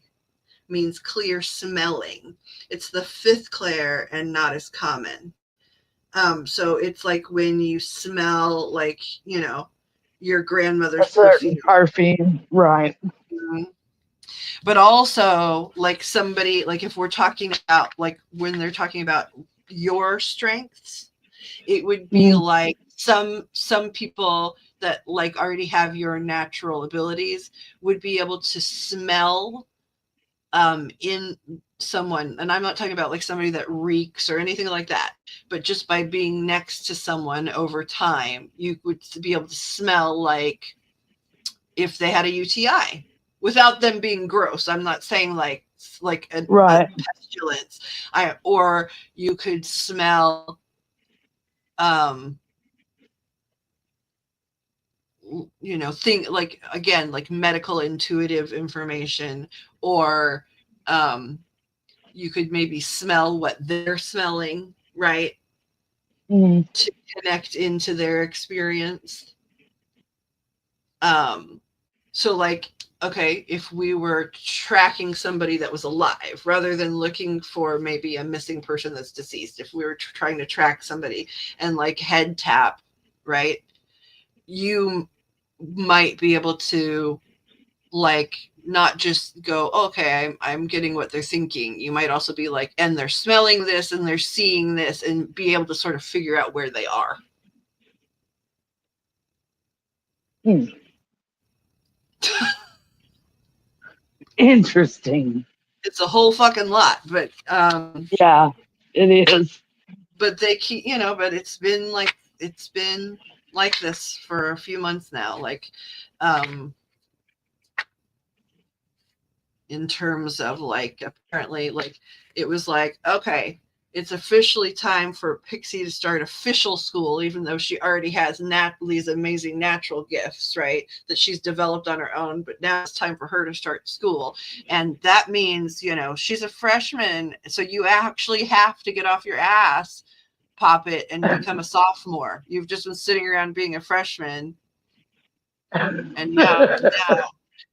means clear smelling. It's the 5th clair and not as common. So it's like when you smell like, your grandmother's perfume, right? Mm-hmm. But also like somebody, like if we're talking about like when they're talking about your strengths, it would be like some people that like already have your natural abilities would be able to smell in someone. And I'm not talking about like somebody that reeks or anything like that, but just by being next to someone over time, you would be able to smell like if they had a UTI without them being gross. I'm not saying like a pestilence. Or you could smell think like, again, like medical intuitive information, or you could maybe smell what they're smelling, right? To connect into their experience. So like, okay, if we were tracking somebody that was alive rather than looking for maybe a missing person that's deceased, if we were trying to track somebody and like head tap, right? You might be able to like not just go, okay, I'm getting what they're thinking. You might also be like, and they're smelling this and they're seeing this, and be able to sort of figure out where they are. Interesting. It's a whole fucking lot, but yeah, it is. But they keep, but it's been like this for a few months now, like in terms of like, apparently like it was like, okay, it's officially time for Pixie to start official school, even though she already has these amazing natural gifts, right, that she's developed on her own. But now it's time for her to start school. And that means, she's a freshman. So you actually have to get off your ass, Poppet, and become a sophomore. You've just been sitting around being a freshman. And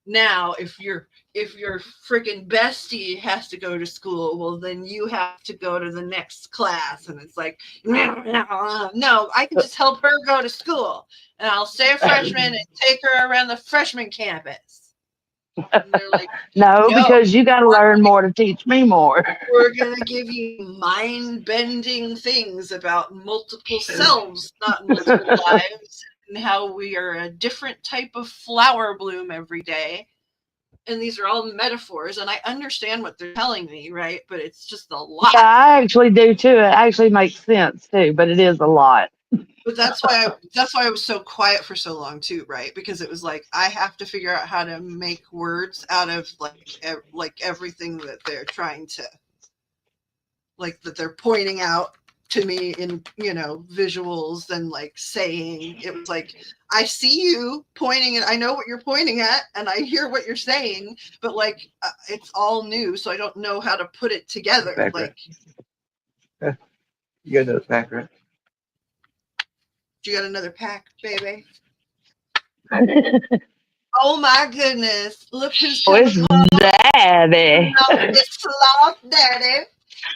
now if your freaking bestie has to go to school, well, then you have to go to the next class. And it's like, no, I can just help her go to school, and I'll stay a freshman and take her around the freshman campus. And they're like, no, because you got to learn more to teach me more. We're going to give you mind-bending things about multiple selves, not multiple lives, and how we are a different type of flower bloom every day. And these are all metaphors, and I understand what they're telling me, right? But it's just a lot. Yeah, I actually do too. It actually makes sense too, but it is a lot. But that's why I was so quiet for so long too, right? Because it was like I have to figure out how to make words out of like everything that they're trying to, like, that they're pointing out to me in visuals, and like saying. It was like, I see you pointing, and I know what you're pointing at, and I hear what you're saying, but like it's all new, so I don't know how to put it together. Back like right. You got another pack, right? You got another pack, baby? Oh my goodness, look who's coming. It's Daddy. It's Sloth Daddy.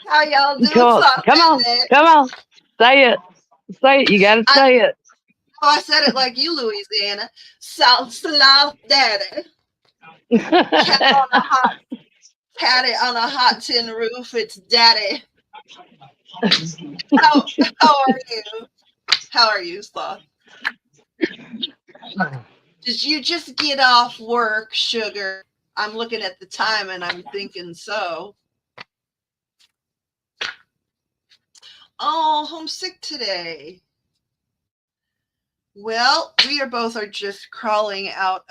How y'all doing, Sloth Daddy? Come on. Say it. You gotta say it. Oh, I said it like you, Louisiana. Sloth Daddy. Cat on a hot tin roof. It's Daddy. How are you? How are you, Sloth? Did you just get off work, sugar? I'm looking at the time and I'm thinking so. Oh, homesick today. Well, we are just crawling out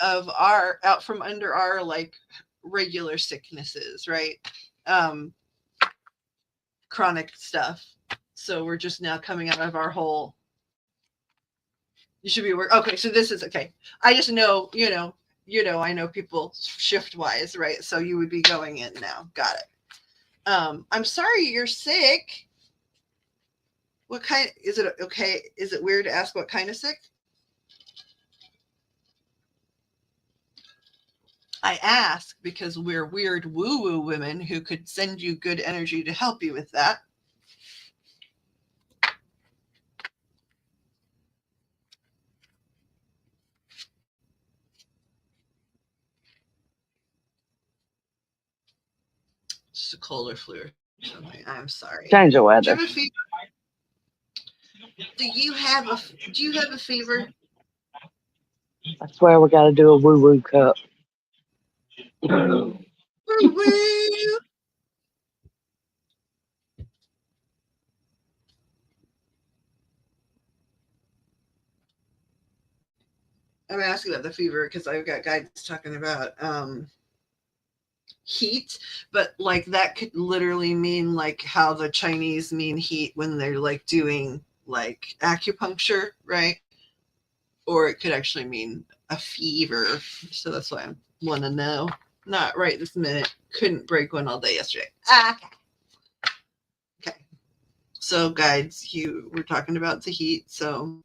from under our like regular sicknesses, right? Chronic stuff. So we're just now coming out of our whole. You should be okay. So this is okay. I just know, I know people shift wise, right? So you would be going in now. Got it. I'm sorry you're sick. What kind? Is it okay? Is it weird to ask what kind of sick? I ask because we're weird woo-woo women who could send you good energy to help you with that. It's a cold or flu or something. I'm sorry. Change the weather. Do you have a fever? I swear we got to do a woo-woo cup. Woo-woo. I'm asking about the fever because I've got guys talking about heat, but like that could literally mean like how the Chinese mean heat when they're like doing like acupuncture, right? Or it could actually mean a fever. So that's why I want to know. Not right this minute. Couldn't break one all day yesterday. Okay. So guides, you were talking about the heat, so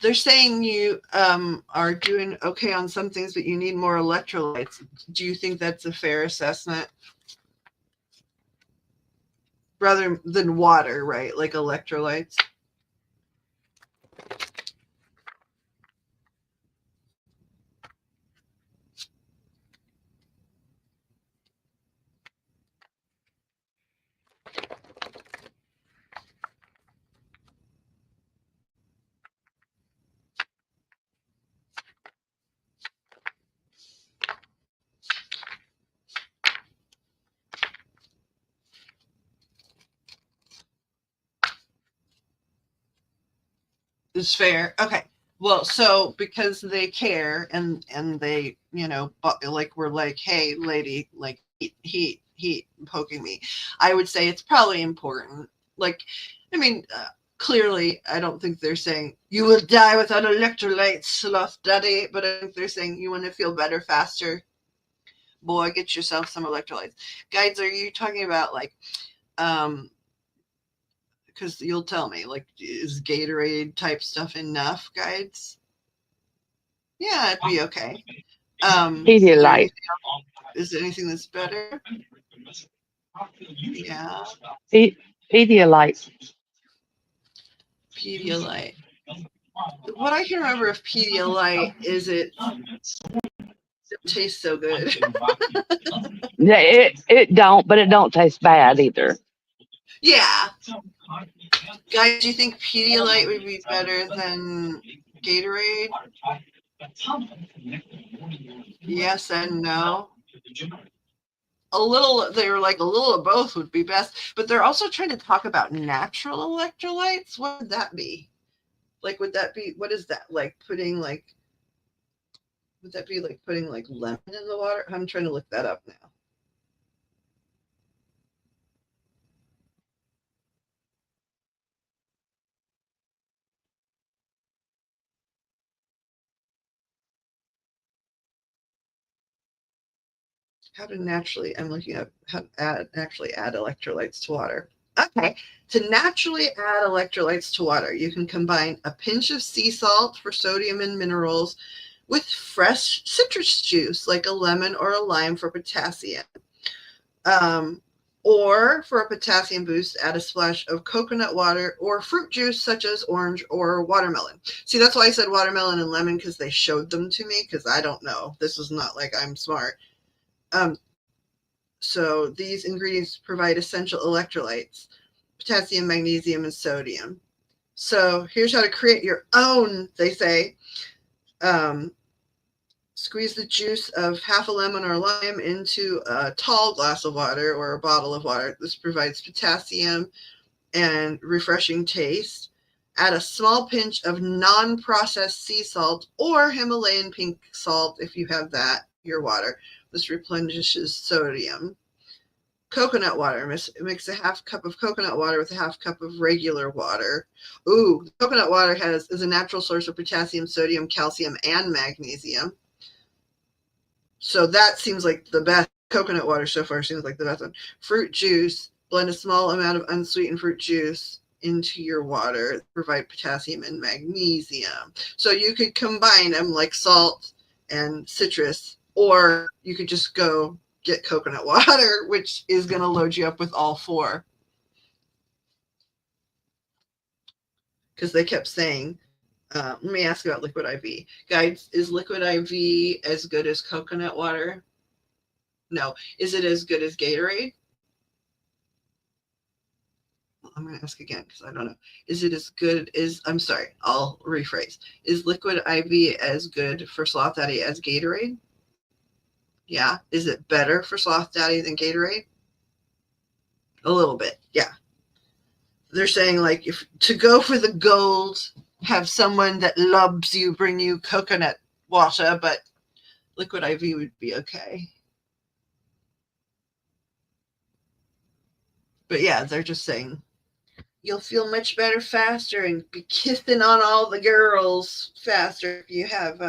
they're saying you are doing okay on some things, but you need more electrolytes. Do you think that's a fair assessment? Rather than water, right? Like electrolytes. Is fair. Okay. Well, so because they care and they, like we're like, hey, lady, like heat poking me. I would say it's probably important. Like, I mean, clearly, I don't think they're saying you will die without electrolytes, sloth daddy. But I think they're saying you want to feel better faster. Boy, get yourself some electrolytes. Guides, are you talking about like, because you'll tell me, like, is Gatorade type stuff enough, guides? Yeah, it'd be okay. Pedialyte. Is there anything that's better? Yeah. Pedialyte. Pedialyte. What I can remember of Pedialyte is it tastes so good. Yeah, it don't, but it don't taste bad either. Yeah. Guys, do you think Pedialyte would be better than Gatorade? Yes and no. They're like a little of both would be best, but they're also trying to talk about natural electrolytes. What would that be? Like, would that be, what is that? Like putting like, would that be like putting like lemon in the water? I'm trying to look that up now. How to naturally, I'm looking up how to actually add electrolytes to water. Okay, to naturally add electrolytes to water, you can combine a pinch of sea salt for sodium and minerals with fresh citrus juice, like a lemon or a lime for potassium. Or for a potassium boost, add a splash of coconut water or fruit juice such as orange or watermelon. See, that's why I said watermelon and lemon, because they showed them to me, because I don't know. This is not like I'm smart. So these ingredients provide essential electrolytes, potassium, magnesium, and sodium. So here's how to create your own, they say. Squeeze the juice of half a lemon or lime into a tall glass of water or a bottle of water. This provides potassium and refreshing taste. Add a small pinch of non-processed sea salt or Himalayan pink salt if you have that, your water. This replenishes sodium. Coconut water. Mix a half cup of coconut water with a half cup of regular water. Ooh, coconut water is a natural source of potassium, sodium, calcium, and magnesium. So that seems like the best. Coconut water so far seems like the best one. Fruit juice. Blend a small amount of unsweetened fruit juice into your water. Provide potassium and magnesium. So you could combine them like salt and citrus, or you could just go get coconut water, which is going to load you up with all four. Because they kept saying, let me ask about liquid IV. Guys, is liquid IV as good as coconut water? No. Is it as good as Gatorade? I'm going to ask again because I don't know. Is it as good as, I'm sorry, I'll rephrase. Is liquid IV as good for Sloth Daddy as Gatorade? Yeah. Is it better for Sloth Daddy than Gatorade? A little bit. Yeah. They're saying, like, if to go for the gold, have someone that loves you bring you coconut water, but liquid IV would be okay. But yeah, they're just saying you'll feel much better faster and be kissing on all the girls faster if you have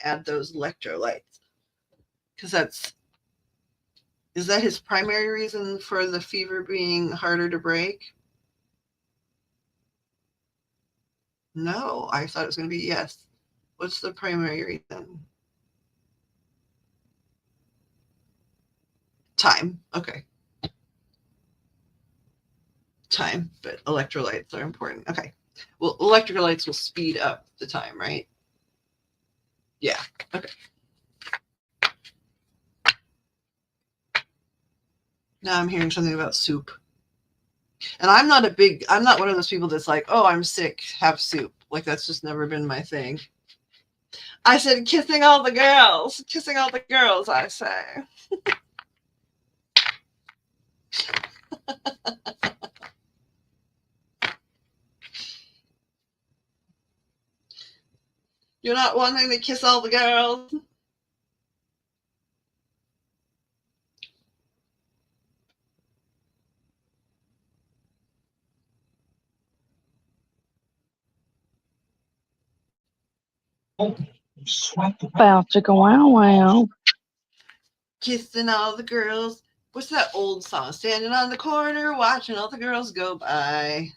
add those electrolytes. Because is that his primary reason for the fever being harder to break? No, I thought it was going to be yes. What's the primary reason? Time. Okay. Time, but electrolytes are important. Okay. Well, electrolytes will speed up the time, right? Yeah. Okay. Now I'm hearing something about soup. And I'm not one of those people that's like, oh, I'm sick, have soup. Like, that's just never been my thing. I said, kissing all the girls, I say. You're not wanting to kiss all the girls? Bow chicka wow wow. Kissing all the girls. What's that old song? Standing on the corner, watching all the girls go by.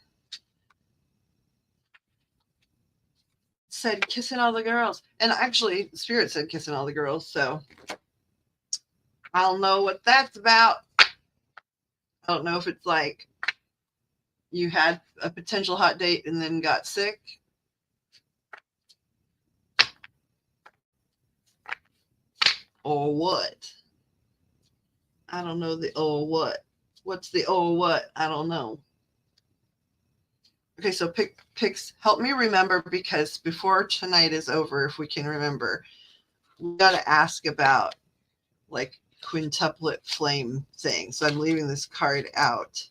Said kissing all the girls. And actually, Spirit said kissing all the girls, so I don't know what that's about. I don't know if it's like you had a potential hot date and then got sick. Or what? I don't know the or what. What's the or what? I don't know. Okay, so picks help me remember, because before tonight is over, if we can remember, we got to ask about like quintuplet flame thing. So I'm leaving this card out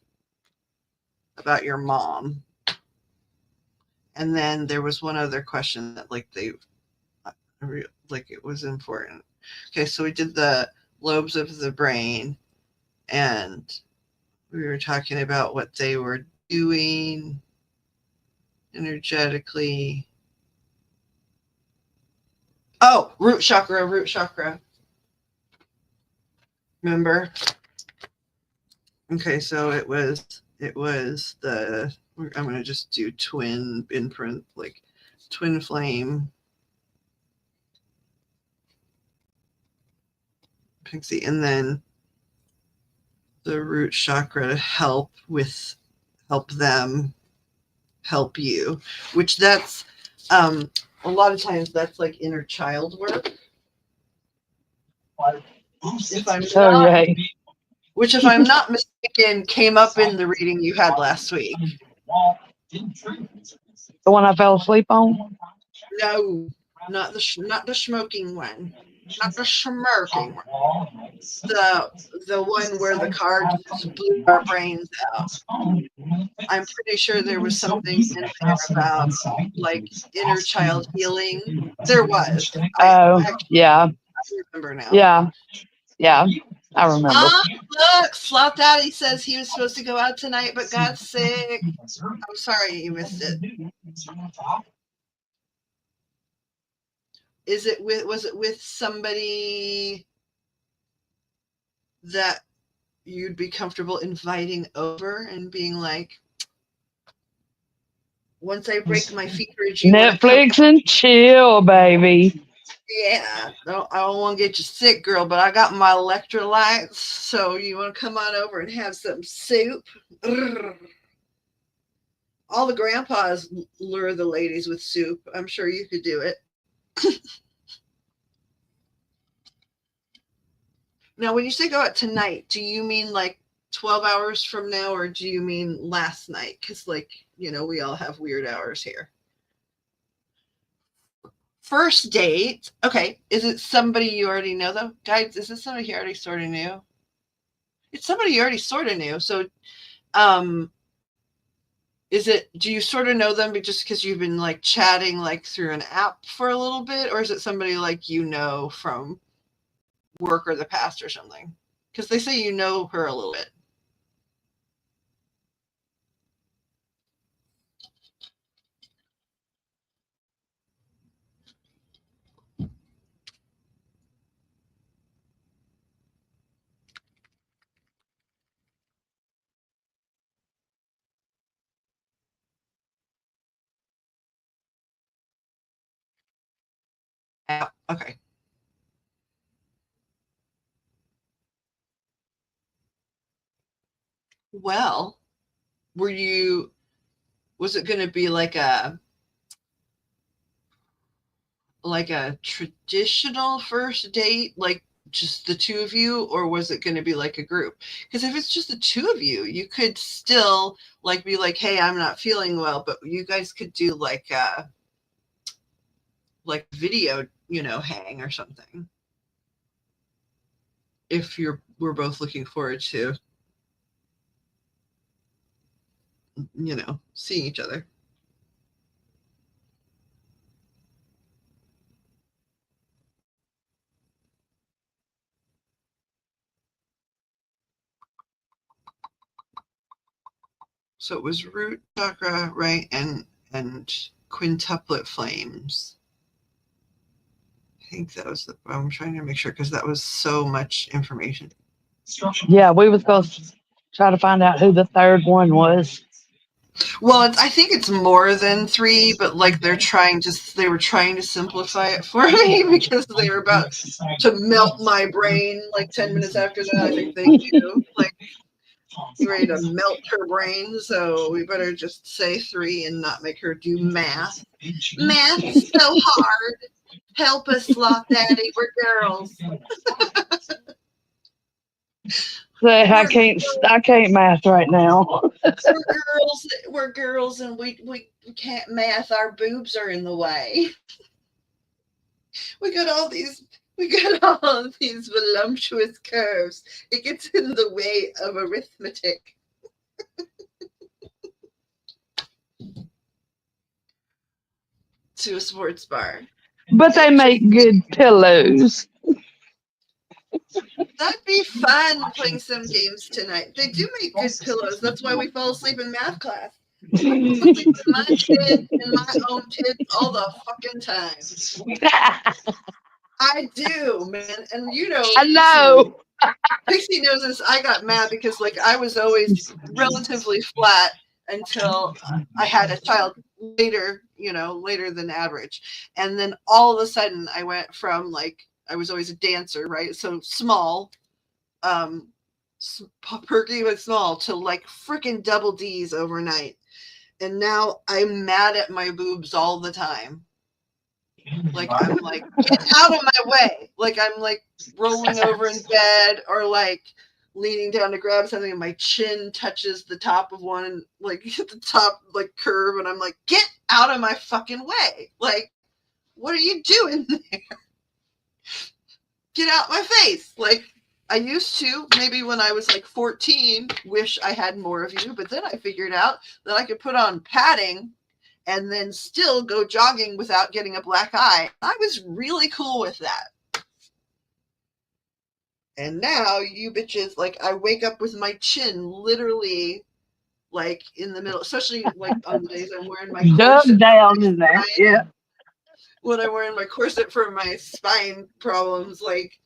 about your mom. And then there was one other question that like it was important. Okay, so we did the lobes of the brain, and we were talking about what they were doing energetically. Oh, root chakra. Remember? Okay, so it was the, I'm going to just do twin imprint, like twin flame. Pixie, and then the root chakra to help them help you, which that's a lot of times that's like inner child work. if I'm not, which if I'm not mistaken, came up in the reading you had last week. The one I fell asleep on? No, not the smoking one, not the smirking one. The one where the cards just blew our brains out. I'm pretty sure there was something in there about like inner child healing. There was. I remember now. Yeah, I remember. Look, Slop Daddy says he was supposed to go out tonight but got sick. I'm sorry you missed it. Was it with somebody that you'd be comfortable inviting over and being like, once I break my feverage, you Netflix and chill, baby. Yeah, I don't want to get you sick, girl, but I got my electrolytes, so you want to come on over and have some soup? Urgh. All the grandpas lure the ladies with soup. I'm sure you could do it. Now, when you say go out tonight, do you mean like 12 hours from now, or do you mean last night? Because, like, we all have weird hours here. First date. Okay. Is it somebody you already know, though? Guys, is this somebody you already sort of knew? It's somebody you already sort of knew. So, do you sort of know them just because you've been like chatting like through an app for a little bit, or is it somebody like from work or the past or something? Because they say you know her a little bit. Okay. Well, was it going to be like a traditional first date, like just the two of you, or was it going to be like a group? Because if it's just the two of you, you could still like be like, hey, I'm not feeling well, but you guys could do like video, hang or something. If we're both looking forward to, seeing each other. So it was root chakra, right? And quintuplet flames. I think that was I'm trying to make sure because that was so much information. Yeah, we were supposed to try to find out who the third one was. Well, I think it's more than 3, but like they were trying to simplify it for me because they were about to melt my brain like 10 minutes after that. I think they knew, like, ready to melt her brain, so we better just say 3 and not make her do math. Math is so hard. Help us, Sloth Daddy. We're girls. I can't math right now. We're girls, and we can't math. Our boobs are in the way. We got all these voluptuous curves. It gets in the way of arithmetic. To a sports bar. But they make good pillows. That'd be fun playing some games tonight. They do make good pillows. That's why we fall asleep in math class. I fall asleep in my tits and my own tits all the fucking time. I do, man. And I know. Pixie knows this. I got mad because like I was always relatively flat until I had a child later, later than average. And then all of a sudden I went from like, I was always a dancer, right? So small, perky but small, to like freaking double D's overnight. And now I'm mad at my boobs all the time. Like I'm like, get out of my way. Like I'm like rolling over in bed or like leaning down to grab something and my chin touches the top of one, like the top like curve, and I'm like, get out of my fucking way. Like, what are you doing there? Get out my face. Like I used to, maybe when I was like 14, wish I had more of you, but then I figured out that I could put on padding and then still go jogging without getting a black eye. I was really cool with that. And now you bitches, like I wake up with my chin literally like in the middle, especially like on the days I'm wearing my corset. Down in there. Yeah. When I'm wearing my corset for my spine problems, like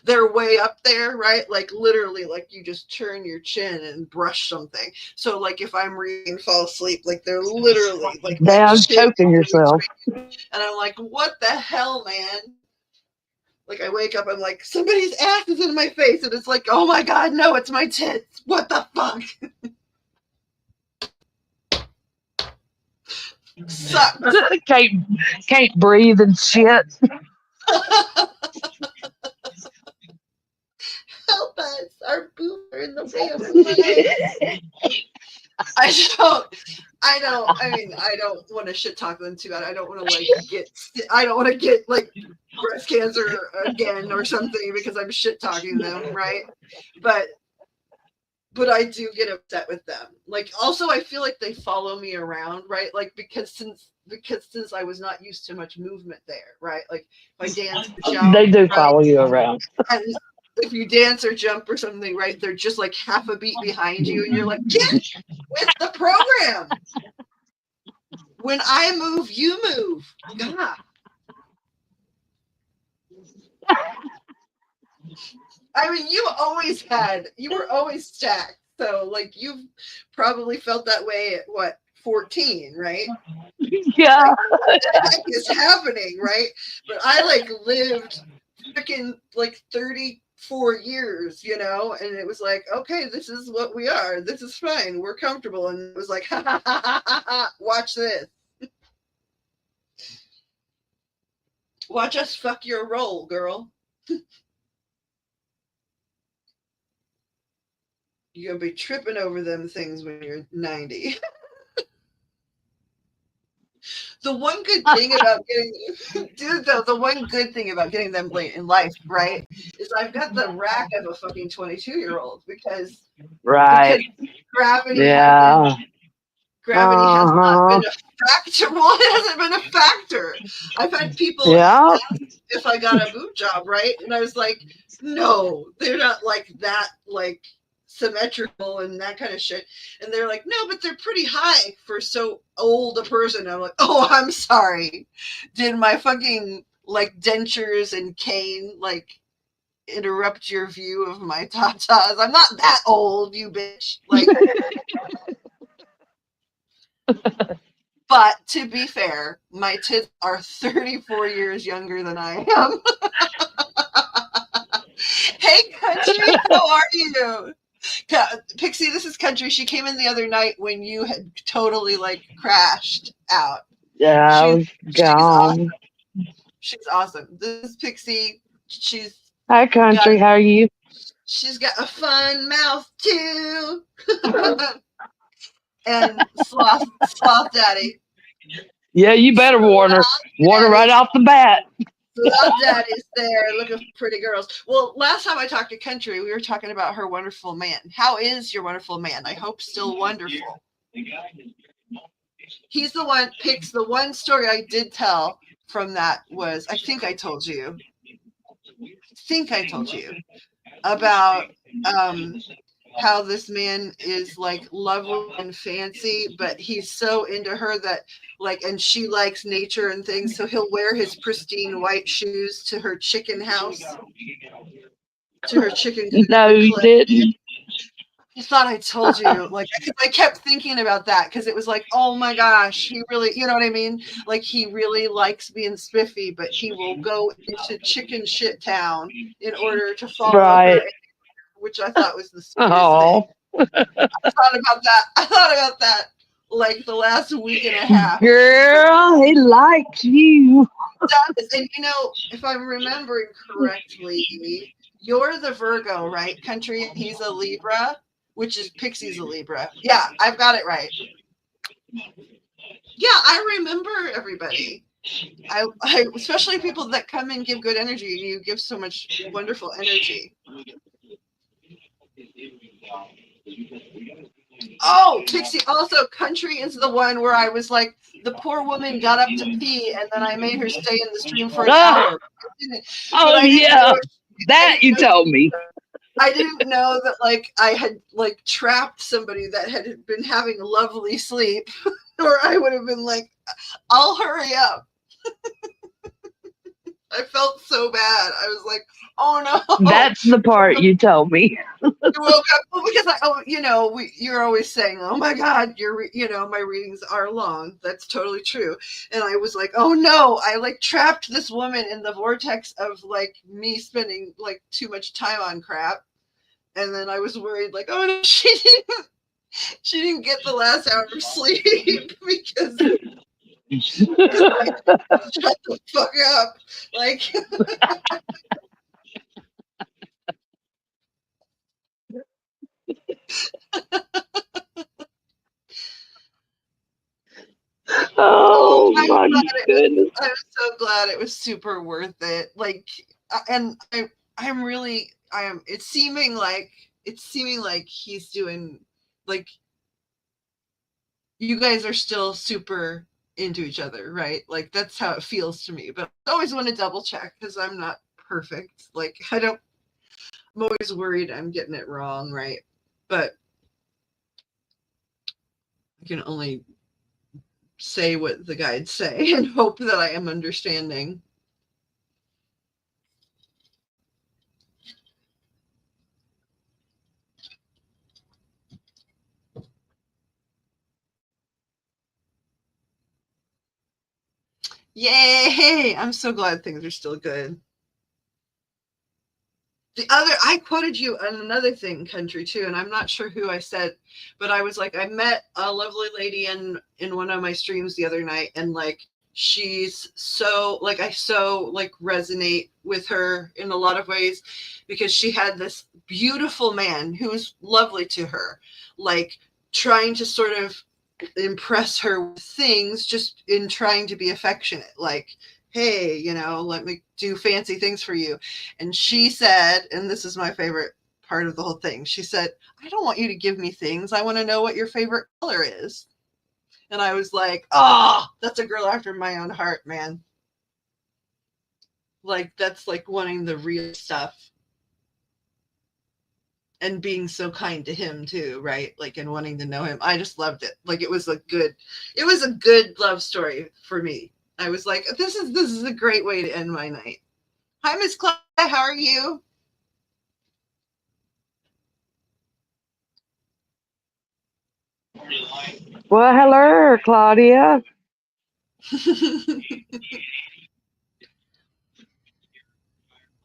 they're way up there, right? Like literally, like you just turn your chin and brush something. So like if I'm reading and fall asleep, like they're literally like down, choking yourself. And I'm like, what the hell, man? Like I wake up, I'm like, somebody's ass is in my face, and it's like, oh my god, no, it's my tits. What the fuck? Sucks. Can't breathe and shit. Help us! Our boobs are in the way of life. I don't want to shit talk them too bad. I don't want to get like breast cancer again or something because I'm shit talking them, right? But I do get upset with them. Like also I feel like they follow me around, right? Like because since I was not used to much movement there, right? Like if I dance or jump, they do right? follow you around. And if you dance or jump or something, right, they're just like half a beat behind you and you're like, get with the program. When I move, you move. God. I mean, you were always stacked. So like you've probably felt that way at what, 14, right? Yeah. Like, what the heck is happening, right? But I like lived freaking like 34 years, you know, and it was like, okay, this is what we are. This is fine. We're comfortable. And it was like, ha ha ha ha ha, ha. Watch this. Watch us fuck your role, girl. You're going to be tripping over them things when you're 90. The one good thing about getting them late in life, right, is I've got the rack of a fucking 22-year-old because gravity has not been a factor. Well, it hasn't been a factor. I've had people ask if I got a boob job, right? And I was like, no, they're not like that, like symmetrical and that kind of shit. And they're like, no, but they're pretty high for so old a person. I'm like, oh, I'm sorry. Did my fucking like dentures and cane like interrupt your view of my tatas? I'm not that old, you bitch. Like but to be fair, my tits are 34 years younger than I am. Hey, Country, how are you? Pixie, this is Country. She came in the other night when you had totally like crashed out. Yeah, I was gone. She's awesome. This is Pixie. Hi, Country. How are you? She's got a fun mouth too. And Sloth Daddy. Yeah, you better warn her. Warn her right off the bat. Sloth Daddy's there looking for pretty girls. Well, last time I talked to Country, we were talking about her wonderful man. How is your wonderful man? I hope still wonderful. He's the one, picks the one story I did tell from that was, I think I told you about how this man is like lovely and fancy, but he's so into her that like, and she likes nature and things, so he'll wear his pristine white shoes to her chicken house, to her chicken. No, you didn't. I thought I told you, like, I kept thinking about that because it was like, oh my gosh, he really, you know what I mean? Like, he really likes being spiffy, but he will go into chicken shit town in order to follow her, which I thought was the sweetest thing. I thought about that. like the last week and a half. Girl, he likes you. And you know, if I'm remembering correctly, you're the Virgo, right? Country, he's a Libra, which is Pixie's a Libra. Yeah, I've got it right. Yeah, I remember everybody. I especially people that come and give good energy. You give so much wonderful energy. Oh, Pixie also country is the one where I was like, the poor woman got up to pee and then I made her stay in the stream for an hour. Oh, I didn't yeah. know That you told me. I didn't know that like I had like trapped somebody that had been having lovely sleep, or I would have been like, I'll hurry up. I felt so bad. I was like, oh no. That's the part you told me. You woke up because you're always saying, oh my God, my readings are long. That's totally true. And I was like, oh no, I like trapped this woman in the vortex of like me spending like too much time on crap. And then I was worried, like, oh no, she didn't get the last hour of sleep because shut the fuck up. Like, Oh my goodness. I'm so glad it was super worth it. Like, and it's seeming like he's doing, like, you guys are still super into each other, right? Like, that's how it feels to me. But I always want to double check because I'm not perfect. Like, I'm always worried I'm getting it wrong, right? But I can only say what the guides say and hope that I am understanding. Yay! I'm so glad things are still good. I quoted you on another thing, country too, and I'm not sure who I said, but I was like, I met a lovely lady in one of my streams the other night, and like she's so like I so like resonate with her in a lot of ways because she had this beautiful man who was lovely to her, like trying to sort of impress her with things just in trying to be affectionate, like, hey, let me do fancy things for you. And she said, and this is my favorite part of the whole thing, she said, I don't want you to give me things, I want to know what your favorite color is. And I was like, oh, that's a girl after my own heart, man. Like, that's like wanting the real stuff and being so kind to him too, right? Like, and wanting to know him. I just loved it. Like, it was a good love story for me. I was like, this is a great way to end my night. Hi, Miss Claudia, how are you? Well, hello, Claudia.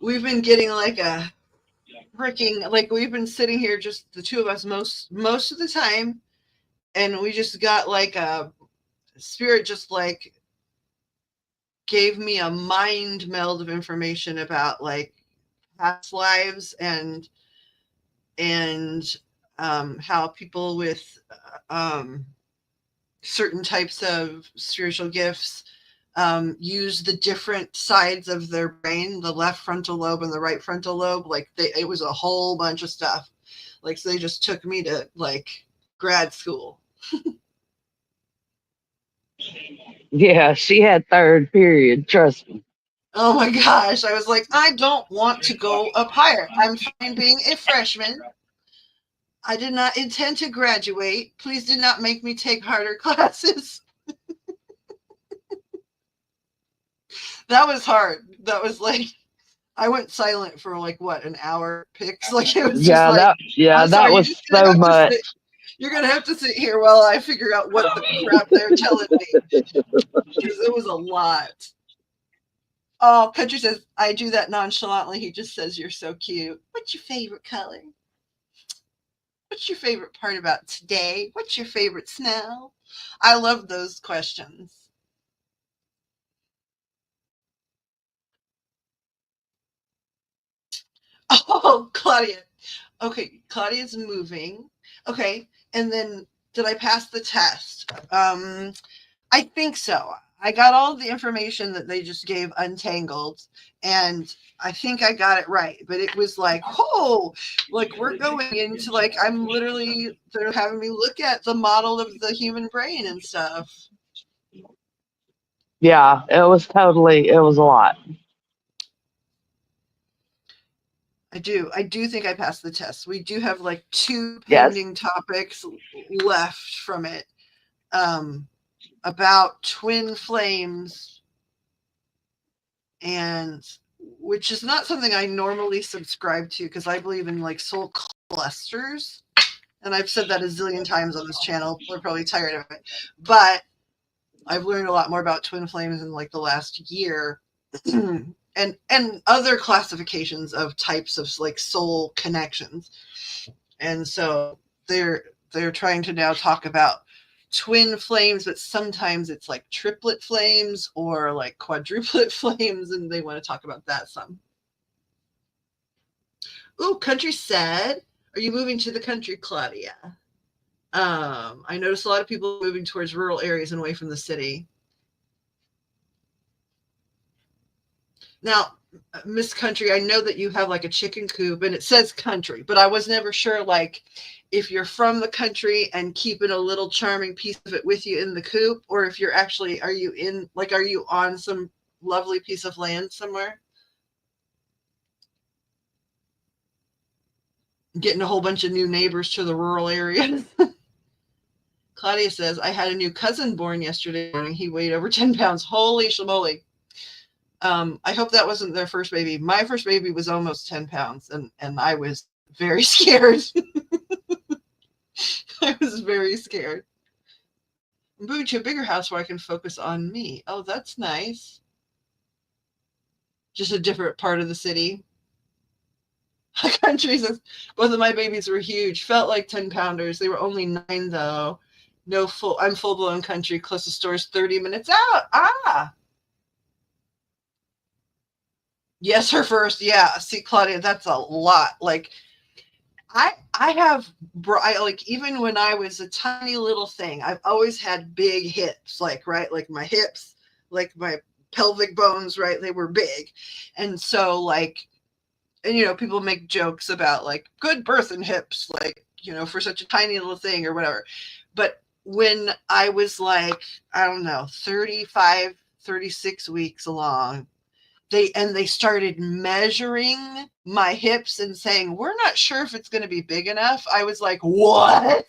We've been getting like a freaking, like, we've been sitting here just the two of us most of the time, and we just got like a spirit just like gave me a mind meld of information about like past lives and how people with certain types of spiritual gifts use the different sides of their brain, the left frontal lobe and the right frontal lobe. Like, it was a whole bunch of stuff. Like, so they just took me to like grad school. Yeah, she had third period, trust me. Oh my gosh. I was like, I don't want to go up higher. I'm fine being a freshman. I did not intend to graduate. Please do not make me take harder classes. That was hard. That was like, I went silent for like what, an hour picks. Like, it was just like, that was so much. You're gonna have to sit here while I figure out what the crap they're telling me. Because it was a lot. Oh, Country says, I do that nonchalantly. He just says, you're so cute. What's your favorite color? What's your favorite part about today? What's your favorite smell? I love those questions. Oh, Claudia. Okay, Claudia's moving. Okay, and then did I pass the test? I think so. I got all the information that they just gave untangled, and I think I got it right. But it was like, oh, like we're going into like I'm literally they're having me look at the model of the human brain and stuff. Yeah, it was a lot. I do think I passed the test. We do have like 2 Yes. pending topics left from it. About twin flames, and which is not something I normally subscribe to because I believe in like soul clusters. And I've said that a zillion times on this channel. We're probably tired of it. But I've learned a lot more about twin flames in like the last year. and other classifications of types of like soul connections. And so they're trying to now talk about twin flames, but sometimes it's like triplet flames or like quadruplet flames, and they want to talk about that some. Ooh, country said, are you moving to the country, Claudia? I noticed a lot of people moving towards rural areas and away from the city. Now, Miss Country, I know that you have like a chicken coop and it says country, but I was never sure like if you're from the country and keeping a little charming piece of it with you in the coop, or if you're actually, are you on some lovely piece of land somewhere? Getting a whole bunch of new neighbors to the rural areas. Claudia says, I had a new cousin born yesterday morning. He weighed over 10 pounds. Holy schmoly. I hope that wasn't their first baby. My first baby was almost 10 pounds, and I was very scared. I was very scared. I'm moving to a bigger house where I can focus on me. Oh, that's nice. Just a different part of the city. Country says, both of my babies were huge. Felt like 10 pounders. They were only 9, though. I'm full-blown country. Closest store is 30 minutes out. Ah. Yes, her first. Yeah. See, Claudia, that's a lot. Like, I have, like, even when I was a tiny little thing, I've always had big hips, like, right? Like my hips, like my pelvic bones, right? They were big. And so, like, and, people make jokes about, like, good birth and hips, like, for such a tiny little thing or whatever. But when I was, like, I don't know, 35, 36 weeks along, they started measuring my hips and saying, we're not sure if it's going to be big enough. I was like, what?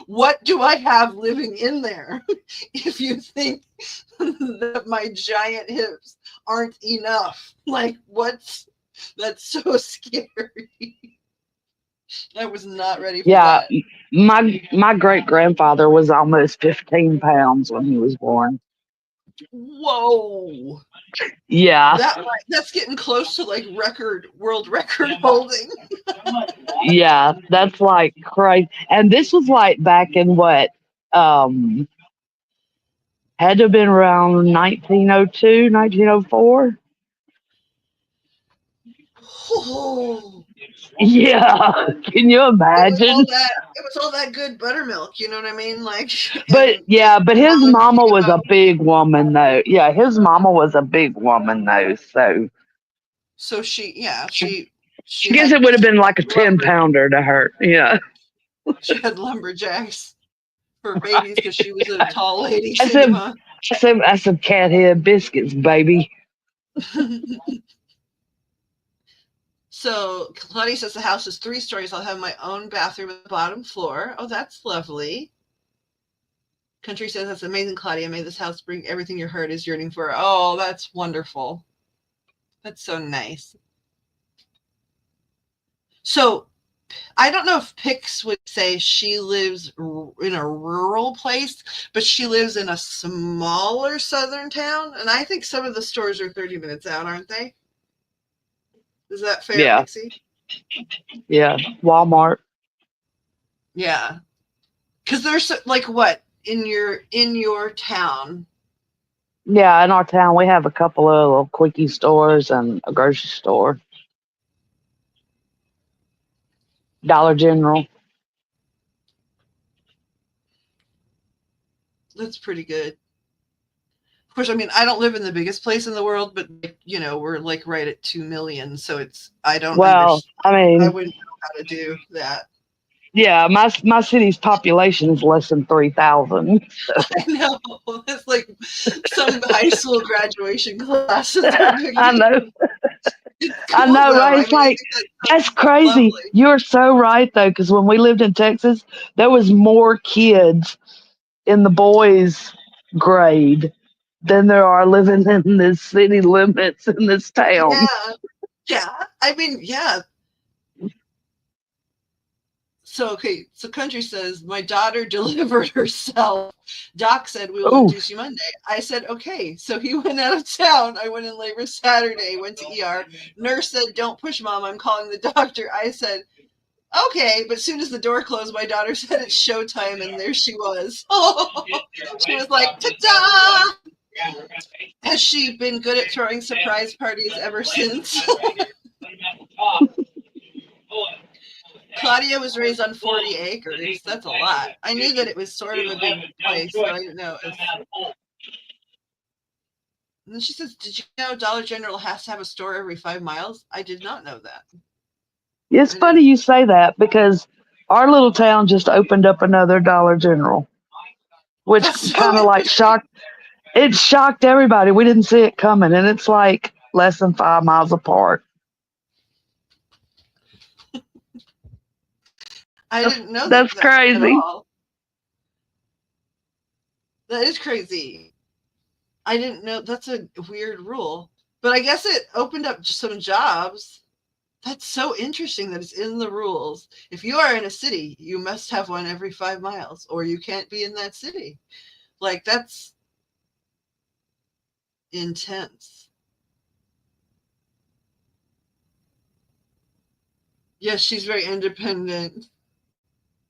What do I have living in there? If you think that my giant hips aren't enough, like, that's so scary. I was not ready for that. My great grandfather was almost 15 pounds when he was born. Whoa. Yeah. That's getting close to like world record holding. Yeah, that's like crazy. And this was like back in what had to have been around 1902, 1904. Oh. Yeah, can you imagine? It was all that good buttermilk, you know what I mean? Like, but his mama was a big woman though. Yeah, his mama was a big woman though. So she I guess it would have been like a 10-pounder to her. Yeah, she had lumberjacks for babies because she was a tall lady I too, huh? That's some cat head biscuits, baby. So Claudia says the house is 3 stories. I'll have my own bathroom at the bottom floor. Oh, that's lovely. Country says that's amazing, Claudia. May this house bring everything your heart is yearning for. Oh, that's wonderful. That's so nice. So I don't know if Pix would say she lives in a rural place, but she lives in a smaller southern town. And I think some of the stores are 30 minutes out, aren't they? Is that fair, Yeah. Pixie? Yeah, Walmart. Yeah. Because there's like what in your town? Yeah, in our town we have a couple of little quickie stores and a grocery store. Dollar General. That's pretty good. Of course, I mean, I don't live in the biggest place in the world, but we're like right at 2 million, so I don't Well, understand. I I mean, wouldn't know how to do that. yeah, my city's population is less than 3,000. I know. It's like some high school graduation classes are doing I it. know. It's I cool know, though. right? I It's mean, I like, think that's that's crazy. lovely. You're so right, though, because when we lived in Texas, there was more kids in the boys' grade than there are living in the city limits in this town. Yeah. Yeah. I mean, yeah. So, okay. So, Country says, my daughter delivered herself. Doc said, we will Oh, induce you Monday. I said, okay. So, he went out of town. I went in labor Saturday, went to ER. Nurse said, don't push, Mom. I'm calling the doctor. I said, okay. But as soon as the door closed, my daughter said, it's showtime. And there she was. She was like, ta da! Has she been good at throwing surprise parties ever since? Claudia was raised on 40 acres. That's a lot. I knew that it was sort of a big place, but I didn't know it was. And then she says, did you know Dollar General has to have a store every 5 miles? I did not know that. it's I funny didn't. you say that because our little town just opened up another Dollar General, which That's so kind of like interesting. shocked. It shocked everybody. We didn't see it coming, and it's like less than 5 miles apart. I didn't know That's that at crazy. all. That is crazy. I didn't know. That's a weird rule. But I guess it opened up some jobs. That's so interesting that it's in the rules. If you are in a city, you must have one every 5 miles, or you can't be in that city. Like, that's intense. Yes, she's very independent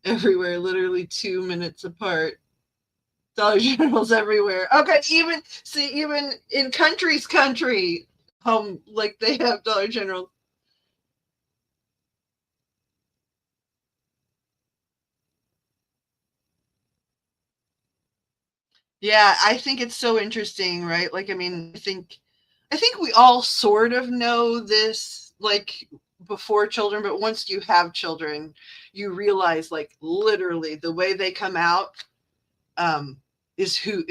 everywhere, literally 2 minutes apart. Dollar Generals everywhere. Okay, even in country, like they have Dollar Generals. Yeah, I think it's so interesting, right? Like, I mean, I think we all sort of know this, like before children, but once you have children, you realize, like, literally the way they come out, um, is who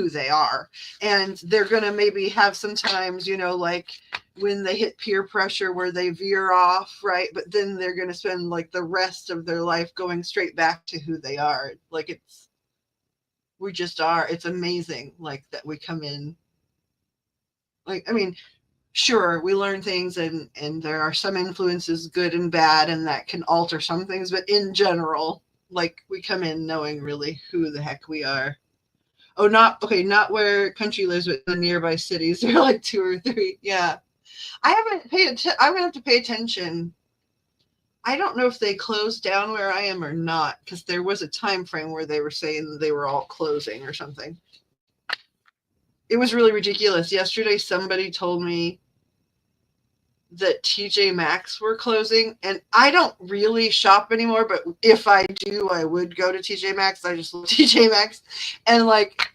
they are, and they're gonna maybe have sometimes, like when they hit peer pressure where they veer off, right? But then they're gonna spend like the rest of their life going straight back to who they are. Like, we just are. It's amazing, like, that we come in. Like, I mean, sure, we learn things, and there are some influences, good and bad, and that can alter some things, but in general, like, we come in knowing really who the heck we are. Oh, not where Country lives, but the nearby cities. There are like two or three. Yeah, I'm gonna have to pay attention. I don't know if they closed down where I am or not, because there was a time frame where they were saying that they were all closing or something. It was really ridiculous. Yesterday, somebody told me that TJ Maxx were closing, and I don't really shop anymore, but if I do, I would go to TJ Maxx. I just love TJ Maxx, and like,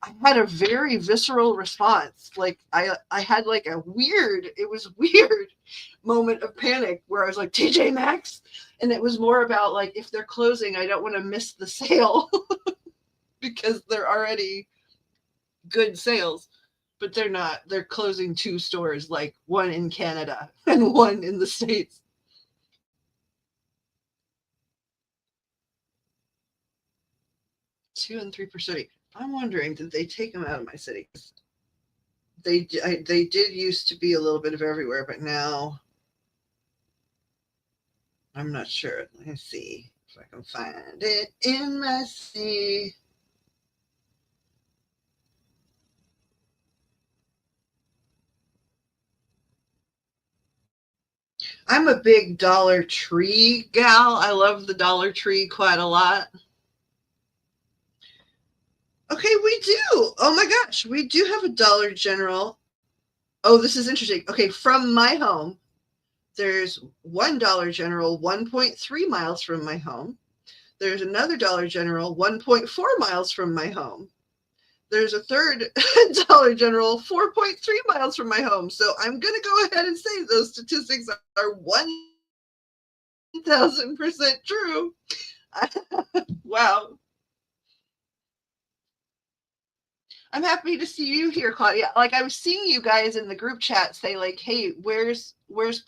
I had a very visceral response. Like, I had like it was weird moment of panic where I was like, TJ Maxx, and it was more about like, if they're closing, I don't want to miss the sale because they're already good sales. But they're not. They're closing two stores, like one in Canada and one in the States. 2 and 3%. I'm wondering, did they take them out of my city? They did used to be a little bit of everywhere, but now I'm not sure. Let me see if I can find it in my city. I'm a big Dollar Tree gal. I love the Dollar Tree quite a lot. Okay, we do. Oh my gosh, we do have a Dollar General. Oh, this is interesting. Okay, from my home, there's one Dollar General 1.3 miles from my home. There's another Dollar General 1.4 miles from my home. There's a third Dollar General 4.3 miles from my home. So I'm going to go ahead and say those statistics are 1,000% true. Wow. I'm happy to see you here, Claudia. Like, I was seeing you guys in the group chat say, like, hey, where's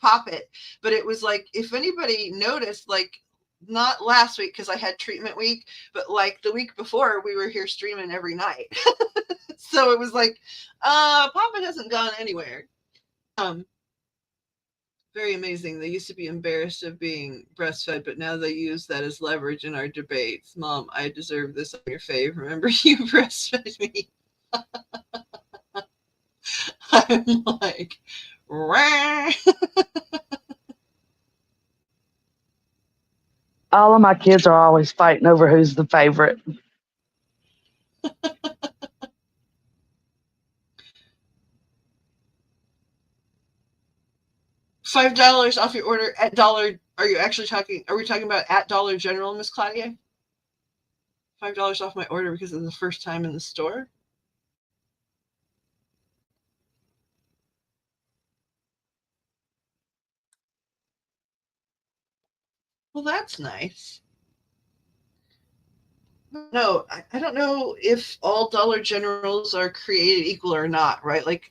Poppet? But it was like, if anybody noticed, like, not last week because I had treatment week, but like the week before, we were here streaming every night. So it was like, Poppet hasn't gone anywhere. Very amazing. They used to be embarrassed of being breastfed, but now they use that as leverage in our debates. Mom, I deserve this on your fave. Remember you breastfed me? I'm like, rah. All of my kids are always fighting over who's the favorite. $5 off your order at Dollar. Are we talking about at Dollar General, Miss Claudia? $5 off my order because it's the first time in the store. Well, that's nice. No, I don't know if all Dollar Generals are created equal or not, right? Like,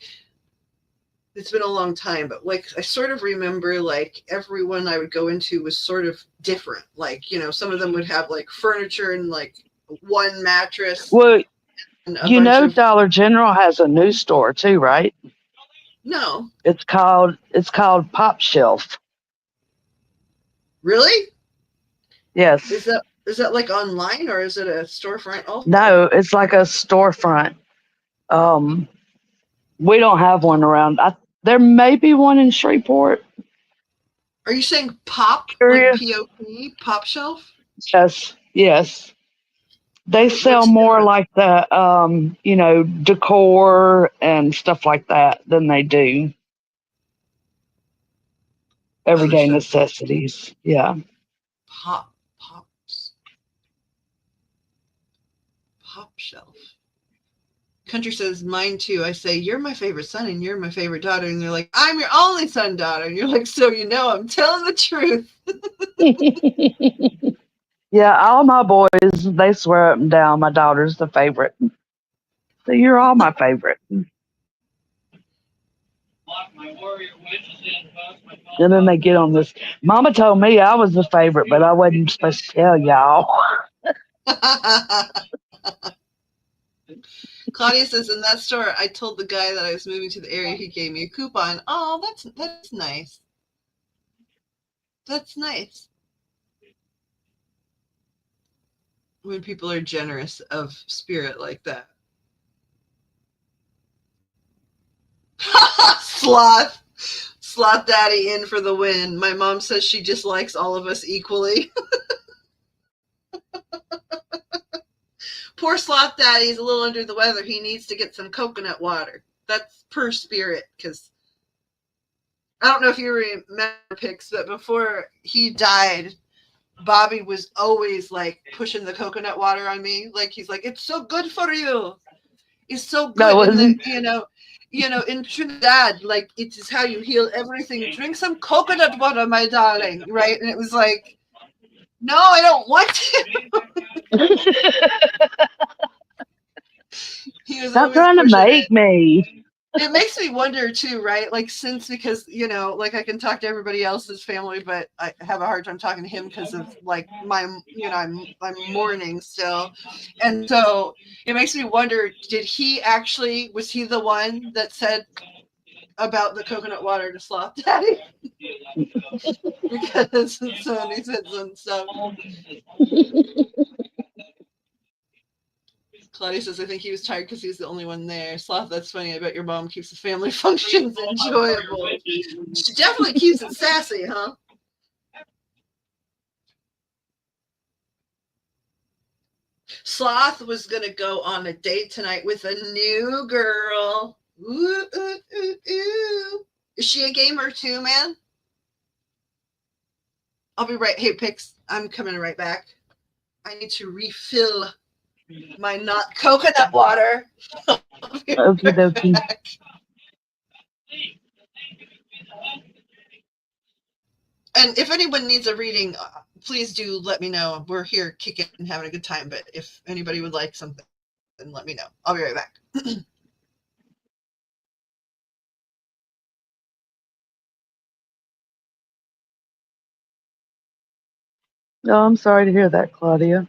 it's been a long time, but like I sort of remember like everyone I would go into was sort of different. Like, some of them would have like furniture and like one mattress. Well, Dollar General has a new store too, right? No. It's called Pop Shelf. Really? Yes. Is that like online or is it a storefront also? No, it's like a storefront. We don't have one around. There may be one in Shreveport. Are you saying Pop, like P-O-P, Pop Shelf? Yes. They sell more like the, decor and stuff like that than they do everyday necessities. Yeah. Pop Shelf. Country says, mine too. I say, you're my favorite son and you're my favorite daughter. And they're like, I'm your only son, daughter. And you're like, so I'm telling the truth. Yeah, all my boys, they swear up and down my daughter's the favorite. So you're all my favorite. And then they get on this. Mama told me I was the favorite, but I wasn't supposed to tell y'all. Claudia says, in that store, I told the guy that I was moving to the area, he gave me a coupon. Oh, that's nice. That's nice. When people are generous of spirit like that. Sloth daddy in for the win. My mom says she just likes all of us equally. Poor sloth daddy is a little under the weather. He needs to get some coconut water. That's per spirit, because I don't know if you remember Pix, but before he died, Bobby was always like pushing the coconut water on me. Like, he's like, it's so good for you. It's so good in the, in Trinidad, like, it is how you heal everything. Drink some coconut water, my darling, right? And it was like, no, I don't want to. He was Stop trying to make me. It makes me wonder too, right? Like, because like I can talk to everybody else's family, but I have a hard time talking to him because of like I'm mourning still, and so it makes me wonder: was he the one that said about the coconut water to Sloth Daddy? Because somebody said some stuff. Claudia says, I think he was tired because he was the only one there. Sloth, that's funny. I bet your mom keeps the family functions enjoyable. She definitely keeps it sassy, huh? Sloth was going to go on a date tonight with a new girl. Ooh, ooh, ooh, ooh. Is she a gamer too, man? I'll be right. Hey, Pix, I'm coming right back. I need to refill my not coconut water. Okie dokie. And if anyone needs a reading, please do let me know. We're here kicking and having a good time. But if anybody would like something, then let me know. I'll be right back. Oh, I'm sorry to hear that, Claudia.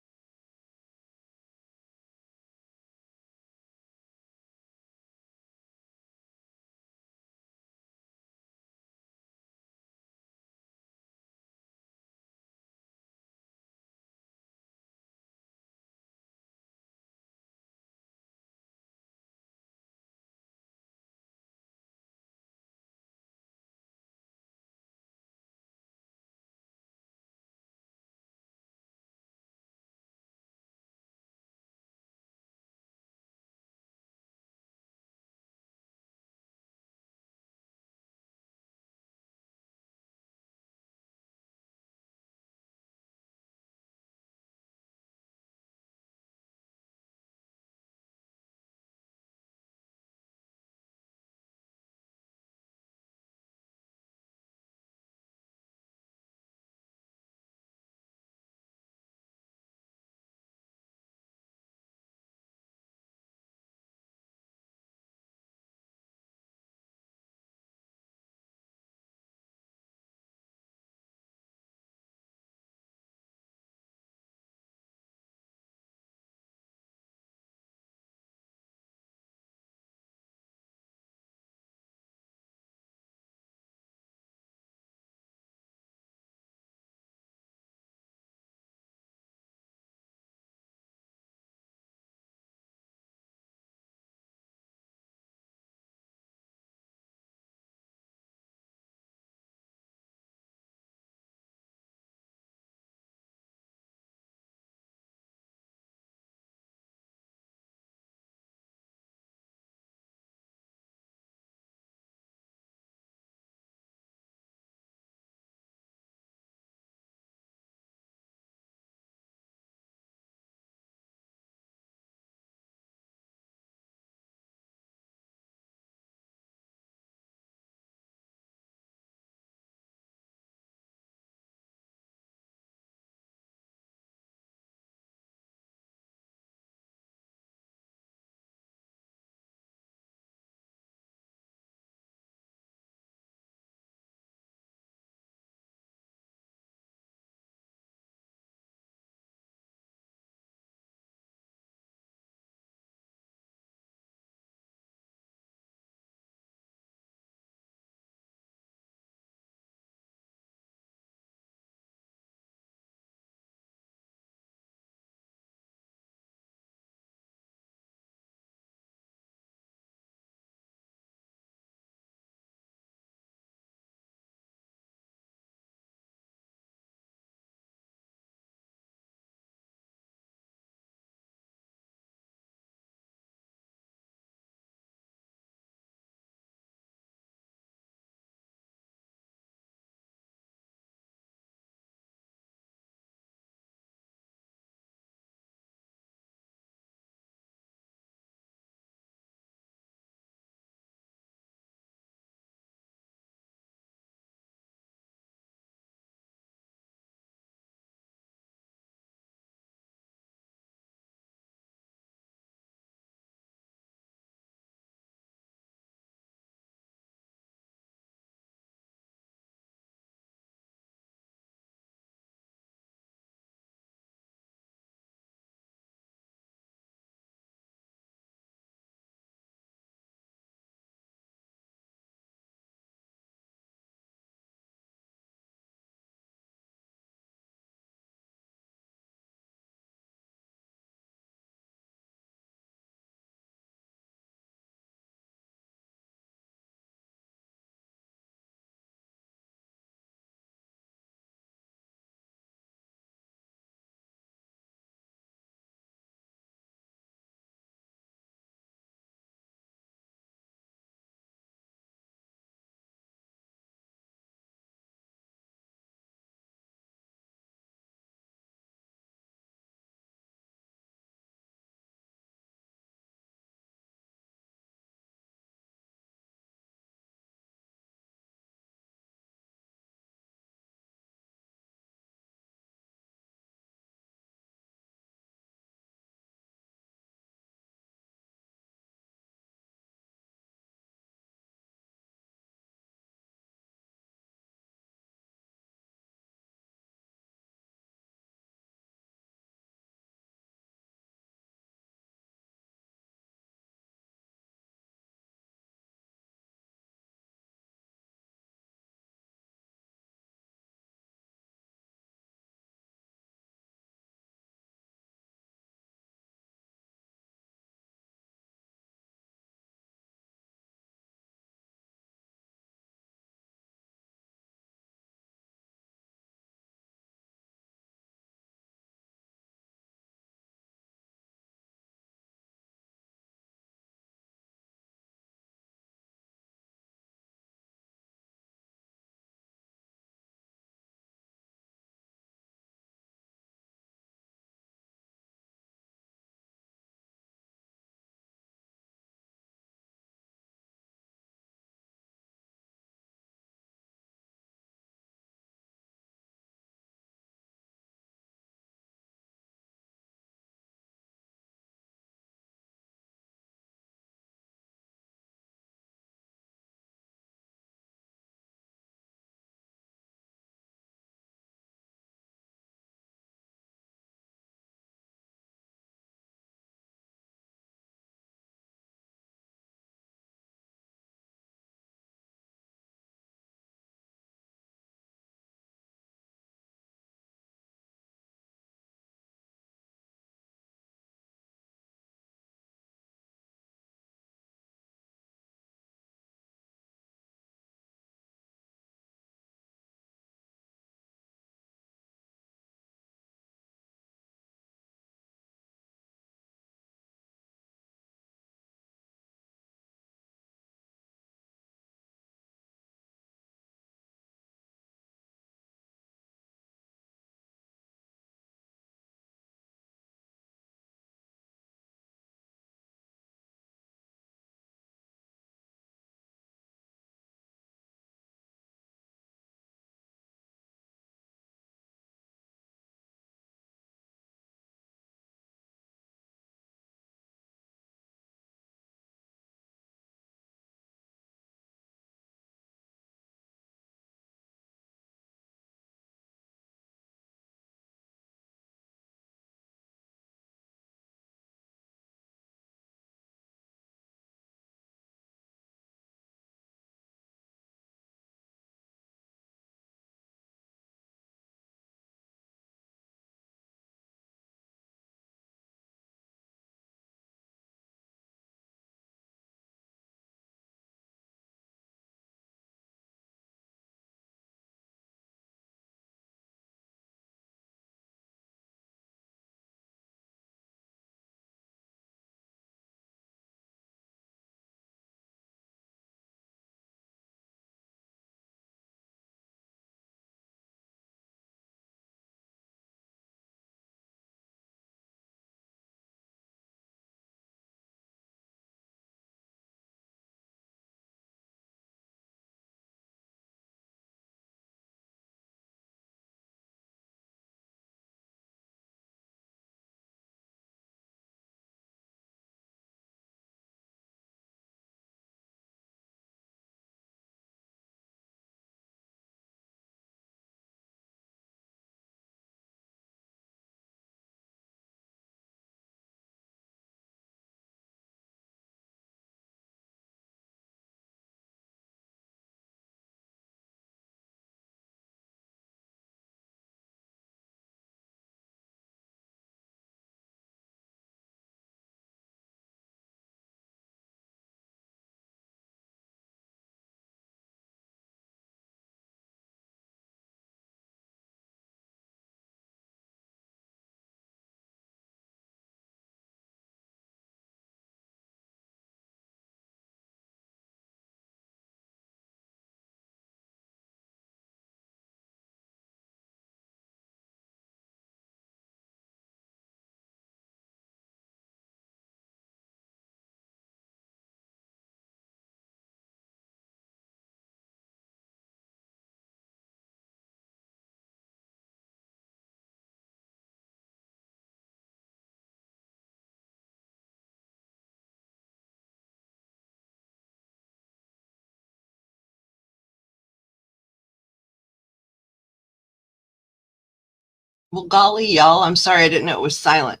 Well, golly, y'all, I'm sorry I didn't know it was silent.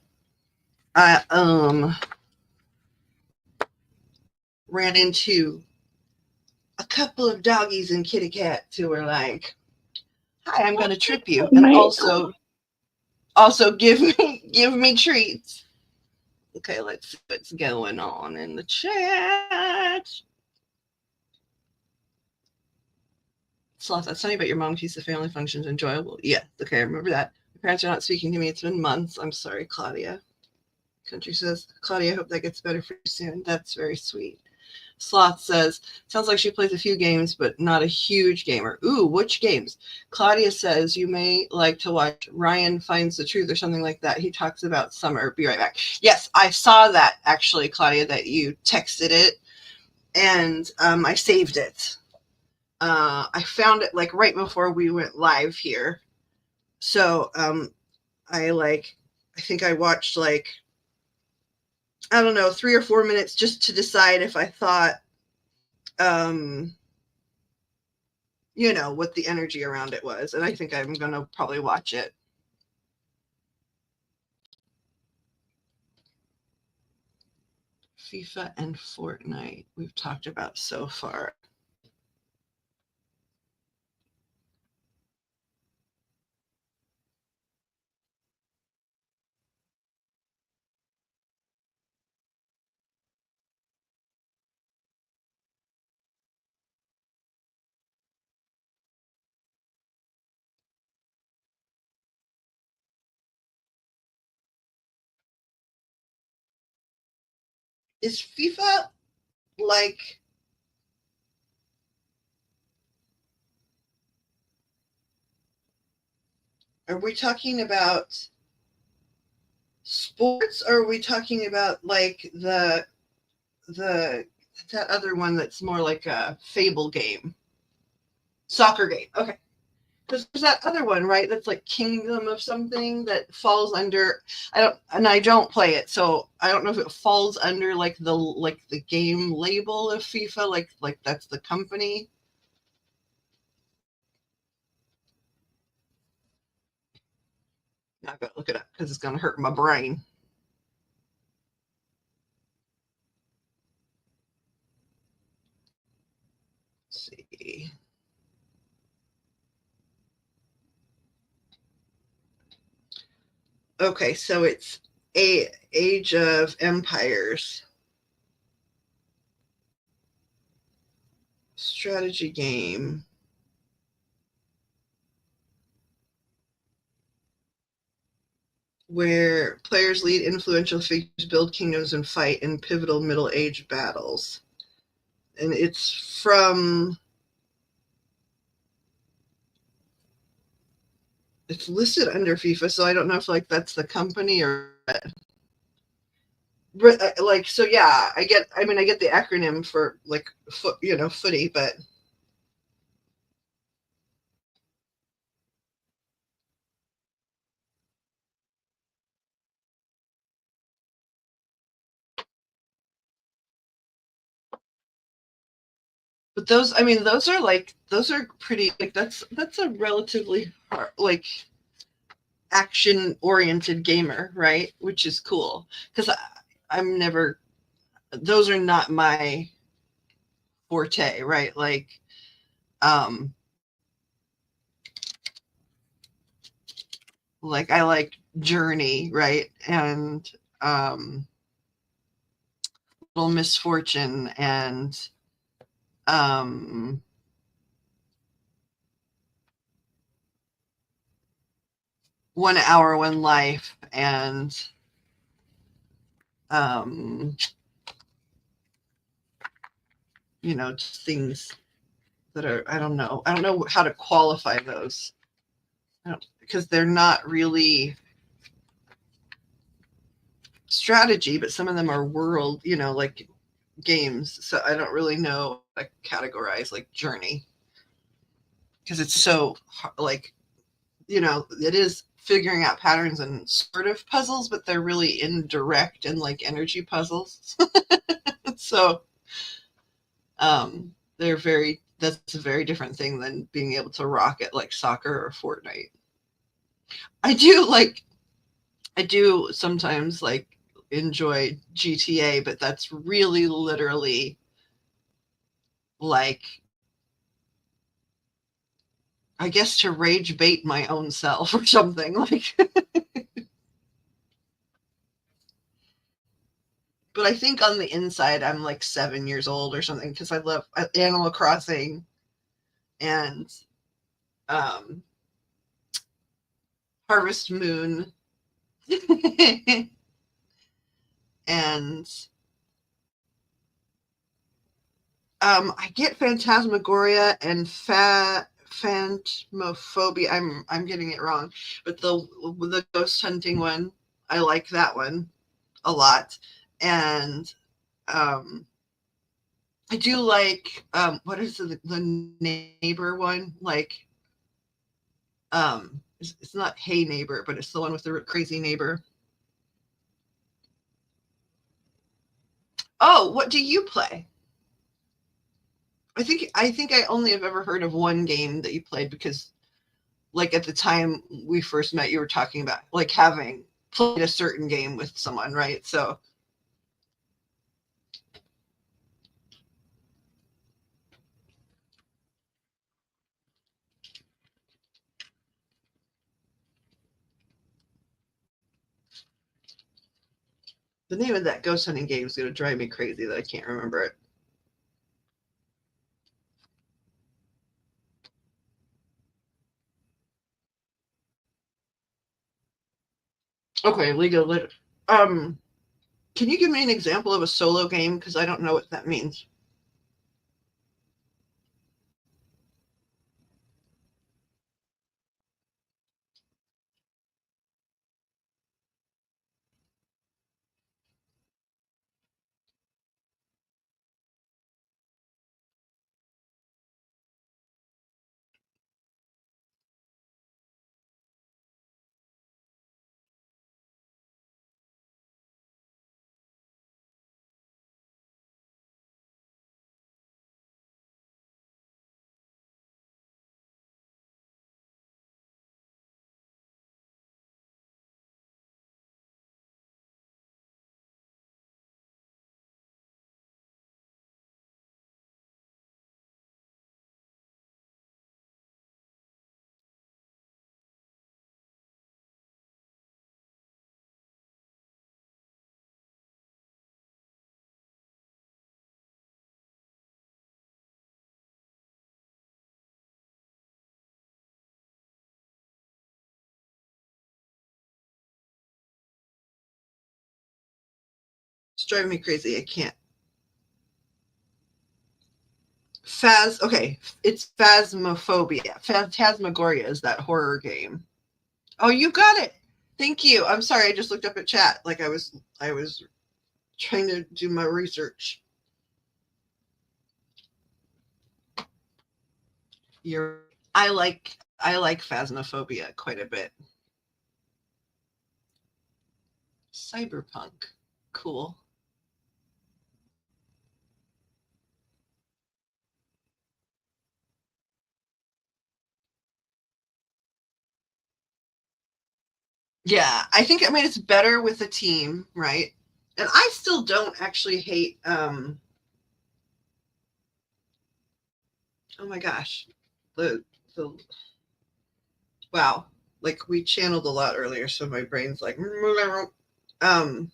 I ran into a couple of doggies and kitty cats who were like, "Hi, I'm going to trip you, and also give me treats." Okay, let's see what's going on in the chat. Sloth, that's funny, but your mom keeps the family functions enjoyable. Yeah, okay, I remember that. My parents are not speaking to me. It's been months. I'm sorry, Claudia. Country says, Claudia, I hope that gets better for you soon. That's very sweet. Sloth says, sounds like she plays a few games, but not a huge gamer. Ooh, which games? Claudia says, you may like to watch Ryan Finds the Truth or something like that. He talks about summer. Be right back. Yes, I saw that, actually, Claudia, that you texted it, and I saved it. I found it like right before we went live here. So I think I watched like, I don't know, 3 or 4 minutes just to decide if I thought, what the energy around it was. And I think I'm going to probably watch it. FIFA and Fortnite we've talked about so far. Is FIFA like, are we talking about sports, or are we talking about like the that other one that's more like a fable game? Soccer game. Okay. Because there's that other one, right? That's like Kingdom of something that falls under. I don't play it, so I don't know if it falls under like the game label of FIFA, like that's the company. I've got to look it up because it's gonna hurt my brain. Let's see. Okay, so it's Age of Empires strategy game. Where players lead influential figures, build kingdoms, and fight in pivotal Middle Age battles. And it's listed under FIFA, so I don't know if like that's the company or like, so yeah, I get the acronym for like footy, but those are pretty, like that's a relatively hard, like action oriented gamer, right? Which is cool because I'm never, those are not my forte, right? Like I like Journey, right? And Little Misfortune and 1 Hour, 1 Life, and just things that are, I don't know how to qualify those. Because they're not really strategy, but some of them are world, like games. So I don't really know how to categorize like Journey because it's so like, it is figuring out patterns and sort of puzzles, but they're really indirect and like energy puzzles. So that's a very different thing than being able to rock it like soccer or Fortnite. I do sometimes like enjoy GTA, but that's really literally like, I guess, to rage bait my own self or something like. But I think on the inside I'm like 7 years old or something because I love Animal Crossing and um, Harvest Moon and I get Phantasmagoria and Phasmophobia. I'm getting it wrong, but the ghost hunting one, I like that one a lot, and I do like what is the neighbor one, like it's not Hey Neighbor, but it's the one with the crazy neighbor. Oh, what do you play? I think I only have ever heard of one game that you played because, like, at the time we first met, you were talking about like having played a certain game with someone, right? So the name of that ghost hunting game is going to drive me crazy that I can't remember it. Okay, League of Lit. Can you give me an example of a solo game? Because I don't know what that means. It's driving me crazy. I can't. Okay, it's Phasmophobia. Phantasmagoria is that horror game. Oh, you got it. Thank you. I'm sorry, I just looked up at chat like I was trying to do my research. I like Phasmophobia quite a bit. Cyberpunk. Cool. Yeah, I mean it's better with a team, right? And I still don't actually hate oh my gosh. The wow. Like we channeled a lot earlier, so my brain's like um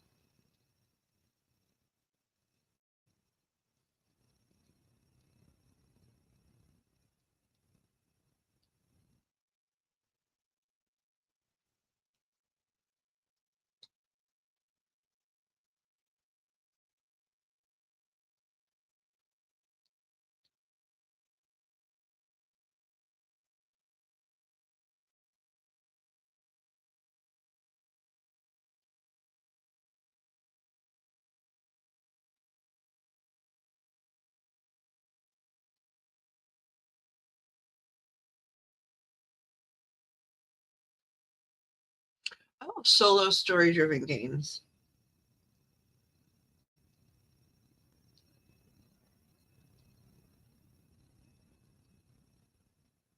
solo story driven games.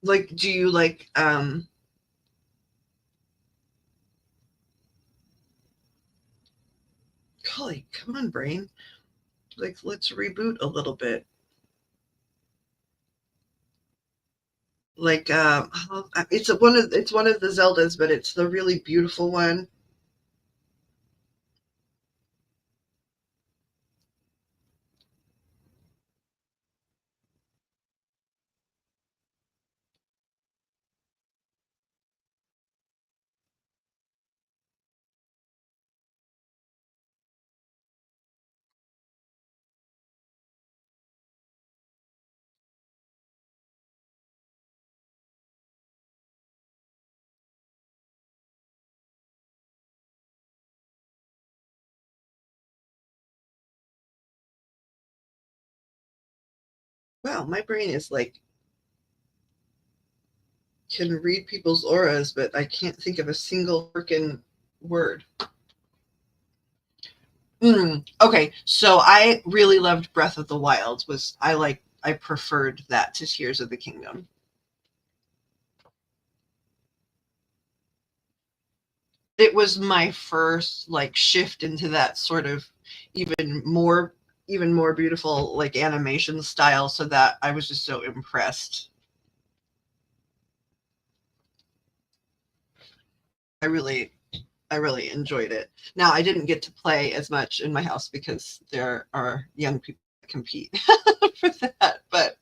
Like do you like Golly, come on, brain. Like, let's reboot a little bit. Like, it's one of the Zeldas, but it's the really beautiful one. Wow, my brain is like, can read people's auras, but I can't think of a single freaking word. Okay, so I really loved Breath of the Wild. I preferred that to Tears of the Kingdom. It was my first like shift into that sort of even more beautiful like animation style, so that I was just so impressed. I really enjoyed it. Now, I didn't get to play as much in my house because there are young people that compete for that, but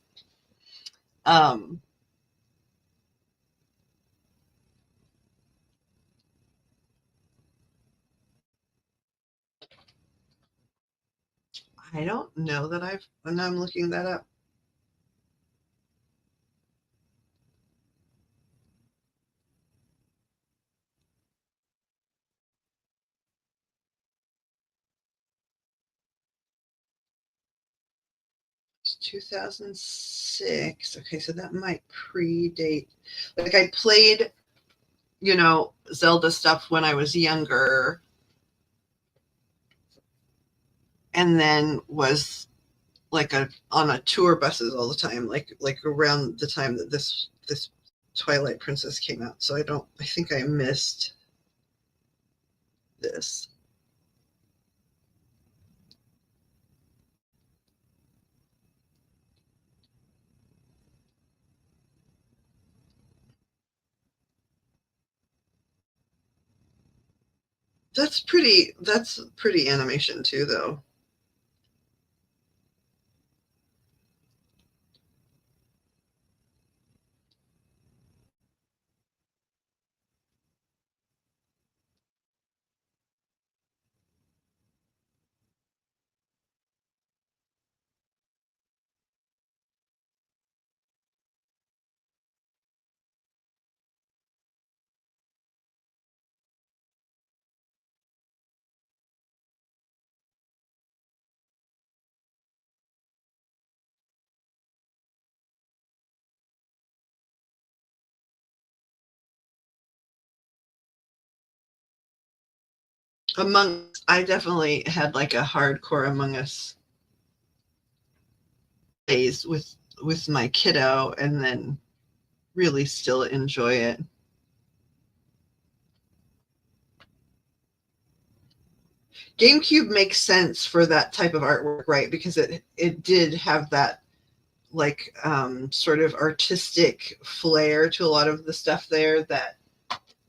I don't know that I'm looking that up. It's 2006. Okay, so that might predate. Like, I played, Zelda stuff when I was younger, and then was like on a tour buses all the time, like around the time that this Twilight Princess came out. So I think I missed this. That's pretty animation too, though. I definitely had like a hardcore Among Us phase with my kiddo, and then really still enjoy it. GameCube makes sense for that type of artwork, right? Because it did have that like sort of artistic flair to a lot of the stuff there that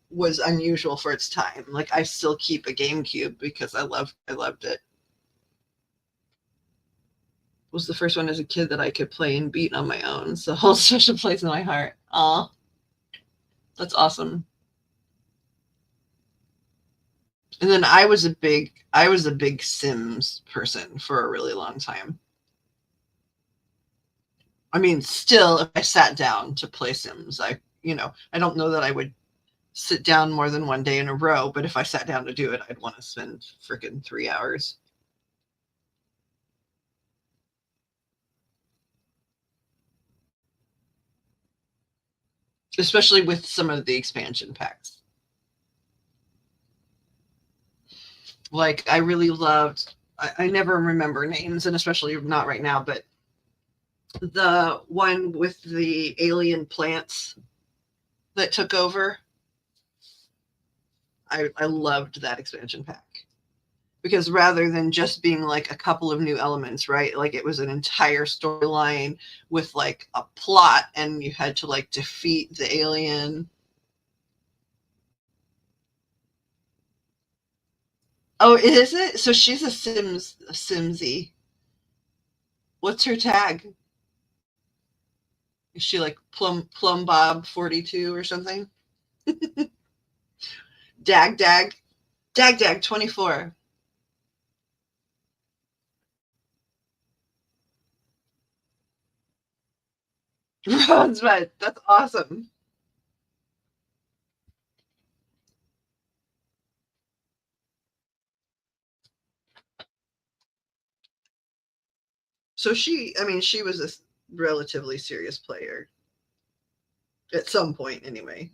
was unusual for its time. Like, I still keep a GameCube because I loved it. It was the first one as a kid that I could play and beat on my own, so holds a special place in my heart. Aw, that's awesome. And then I was a big Sims person for a really long time. I mean, still, if I sat down to play Sims, I don't know that I would sit down more than one day in a row, but if I sat down to do it, I'd want to spend freaking 3 hours. Especially with some of the expansion packs. Like, I really loved, I never remember names, and especially not right now, but the one with the alien plants that took over. I loved that expansion pack. because rather than just being like a couple of new elements, right? Like it was an entire storyline with like a plot, and you had to like defeat the alien. Oh, is it? So she's a Simsy. What's her tag? Is she like Plum Bob 42 or something? Dag 24. Rosebud, that's awesome. So she was a relatively serious player at some point anyway.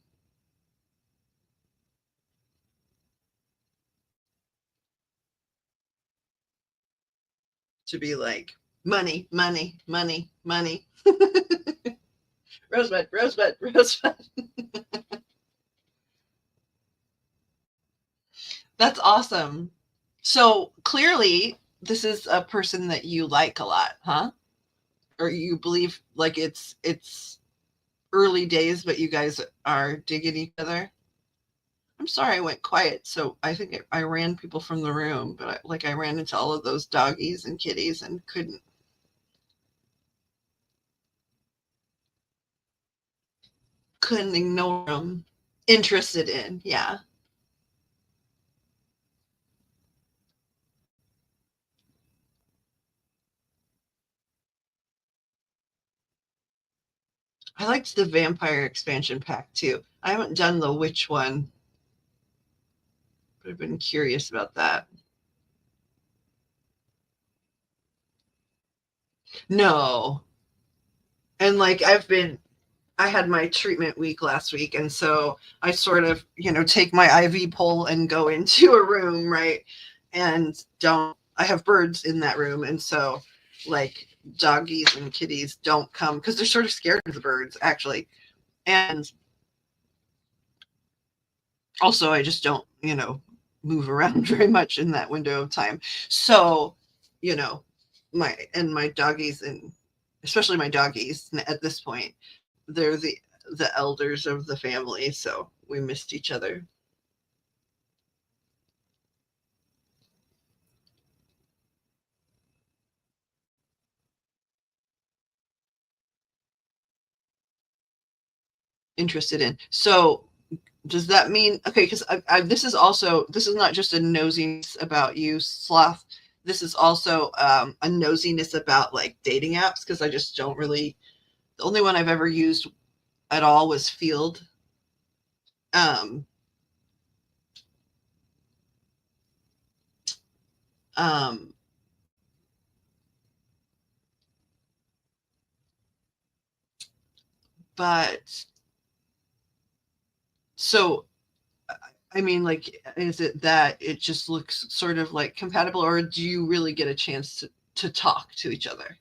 To be like, money. Rosebud. That's awesome. So clearly, this is a person that you like a lot, huh? Or you believe like it's early days, but you guys are digging each other. I'm sorry I went quiet. So I think I ran people from the room, but I ran into all of those doggies and kitties and couldn't ignore them. Interested in, yeah. I liked the vampire expansion pack too. I haven't done the witch one, but I've been curious about that. No. And like I had my treatment week last week, and so I sort of, take my IV pole and go into a room, right? And I have birds in that room, and so like doggies and kitties don't come because they're sort of scared of the birds actually. And also I just don't, move around very much in that window of time. So, my doggies, and especially my doggies at this point, they're the elders of the family, so we missed each other. Interested in. So does that mean, okay, because this is not just a nosiness about you, sloth. This is also a nosiness about like dating apps, because I just don't really, the only one I've ever used at all was Field. Um, um, but so I mean, like, is it that it just looks sort of like compatible, or do you really get a chance to talk to each other?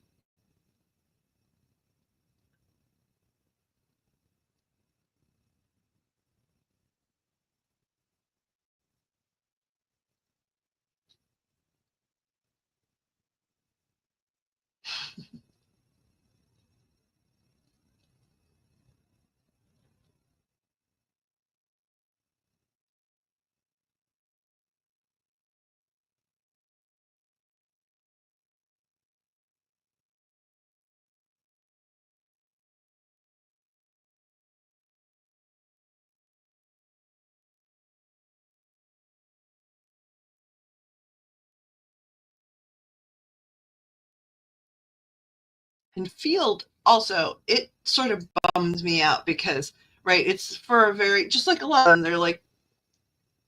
And Field also, it sort of bums me out because, right, it's for a very, just like a lot of them, they're like,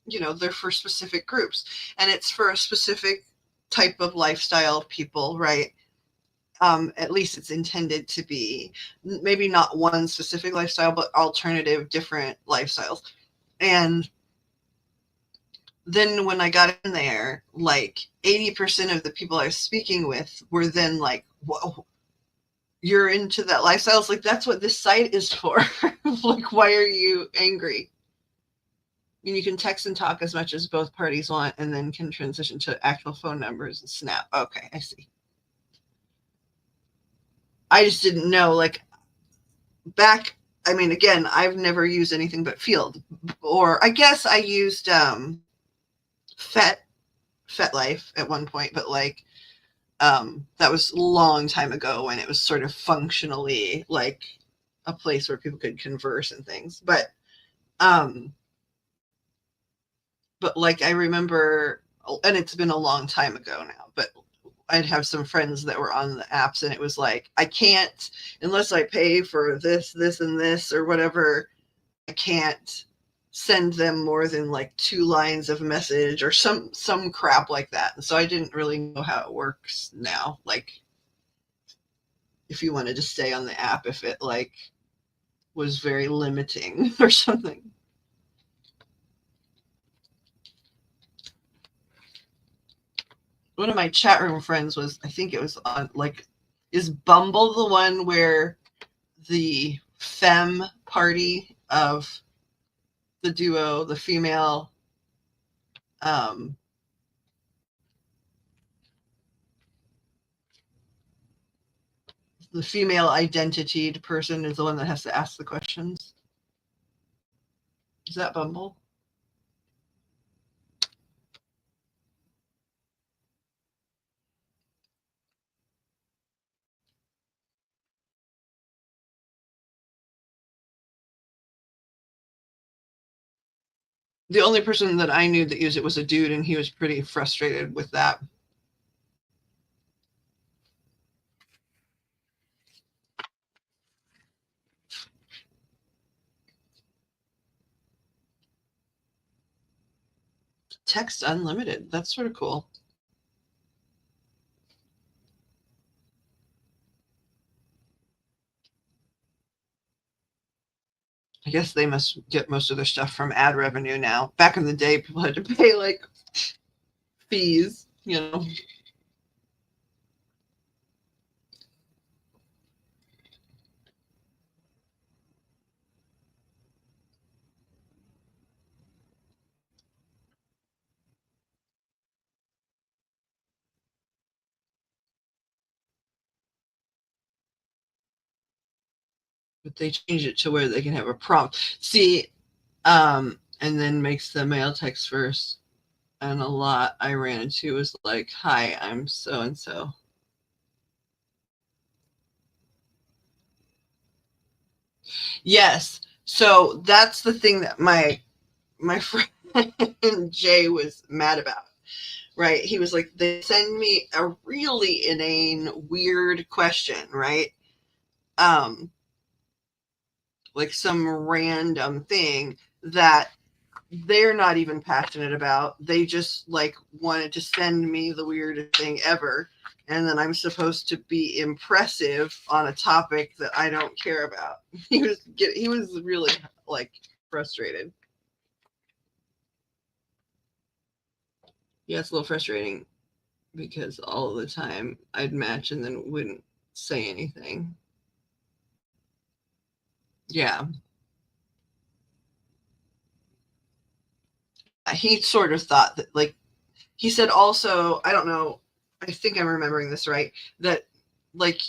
they're for specific groups, and it's for a specific type of lifestyle people, right? At least it's intended to be, maybe not one specific lifestyle, but alternative, different lifestyles. And then when I got in there, like 80% of the people I was speaking with were then like, whoa, you're into that lifestyle? It's like, that's what this site is for. Like, why are you angry? And you can text and talk as much as both parties want, and then can transition to actual phone numbers and snap. Okay, I see. I just didn't know, like, back, I mean, again, I've never used anything but Field. Or I guess I used FetLife at one point, but like, that was a long time ago when it was sort of functionally like a place where people could converse and things. But like, I remember, and it's been a long time ago now, but I'd have some friends that were on the apps, and it was like, I can't, unless I pay for this, and this, or whatever, I can't send them more than like 2 lines of message or some crap like that. And so I didn't really know how it works now. Like, if you wanted to stay on the app, if it like was very limiting or something. One of my chat room friends was, I think it was on, like, is Bumble the one where the femme party of the duo, the female, the female identitied person is the one that has to ask the questions? Is that Bumble? The only person that I knew that used it was a dude, and he was pretty frustrated with that. Text unlimited. That's sort of cool. I guess they must get most of their stuff from ad revenue now. Back in the day, people had to pay like fees, you know. But they changed it to where they can have a prompt. See, and then makes the mail text first. And a lot I ran into was like, "Hi, I'm so and so." Yes. So that's the thing that my friend Jay was mad about. Right? He was like, they send me a really inane, weird question, right? Like some random thing that they're not even passionate about. They just like wanted to send me the weirdest thing ever. And then I'm supposed to be impressive on a topic that I don't care about. He was really like frustrated. Yeah, it's a little frustrating because all the time I'd match and then wouldn't say anything. Yeah. He sort of thought that, like, he said also, I don't know, I think I'm remembering this right, that like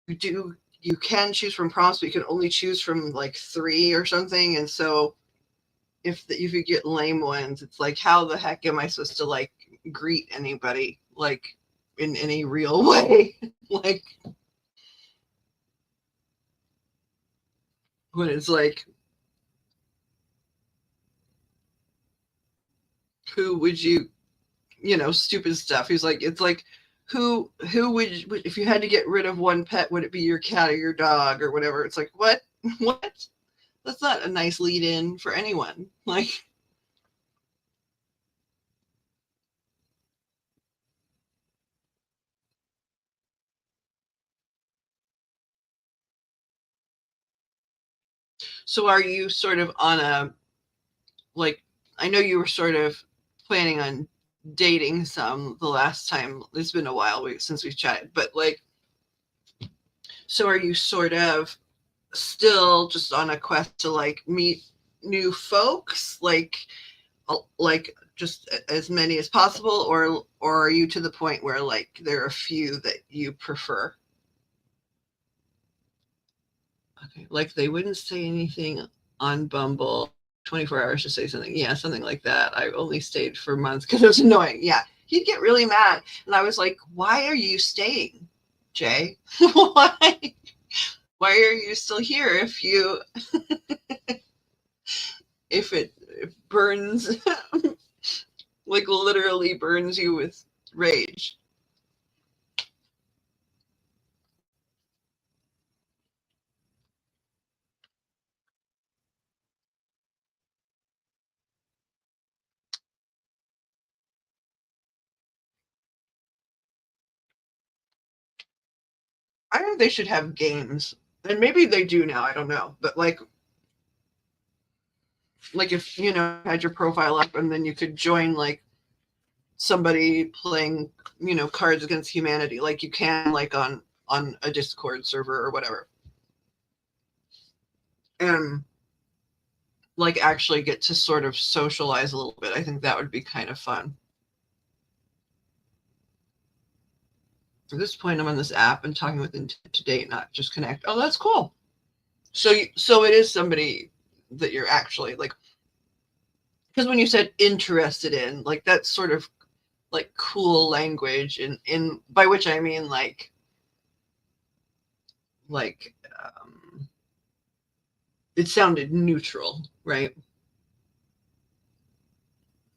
you can choose from prompts, but you can only choose from like 3 or something. And so if you get lame ones, it's like, how the heck am I supposed to like greet anybody like in any real way? Like, when it's like, who would you, stupid stuff. He's like, it's like, who would if you had to get rid of one pet, would it be your cat or your dog or whatever? It's like, what? What? That's not a nice lead in for anyone. Like, so are you sort of on a, like, I know you were sort of planning on dating some the last time. It's been a while since we've chatted, but like, so are you sort of still just on a quest to like meet new folks? Like, like just as many as possible, or are you to the point where like there are a few that you prefer? Okay, like they wouldn't say anything on Bumble 24 hours to say something. Yeah, something like that. I only stayed for months because it was annoying. Yeah, he'd get really mad, and I was like, "Why are you staying, Jay? Why? Why are you still here if you if it burns like literally burns you with rage?" I know they should have games, and maybe they do now. I don't know, but like if you know had your profile up, and then you could join like somebody playing Cards Against Humanity, like you can like on a Discord server or whatever, and like actually get to sort of socialize a little bit. I think that would be kind of fun. At this point, I'm on this app and talking with intent to date, not just connect. Oh, that's cool. So it is somebody that you're actually like, because when you said interested in, like that's sort of like cool language, in by which I mean like it sounded neutral, right?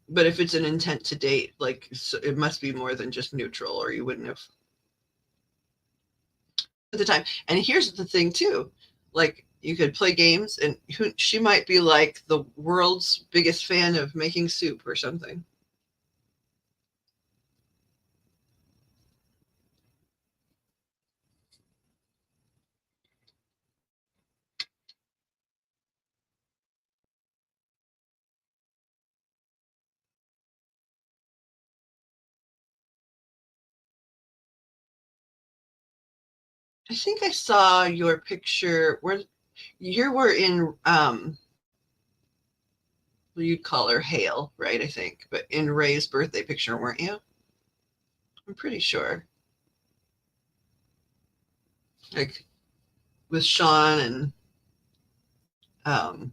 But if it's an intent to date, like so it must be more than just neutral, or you wouldn't have at the time. And here's the thing too, like you could play games, and she might be like the world's biggest fan of making soup or something. I think I saw your picture where you were in you'd call her Hale, right? I think, but in Ray's birthday picture, weren't you? I'm pretty sure. Like with Sean and um,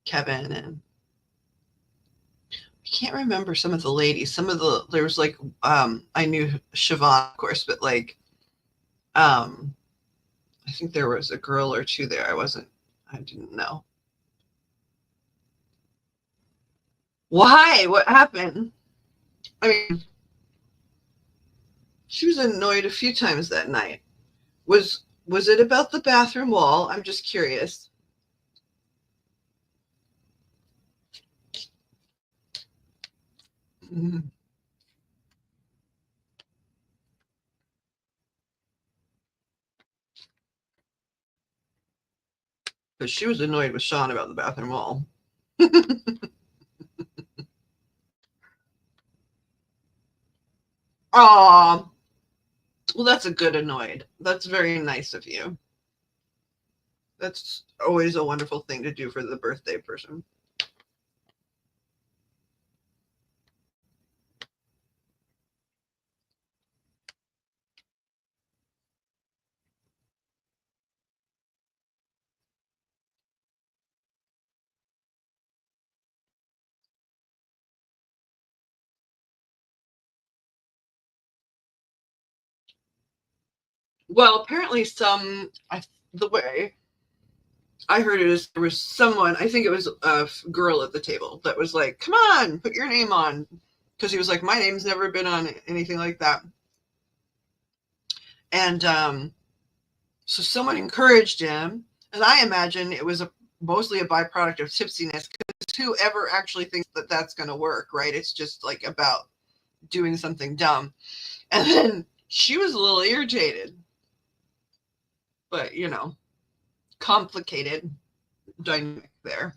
Kevin, and I can't remember some of the ladies. Some of there was like I knew Siobhan, of course, but like um, I think there was a girl or two there. I didn't know. Why? What happened? I mean, she was annoyed a few times that night. Was it about the bathroom wall? I'm just curious. Because she was annoyed with Sean about the bathroom wall. Aw, well, that's a good annoyed. That's very nice of you. That's always a wonderful thing to do for the birthday person. Well, apparently the way I heard it is there was someone, I think it was a girl at the table that was like, come on, put your name on. Because he was like, my name's never been on anything like that. And so someone encouraged him. And I imagine it was mostly a byproduct of tipsiness, because whoever actually thinks that that's going to work, right? It's just like about doing something dumb. And then she was a little irritated, but complicated dynamic there.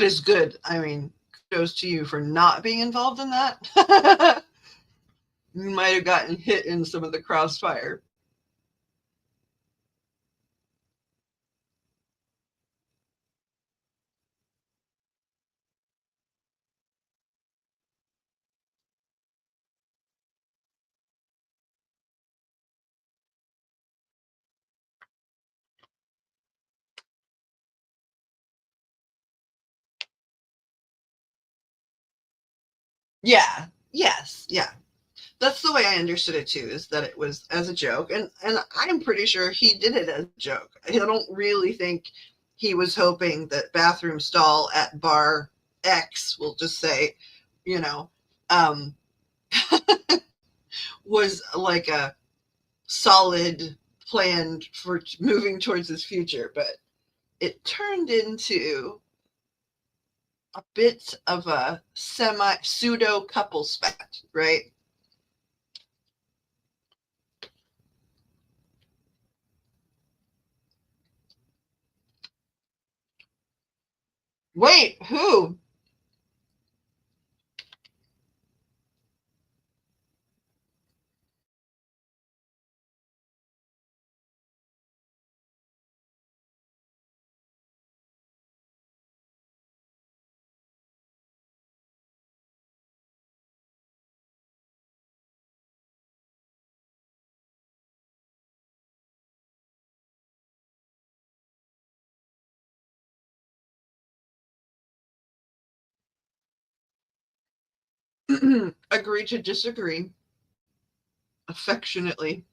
but it's good. I mean, kudos to you for not being involved in that. You might have gotten hit in some of the crossfire. Yeah. Yes. Yeah. That's the way I understood it too, is that it was as a joke. And I'm pretty sure he did it as a joke. I don't really think he was hoping that bathroom stall at bar X, we'll just say, you know, um, was like a solid plan for moving towards his future. But it turned into a bit of a pseudo couple spat, right? Wait, who? Agree to disagree. Affectionately.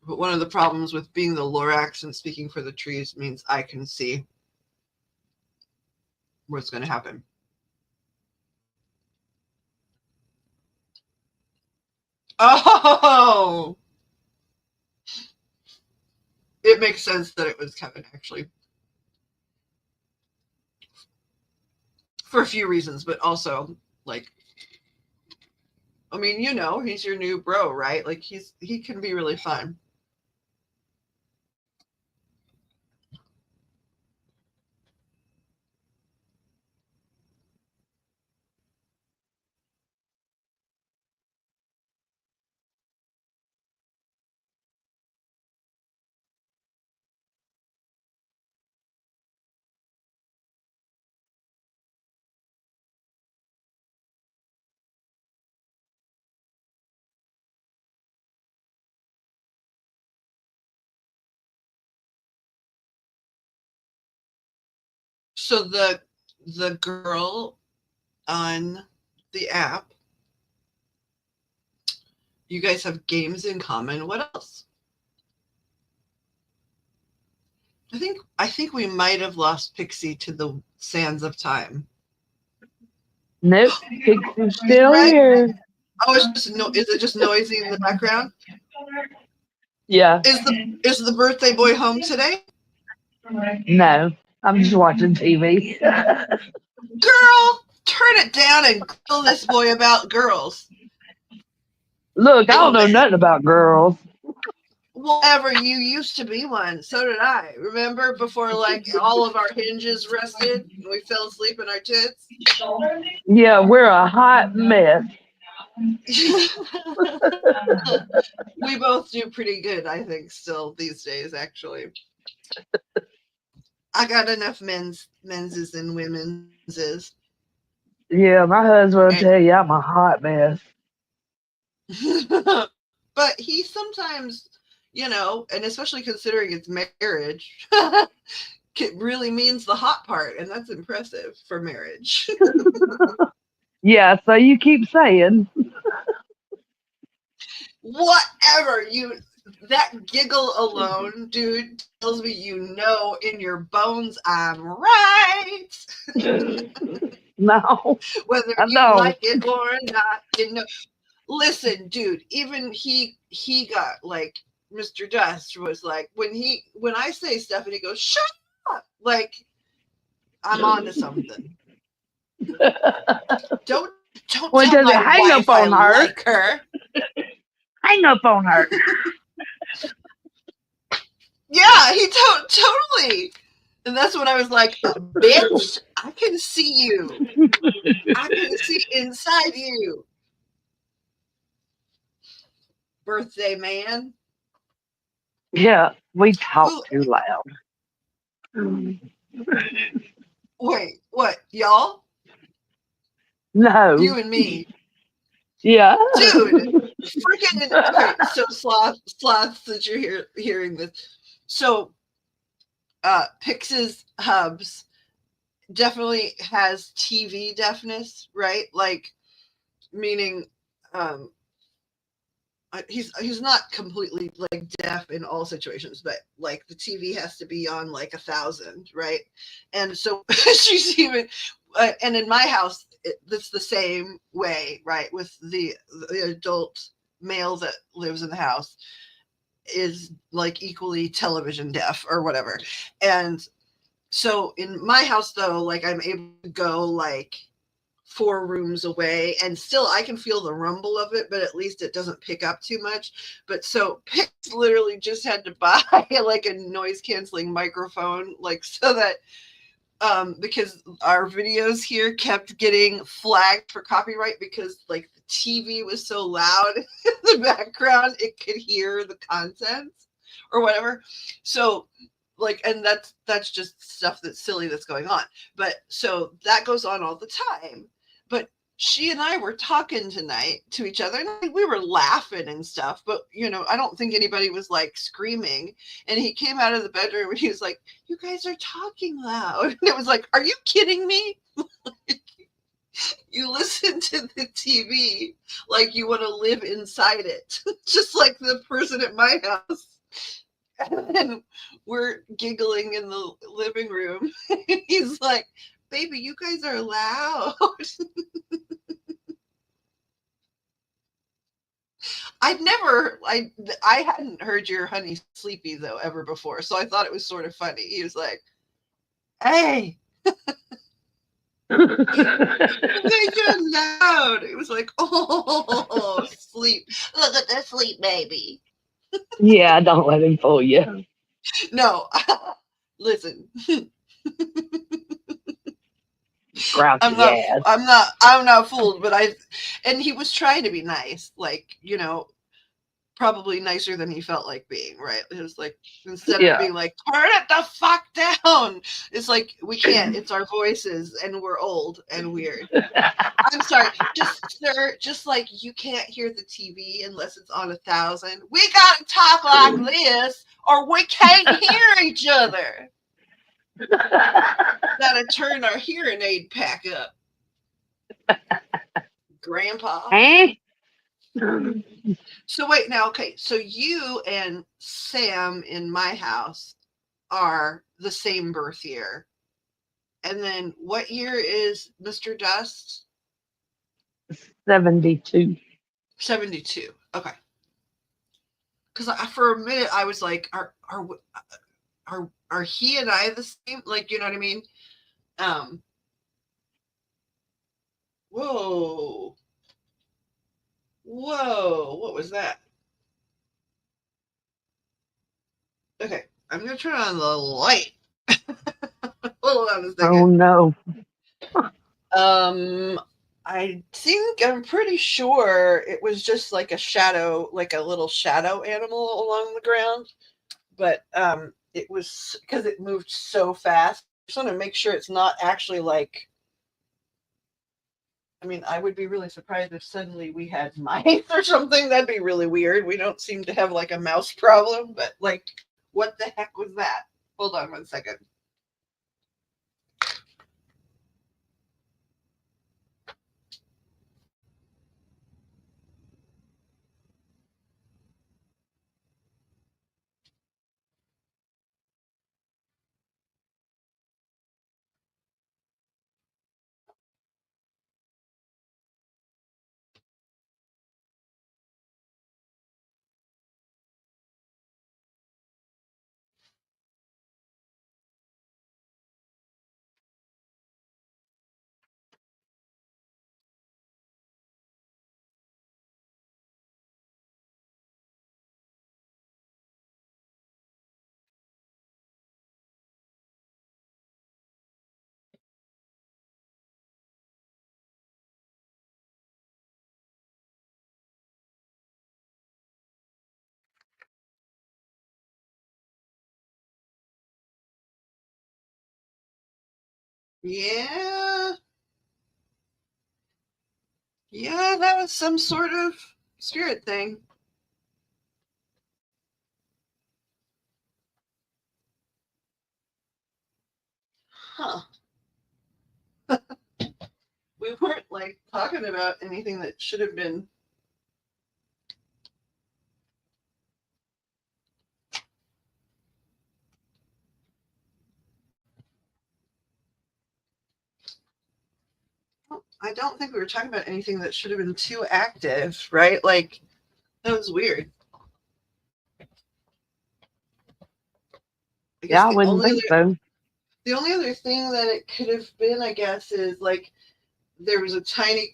But one of the problems with being the Lorax and speaking for the trees means I can see what's going to happen. Oh! It makes sense that it was Kevin, actually. For a few reasons, but also, like, I mean, you know, he's your new bro, right? Like, he can be really fun. So the girl on the app, you guys have games in common. What else? I think we might have lost Pixie to the sands of time. Nope, Pixie's still here. Oh, it's just is it just noisy in the background? Yeah. Is the birthday boy home today? No, I'm just watching TV. Girl, turn it down and grill this boy about girls. Look, I don't know nothing about girls. Whatever, you used to be one. So did I. Remember before, like, all of our hinges rested and we fell asleep in our tits? Yeah, we're a hot mess. We both do pretty good, I think, still these days, actually. I got enough menses and womenses. Yeah, my husband will tell you I'm a hot mess. But he sometimes, you know, and especially considering it's marriage, it really means the hot part, and that's impressive for marriage. Yeah, so you keep saying. Whatever, that giggle alone, dude, tells me you know in your bones I'm right. No, Whether I you don't. like it or not, you know. Listen, dude, even he got, like, Mr. Dust was like, when I say stuff and he goes, shut up, like, I'm on to something. Don't Well, tell does it my hang wife up on I her? like her. Hang up on her. Yeah, he totally. And that's when I was like, bitch, I can see you. I can see inside you. Birthday man. Yeah, we talk too loud. Wait, what? Y'all? No. You and me. Yeah. Dude, freaking. Okay, so sloths that you're hearing this. So, Pix's Hubs definitely has TV deafness, right? Like, meaning, um, he's not completely like deaf in all situations, but like the TV has to be on like 1,000, right? And so she's even, and in my house, it's the same way, right? With the adult male that lives in the house is like equally television deaf or whatever. And so in my house though, like I'm able to go like 4 rooms away and still I can feel the rumble of it, but at least it doesn't pick up too much. But so Pix literally just had to buy like a noise canceling microphone, like so that because our videos here kept getting flagged for copyright because like the TV was so loud in the background it could hear the content or whatever. So like, and that's just stuff that's silly that's going on. But so that goes on all the time. But she and I were talking tonight to each other and we were laughing and stuff, but I don't think anybody was like screaming. And he came out of the bedroom and he was like, "You guys are talking loud." And it was like, "Are you kidding me?" You listen to the TV like you want to live inside it, just like the person at my house. And we're giggling in the living room. He's like, "Baby, you guys are loud." I hadn't heard your honey sleepy though ever before, so I thought it was sort of funny. He was like, "Hey, you guys are loud." It was like, "Oh, sleep. Look at the sleep, baby." Yeah, don't let him fool you. No, listen, Grouchy ass. I'm not fooled, but and he was trying to be nice, like, probably nicer than he felt like being, right? It was like, instead of Yeah. being like, "Turn it the fuck down," it's like, we can't. It's our voices, and we're old and weird. I'm sorry, sir, just like you can't hear the TV unless it's on 1,000. We gotta talk like this, or we can't hear each other. Gotta turn our hearing aid pack up, Grandpa. Eh? So wait, now, okay, so you and Sam in my house are the same birth year. And then what year is Mr. Dust? 72. 72. Okay. Because for a minute I was like, are he and I the same? Like, you know what I mean? Um. Whoa. Whoa. What was that? Okay. I'm gonna turn on the light. Hold on a Oh second. no. I'm pretty sure it was just like a shadow, like a little shadow animal along the ground. But it was because it moved so fast. I just want to make sure it's not actually like. I mean, I would be really surprised if suddenly we had mice or something. That'd be really weird. We don't seem to have like a mouse problem, but like, what the heck was that? Hold on 1 second. Yeah. Yeah, that was some sort of spirit thing. Huh. We weren't like talking about anything that should have been. I don't think we were talking about anything that should have been too active, right? Like, that was weird. I guess Yeah, I wouldn't think so. the only other thing that it could have been, I guess, is like there was a tiny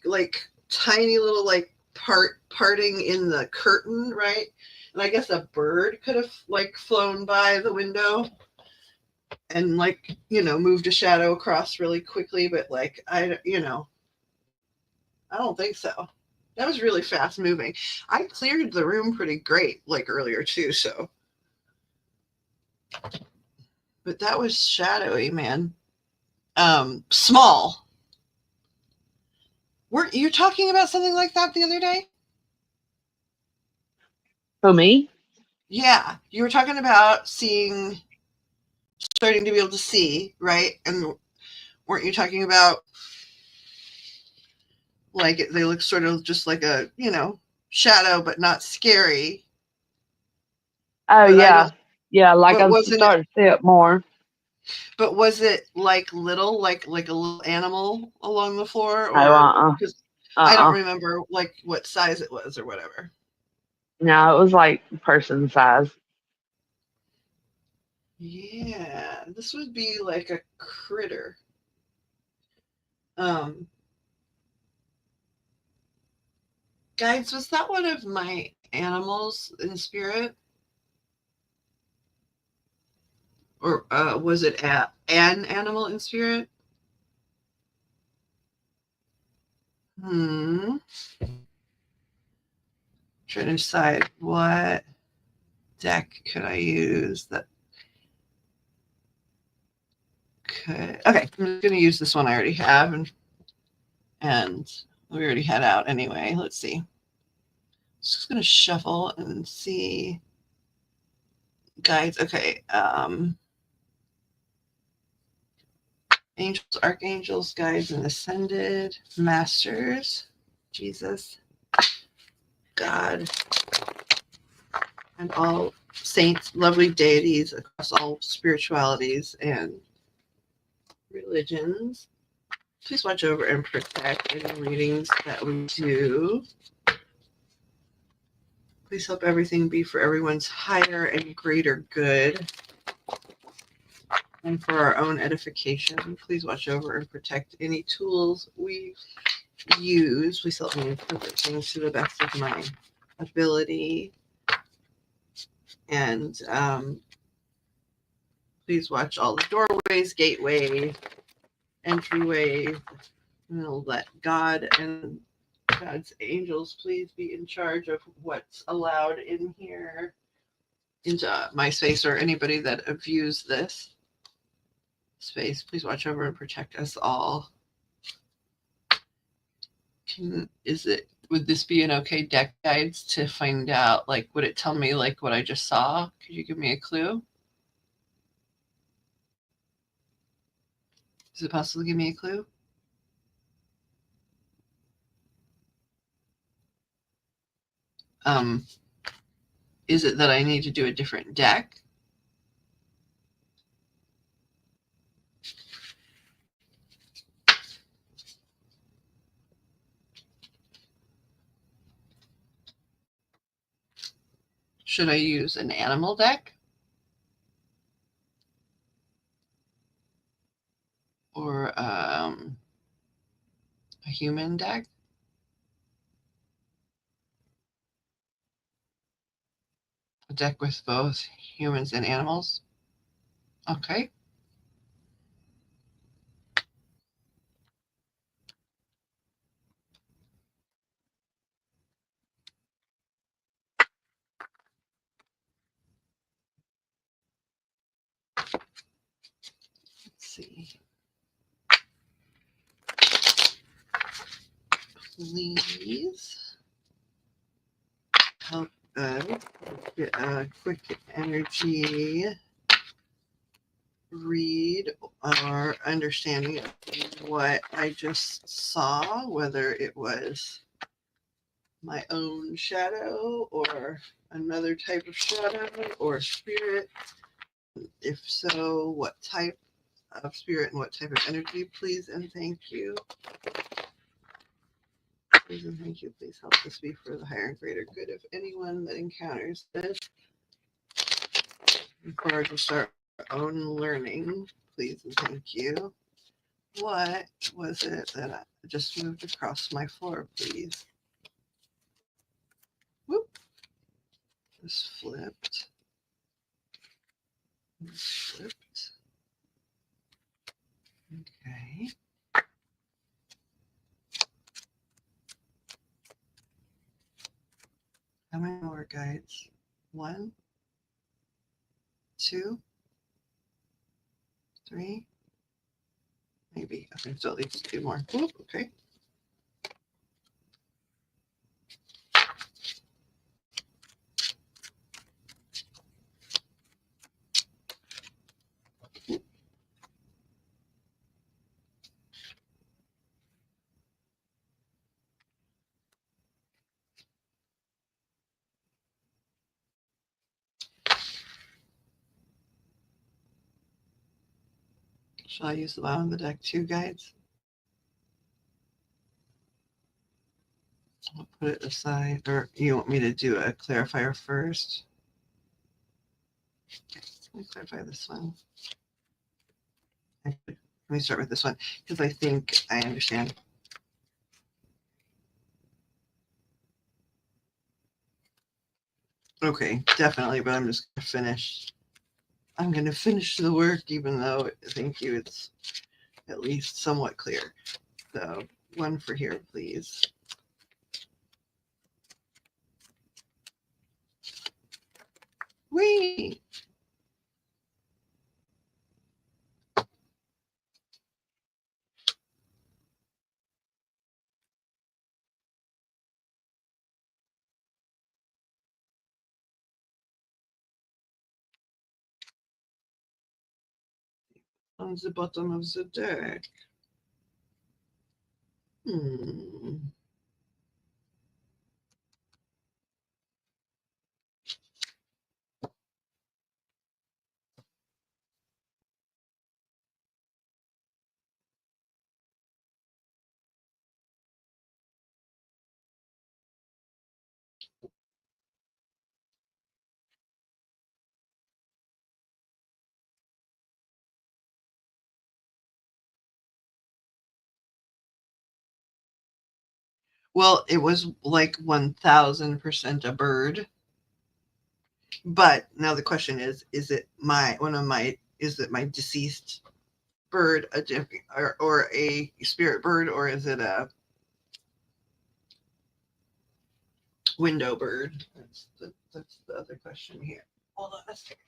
little like parting in the curtain, right? And I guess a bird could have like flown by the window and like, moved a shadow across really quickly, but like I don't think so. That was really fast moving. I cleared the room pretty great like earlier too, so. But that was shadowy, man. Small. Weren't you talking about something like that the other day? For me? Yeah, you were talking about starting to be able to see, right? And weren't you talking about like they look sort of just like a, shadow, but not scary? Oh, But I yeah. don't. Yeah, like But I'm wasn't it? starting to see it more. But was it like little, like a little animal along the floor, Oh, or because I don't Uh-uh. remember like what size it was or whatever. No, it was like person size. Yeah, this would be like a critter. Um, Guides, was that one of my animals in spirit? Or was it an animal in spirit? Trying to decide what deck could I use that could. Okay, I'm just going to use this one I already have, and we already had out anyway. Let's see. Just going to shuffle and see. Guides. Okay. Angels, archangels, guides, and ascended masters. Jesus, God, and all saints, lovely deities across all spiritualities and religions. Please watch over and protect any readings that we do. Please help everything be for everyone's higher and greater good and for our own edification. Please watch over and protect any tools we use. Please help me interpret things to the best of my ability. And please watch all the doorways, gateways, entryways. Let God and God's angels please be in charge of what's allowed in here, into my space, or anybody that views this space. Please watch over and protect us all. Would this be an okay deck, Guides, to find out, like, would it tell me like what I just saw? Could you give me a clue? Is it possible to give me a clue? Is it that I need to do a different deck? Should I use an animal deck? Or a human deck? A deck with both humans and animals? Okay. Let's see. please help us get a quick energy read or understanding of what I just saw, whether it was my own shadow or another type of shadow or spirit. If so, what type of spirit and what type of energy, please and thank you. Please and thank you. Please help this be for the higher and greater good of anyone that encounters this. Before I just start our own learning, please and thank you. What was it that I just moved across my floor, please? Whoop. This flipped. This flipped. Okay. How many more guides? 1, 2, 3, maybe. Okay, so at least 2 more. Whoop, okay. Shall I use the bottom of the deck 2 guides? I'll put it aside. Or you want me to do a clarifier first? Okay, let me clarify this one. Actually, let me start with this one because I think I understand. Okay, definitely, but I'm just gonna finish. I'm gonna finish the work, even though thank you, it's at least somewhat clear. So 1 for here, please. Whee! On the bottom of the deck. Well, it was like 1000% a bird. But now the question is it is it my deceased bird, or a spirit bird, or is it a window bird? That's the other question here. Hold on a second.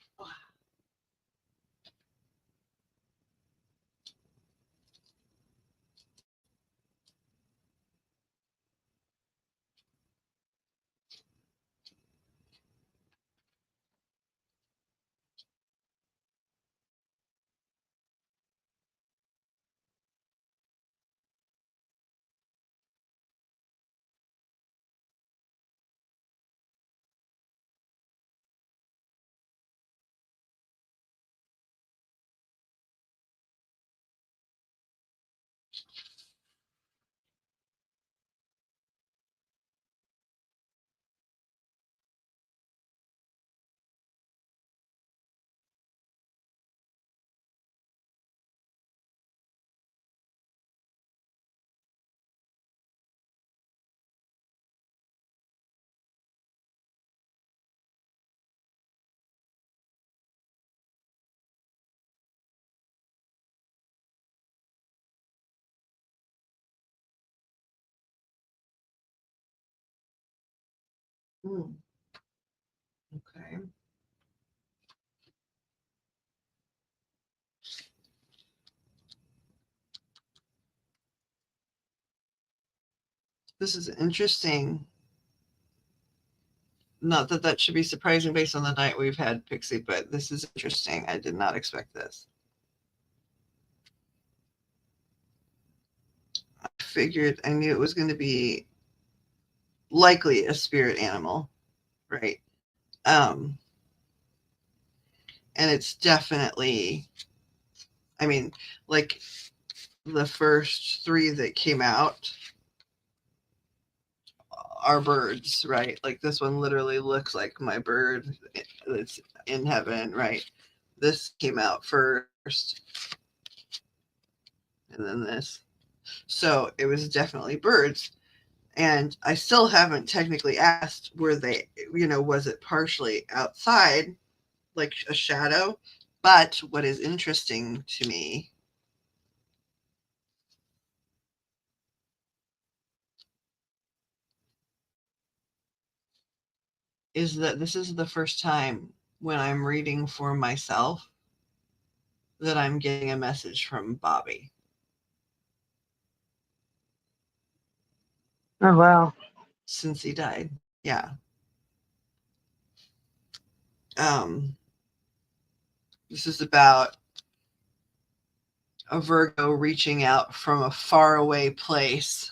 Okay. This is interesting. Not that that should be surprising based on the night we've had, Pixie, but this is interesting. I did not expect this. I knew it was going to be likely a spirit animal, right? And it's definitely, I mean, like the first three that came out are birds, right? Like this one literally looks like my bird that's in heaven, right? This came out first, and then this. So it was definitely birds. And I still haven't technically asked, were they, was it partially outside, like a shadow? But what is interesting to me is that this is the first time when I'm reading for myself that I'm getting a message from Bobby Oh, wow. since he died. Yeah. This is about a Virgo reaching out from a faraway place.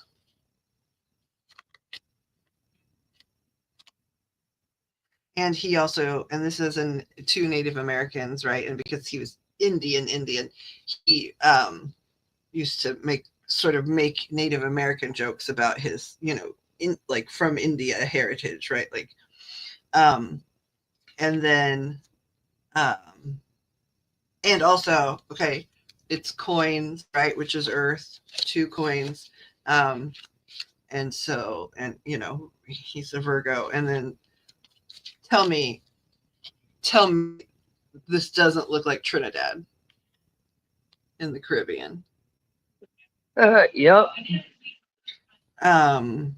And he also, and this is in two Native Americans, right? And because he was Indian, he used to make Native American jokes about his, like from India heritage, right? Like, and then, and also, okay, it's coins, right? Which is Earth, 2 coins. And so, and he's a Virgo. And then tell me this doesn't look like Trinidad in the Caribbean. Yep. Um,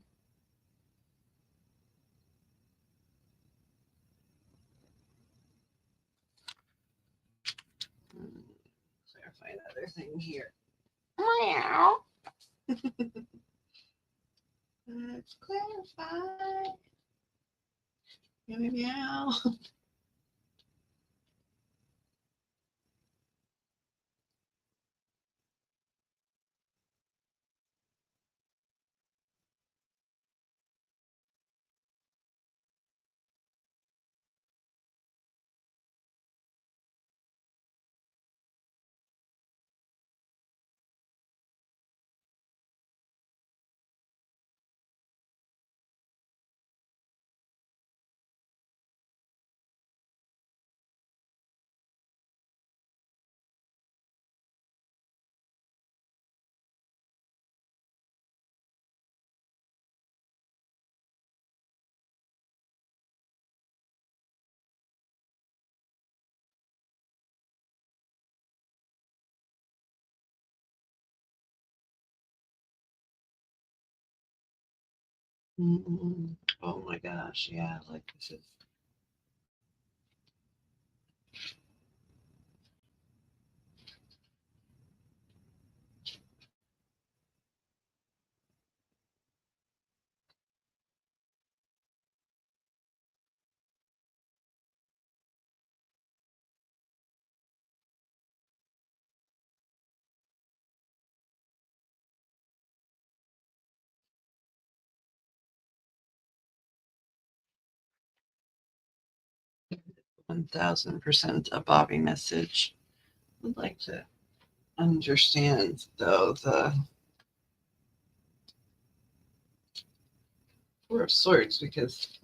clarify another thing here. Meow. Let's clarify. Meow, meow. 哦 my gosh, yeah, like this is. $1,000% a Bobby message. I'd like to understand though the Four of Swords because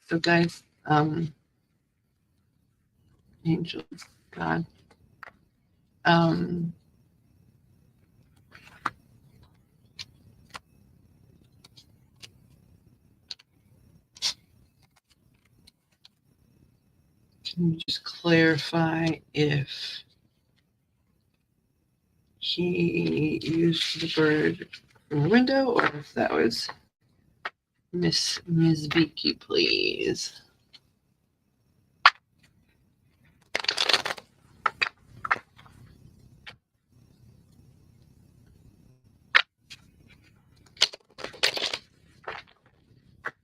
So guys, angels, God, can you just clarify if he used the bird from the window or if that was Miss Beaky, please?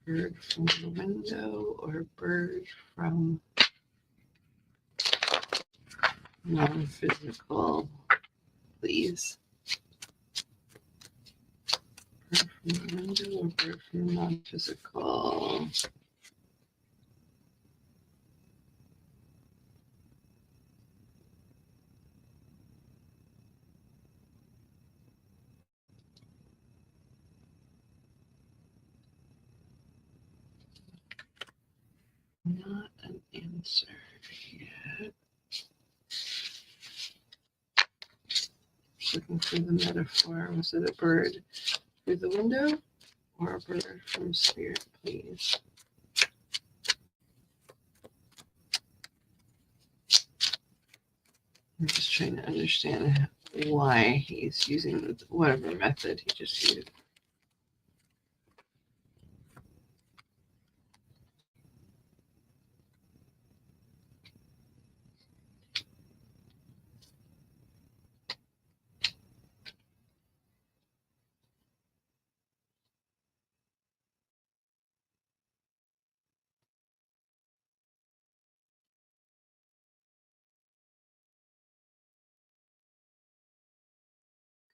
Bird from the window or bird from non-physical, please? Bird from the window or bird from non-physical? Not an answer yet. Looking for the metaphor. Was it a bird through the window or a bird from spirit, please? I'm just trying to understand why he's using whatever method he just used.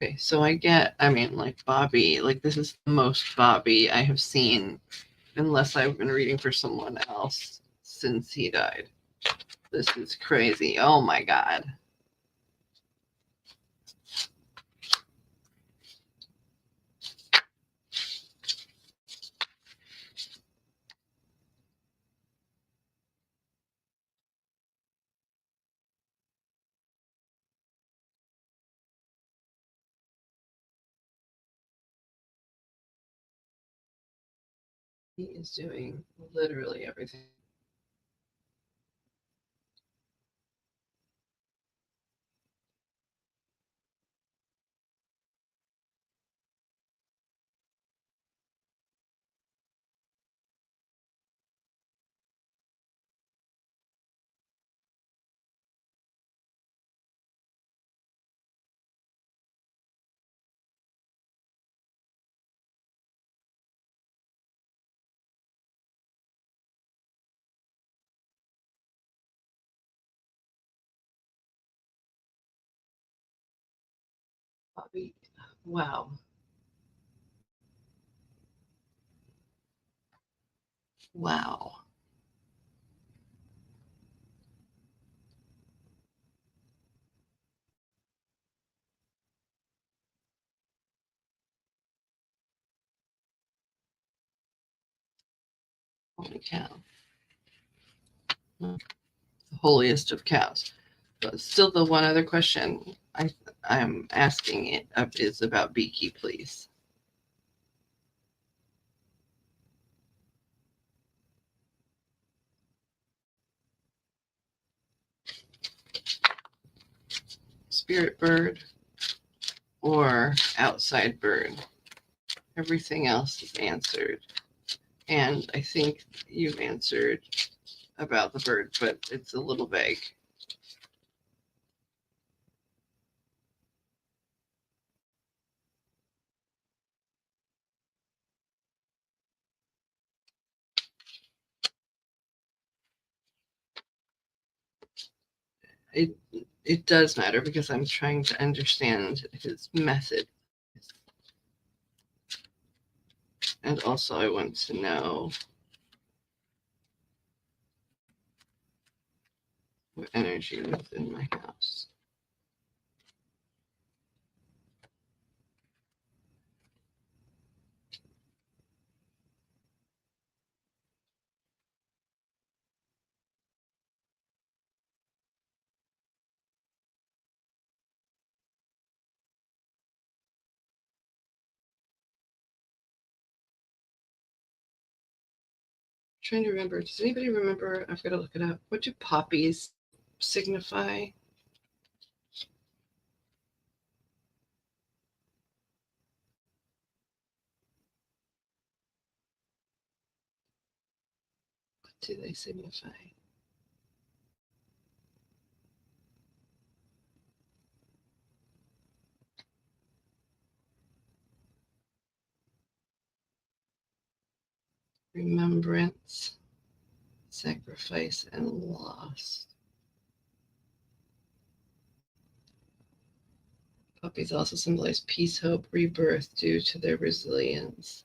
Okay, so I mean, like Bobby, like this is the most Bobby I have seen, unless I've been reading for someone else since he died. This is crazy. Oh my God. He is doing literally everything. Bobby, wow. Wow. Holy cow. The holiest of cows. But still, the one other question I'm asking it is about Beaky, please. Spirit bird or outside bird? Everything else is answered. And I think you've answered about the bird, but it's a little vague. It does matter because I'm trying to understand his method. And also I want to know what energy was in my house. trying to remember. Does anybody remember? I've got to look it up. What do poppies signify? What do they signify? Remembrance, sacrifice, and loss. Poppies also symbolize peace, hope, rebirth due to their resilience.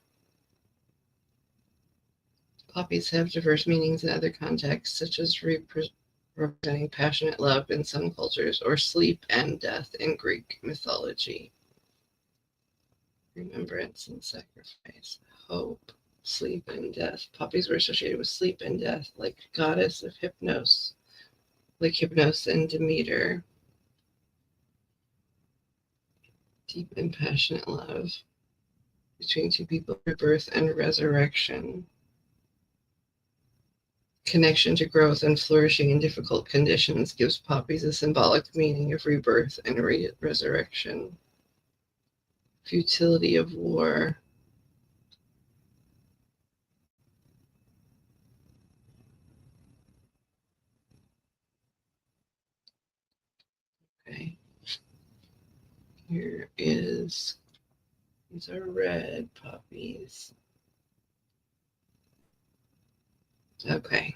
Poppies have diverse meanings in other contexts, such as representing passionate love in some cultures, or sleep and death in Greek mythology. Remembrance and sacrifice, hope, sleep and death. Poppies were associated with sleep and death, like goddess of Hypnos, like Hypnos and Demeter. Deep and passionate love between two people, rebirth and resurrection. Connection to growth and flourishing in difficult conditions gives poppies a symbolic meaning of rebirth and resurrection. Futility of war. Okay. Here is, these are red poppies. Okay.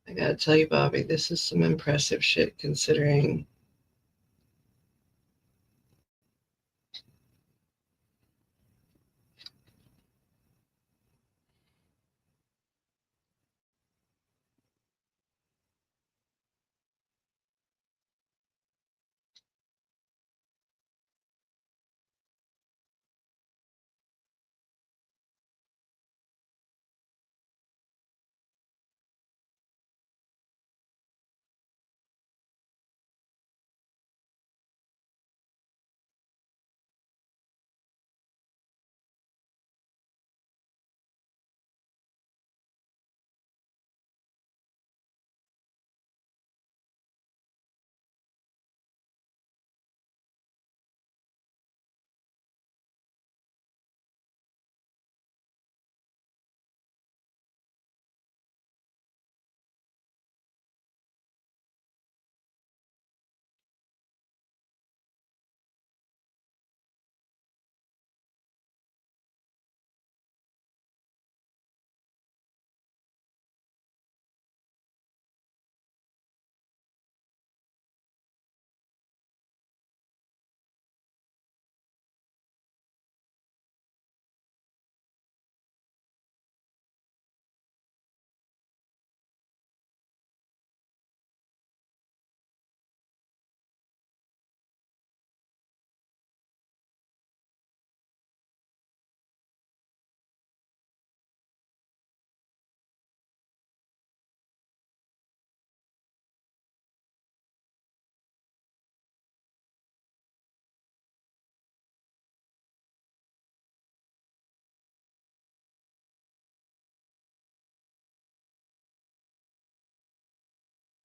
I gotta tell you, Bobby, this is some impressive shit considering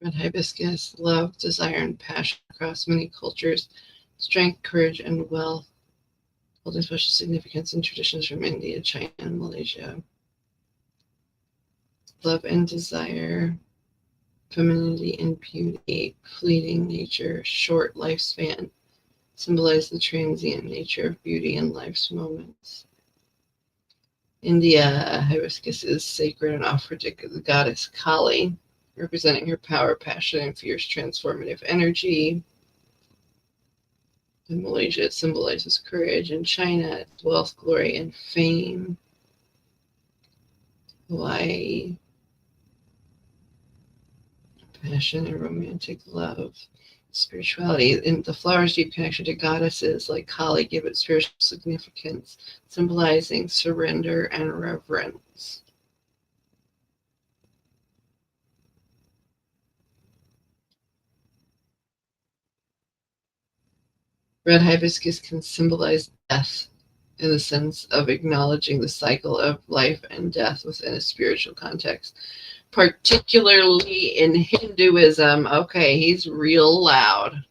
red hibiscus, love, desire, and passion across many cultures, strength, courage, and wealth, holding special significance in traditions from India, China, and Malaysia. Love and desire, femininity and beauty, fleeting nature, short lifespan, symbolize the transient nature of beauty and life's moments. India, hibiscus is sacred and offered to the goddess Kali, representing her power, passion, and fierce transformative energy. In Malaysia, it symbolizes courage. In China, it's wealth, glory, and fame. Hawaii, passion and romantic love. Spirituality. In the flower's deep connection to goddesses like Kali give it spiritual significance, symbolizing surrender and reverence. Red hibiscus can symbolize death in the sense of acknowledging the cycle of life and death within a spiritual context, particularly in Hinduism. Okay, he's real loud.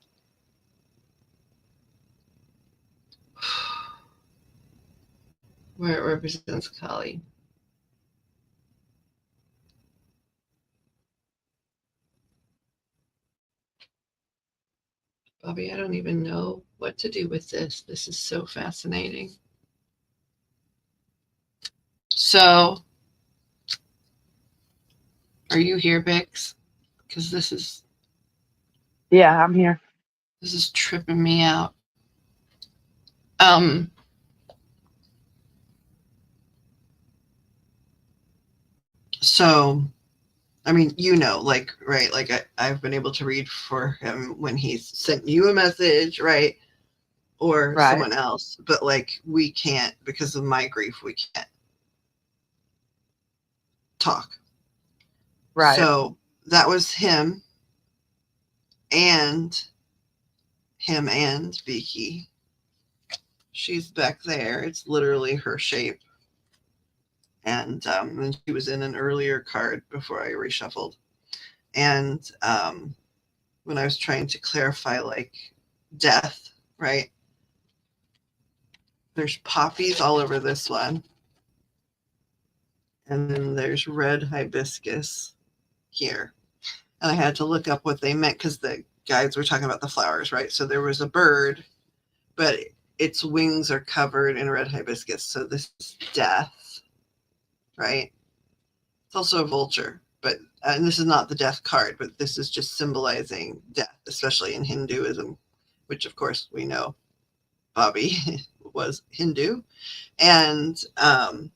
Where it represents Kali. Bobby, I don't even know what to do with this. This is so fascinating. So, are you here, Bix? Because this is... Yeah, I'm here. This is tripping me out. So, I mean, like, right, like I've been able to read for him when he's sent you a message, right? Or Right. someone else. But, like, we can't, because of my grief, we can't talk. Right. So, that was him and Beaky. She's back there. It's literally her shape. And she was in an earlier card before I reshuffled. And when I was trying to clarify, like, death, right? There's poppies all over this one. And then there's red hibiscus here. And I had to look up what they meant because the guides were talking about the flowers, right? So there was a bird, but its wings are covered in red hibiscus. So this is death, right? It's also a vulture, but and this is not the death card, but this is just symbolizing death, especially in Hinduism, which of course we know Bobby was Hindu. And then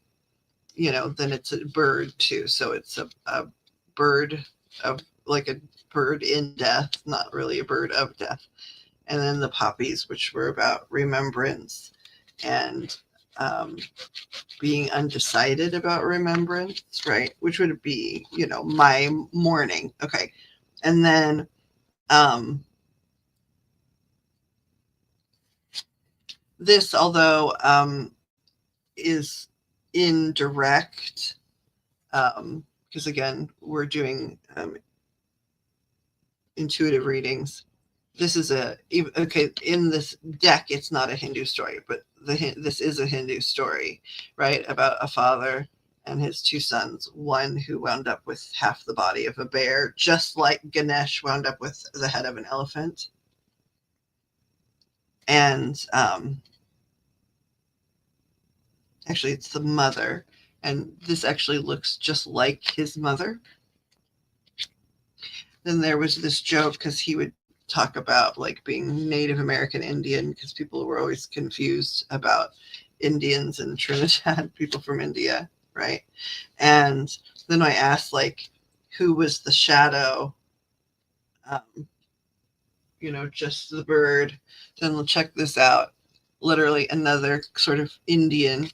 it's a bird too. So it's a bird of, like, a bird in death, not really a bird of death. And then the poppies, which were about remembrance and being undecided about remembrance, right? Which would be, my mourning. Okay. And then this, although is indirect, because again, we're doing intuitive readings. This is in this deck, it's not a Hindu story, but this is a Hindu story, right? About a father and his two sons, one who wound up with half the body of a bear, just like Ganesh wound up with the head of an elephant. And actually, it's the mother, and this actually looks just like his mother. Then there was this joke because he would talk about, like, being Native American Indian, because people were always confused about Indians in Trinidad, people from India, right? And then I asked, like, who was the shadow? Just the bird. Then we'll check this out. Literally another sort of Indian,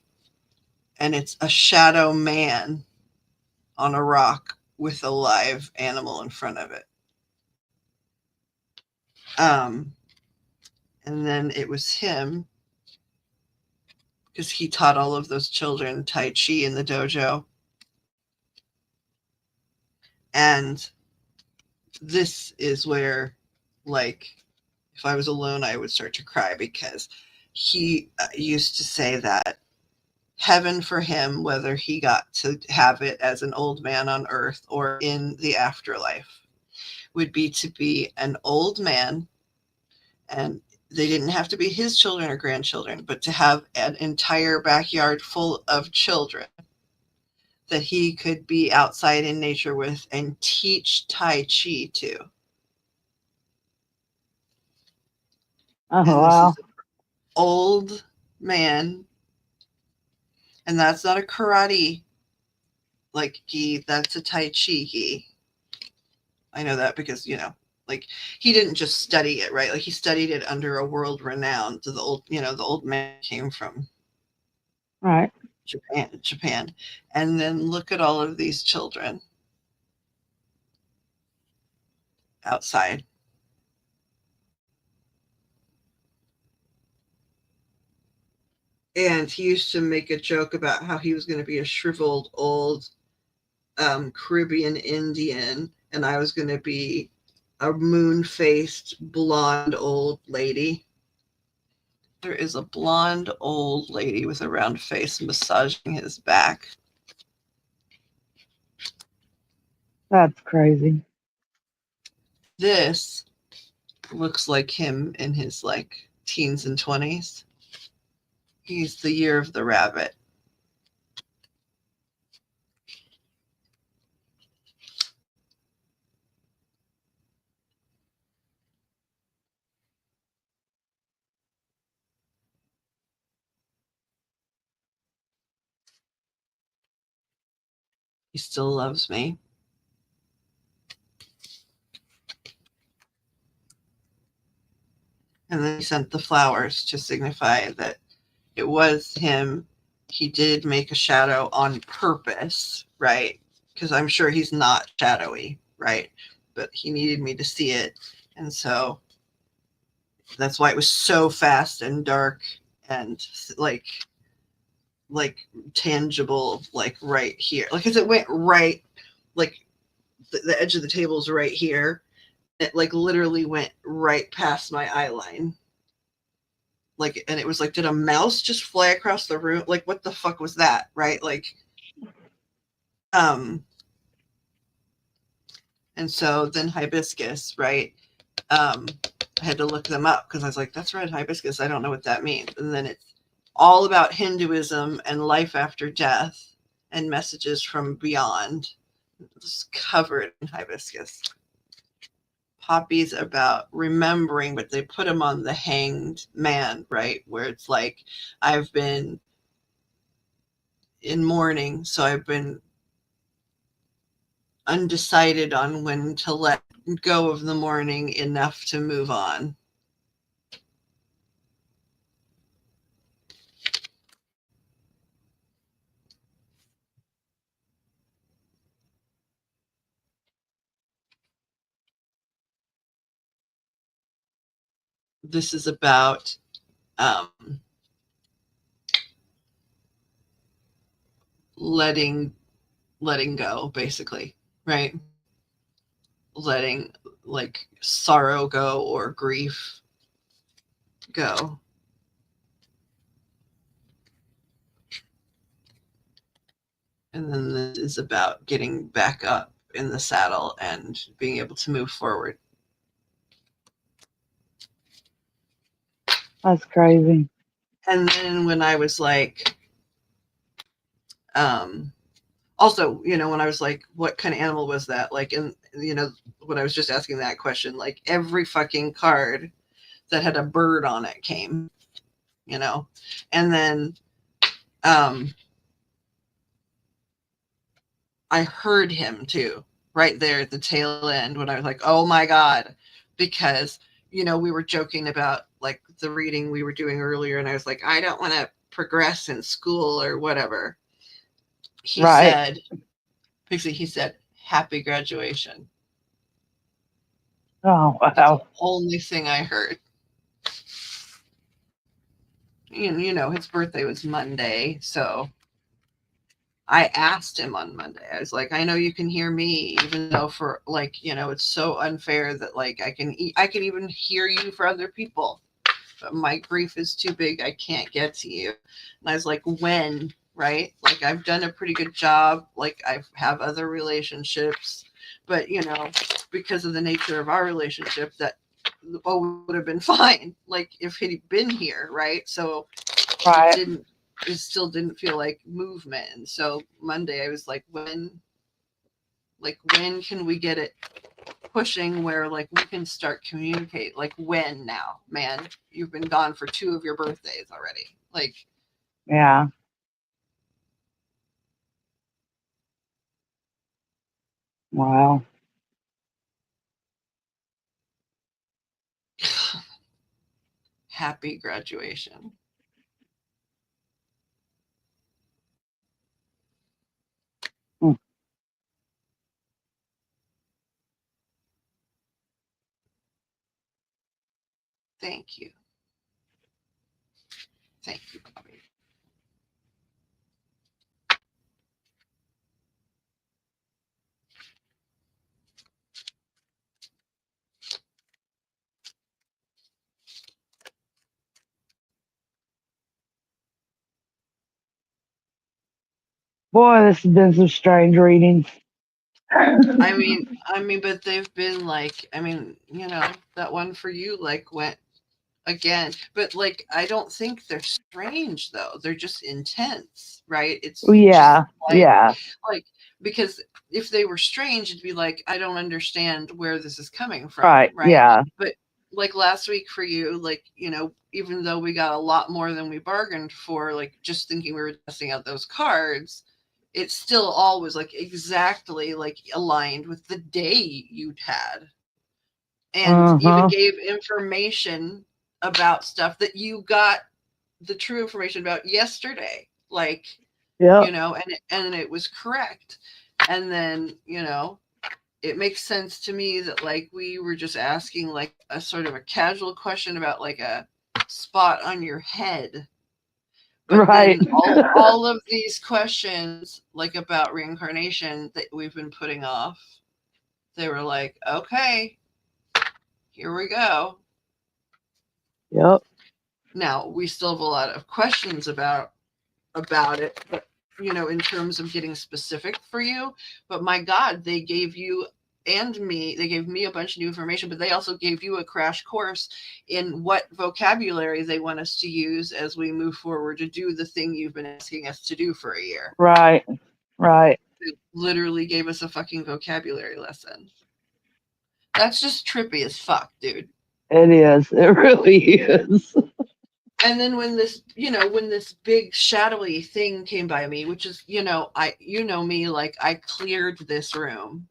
and it's a shadow man on a rock with a live animal in front of it. And then it was him, because he taught all of those children Tai Chi in the dojo. And this is where, like, if I was alone, I would start to cry, because he used to say that heaven for him, whether he got to have it as an old man on earth or in the afterlife, would be to be an old man, and they didn't have to be his children or grandchildren, but to have an entire backyard full of children that he could be outside in nature with and teach Tai Chi to. Oh, And this wow. is an old man, and that's not a karate, like, gi, that's a Tai Chi gi. I know that because, like, he didn't just study it, right? Like, he studied it under a world renowned. So the old man came from Right. Japan. And then look at all of these children outside. And he used to make a joke about how he was going to be a shriveled old Caribbean Indian, and I was going to be a moon-faced blonde old lady. There is a blonde old lady with a round face massaging his back. That's crazy. This looks like him in his like teens and 20s. He's the year of the rabbit. He still loves me. And then he sent the flowers to signify that it was him. He did make a shadow on purpose, right? Because I'm sure he's not shadowy, right? But he needed me to see it. And so that's why it was so fast and dark and like tangible, like right here. Like, because it went right, like the edge of the table is right here. It like literally went right past my eye line. Like, and it was like, did a mouse just fly across the room? Like, what the fuck was that? Right? Like, and so then hibiscus, right? I had to look them up because I was like, that's red hibiscus. I don't know what that means. And then it's all about Hinduism and life after death and messages from beyond. Just covered in hibiscus. Poppies about remembering, but they put him on the hanged man, right? Where it's like, I've been in mourning, so I've been undecided on when to let go of the mourning enough to move on. This is about letting go, basically, right? Letting like sorrow go or grief go. And then this is about getting back up in the saddle and being able to move forward. That's crazy. And then when I was like, also, you know, when I was like, what kind of animal was that? Like, in, you know, when I was just asking that question, like every fucking card that had a bird on it came, you know, and then I heard him too, right there at the tail end when I was like, oh my God, because, you know, we were joking about like the reading we were doing earlier, and I was like, I don't want to progress in school or whatever. He said, Pixie, he said, happy graduation. Oh, wow. That's the only thing I heard. You know, his birthday was Monday, so I asked him on Monday. I was like, I know you can hear me, even though for like, you know, it's so unfair that like I can even hear you for other people, but my grief is too big. I can't get to you. And I was like, when, right? Like I've done a pretty good job. Like I have other relationships, but you know, because of the nature of our relationship, that would have been fine. Like if he'd been here, right? So it still didn't feel like movement. And so Monday I was like, when can we get it pushing where like we can start communicate? Like when now, man? You've been gone for 2 of your birthdays already. Like, yeah. Wow. happy graduation. Hmm. Thank you. Thank you, Bobby. Boy, this has been some strange readings. I mean, but they've been like, that one for you like went again, but like I don't think they're strange though. They're just intense, right? It's just Yeah, yeah, like because if they were strange, it'd be like I don't understand where this is coming from, right, right? yeah, But like last week for you, like even though we got a lot more than we bargained for, like just thinking we were testing out those cards, it still all was like exactly like aligned with the day you'd had, and even uh-huh, gave information about stuff that you got the true information about yesterday, like yep, and it was correct. And then it makes sense to me that like we were just asking like a sort of a casual question about like a spot on your head, but right, then all of these questions like about reincarnation that we've been putting off, they were like, okay, here we go. yep, Now we still have a lot of questions about it, but in terms of getting specific for you. But my God, they gave you and me, they gave me a bunch of new information, but they also gave you a crash course in what vocabulary they want us to use as we move forward to do the thing you've been asking us to do for a year. right, right. They literally gave us a fucking vocabulary lesson. That's just trippy as fuck, dude. It is. It really is. And then when this big shadowy thing came by me, which is, me, like I cleared this room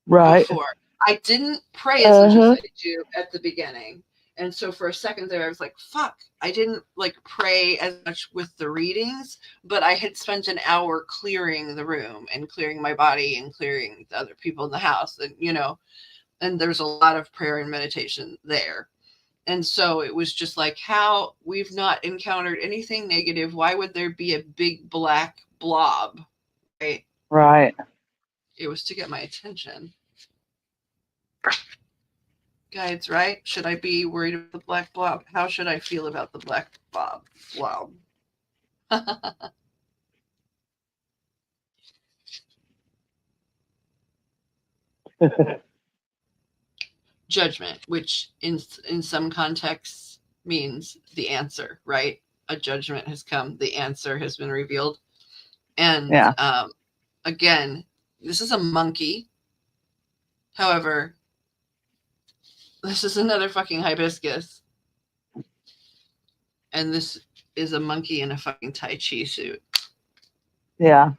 Right. before. I didn't pray as much as Uh-huh. I do at the beginning. And so for a second there, I was like, fuck, I didn't like pray as much with the readings, but I had spent an hour clearing the room and clearing my body and clearing the other people in the house. And there's a lot of prayer and meditation there. And so it was just like, how we've not encountered anything negative. Why would there be a big black blob? Right. Right. It was to get my attention. Guides, right? Should I be worried about the black blob? How should I feel about the black blob? Judgment, which in some contexts means the answer, right? A judgment has come, the answer has been revealed. And Yeah. again, this is a monkey. However, this is another fucking hibiscus. And this is a monkey in a fucking Tai Chi suit. Yeah.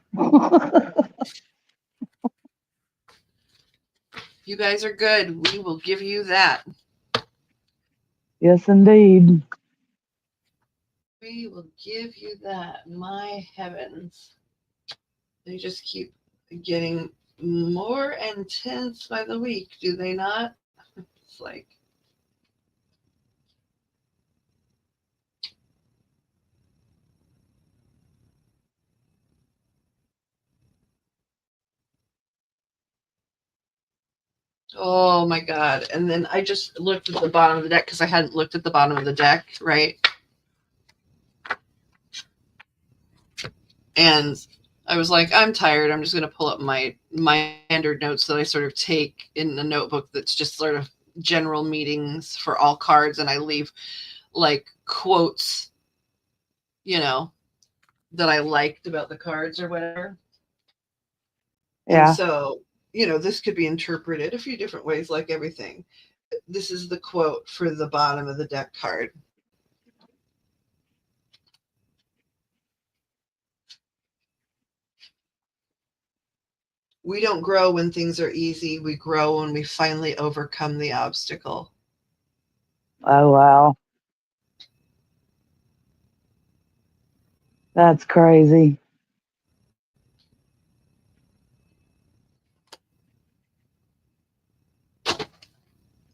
You guys are good. We will give you that. Yes, indeed. We will give you that. My heavens. They just keep getting more intense by the week, do they not? It's like, oh my God. And then I just looked at the bottom of the deck because I hadn't looked at the bottom of the deck, right? And I was like, I'm tired. I'm just going to pull up my standard notes that I sort of take in a notebook that's just sort of general meetings for all cards. And I leave like quotes, that I liked about the cards or whatever. And Yeah. so, this could be interpreted a few different ways, like everything. This is the quote for the bottom of the deck card. We don't grow when things are easy. We grow when we finally overcome the obstacle. Oh, wow. That's crazy.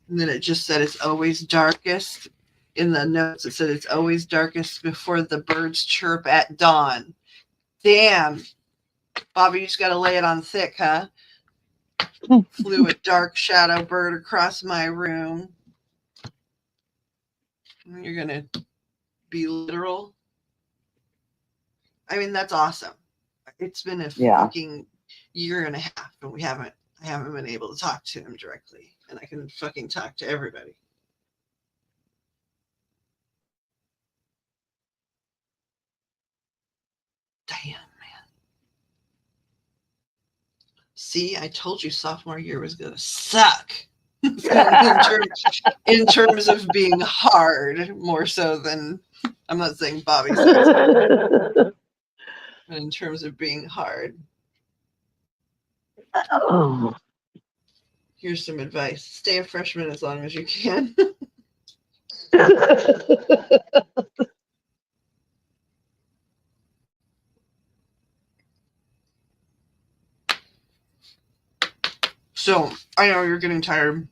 And then it just said it's always darkest. In the notes, it said it's always darkest before the birds chirp at dawn. Damn. Bobby, you just got to lay it on thick, huh? Flew a dark shadow bird across my room. You're going to be literal. I mean, that's awesome. it's been a Yeah. fucking year and a half, and I haven't been able to talk to him directly, and I can fucking talk to everybody. Damn, man. See, I told you sophomore year was gonna suck. in terms of being hard, more so than, I'm not saying Bobby sucks, but in terms of being hard. Oh. Here's some advice. Stay a freshman as long as you can. So, I know you're getting tired.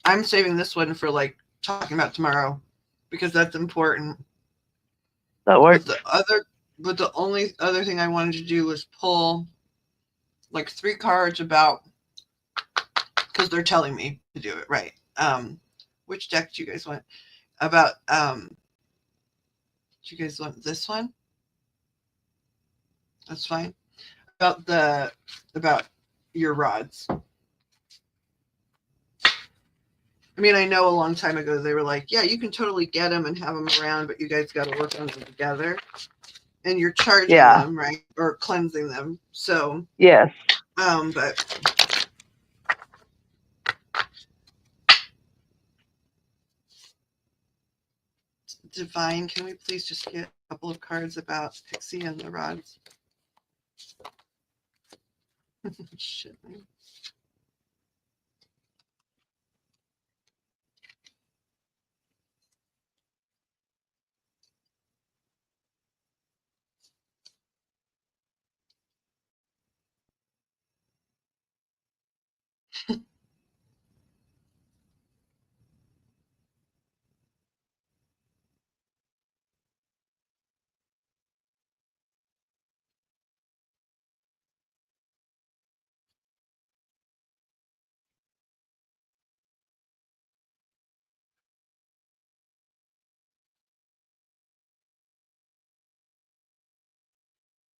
I'm saving this one for like talking about tomorrow because that's important. That works. But the only other thing I wanted to do was pull like 3 cards about, because they're telling me to do it right. Which deck do you guys want? About do you guys want this one? That's fine. About your rods. I mean, I know a long time ago they were like, yeah, you can totally get them and have them around, but you guys got to work on them together. And you're charging them, right? Or cleansing them. So, yes. But Divine, can we please just get a couple of cards about Pixie and the rods? Shit, man.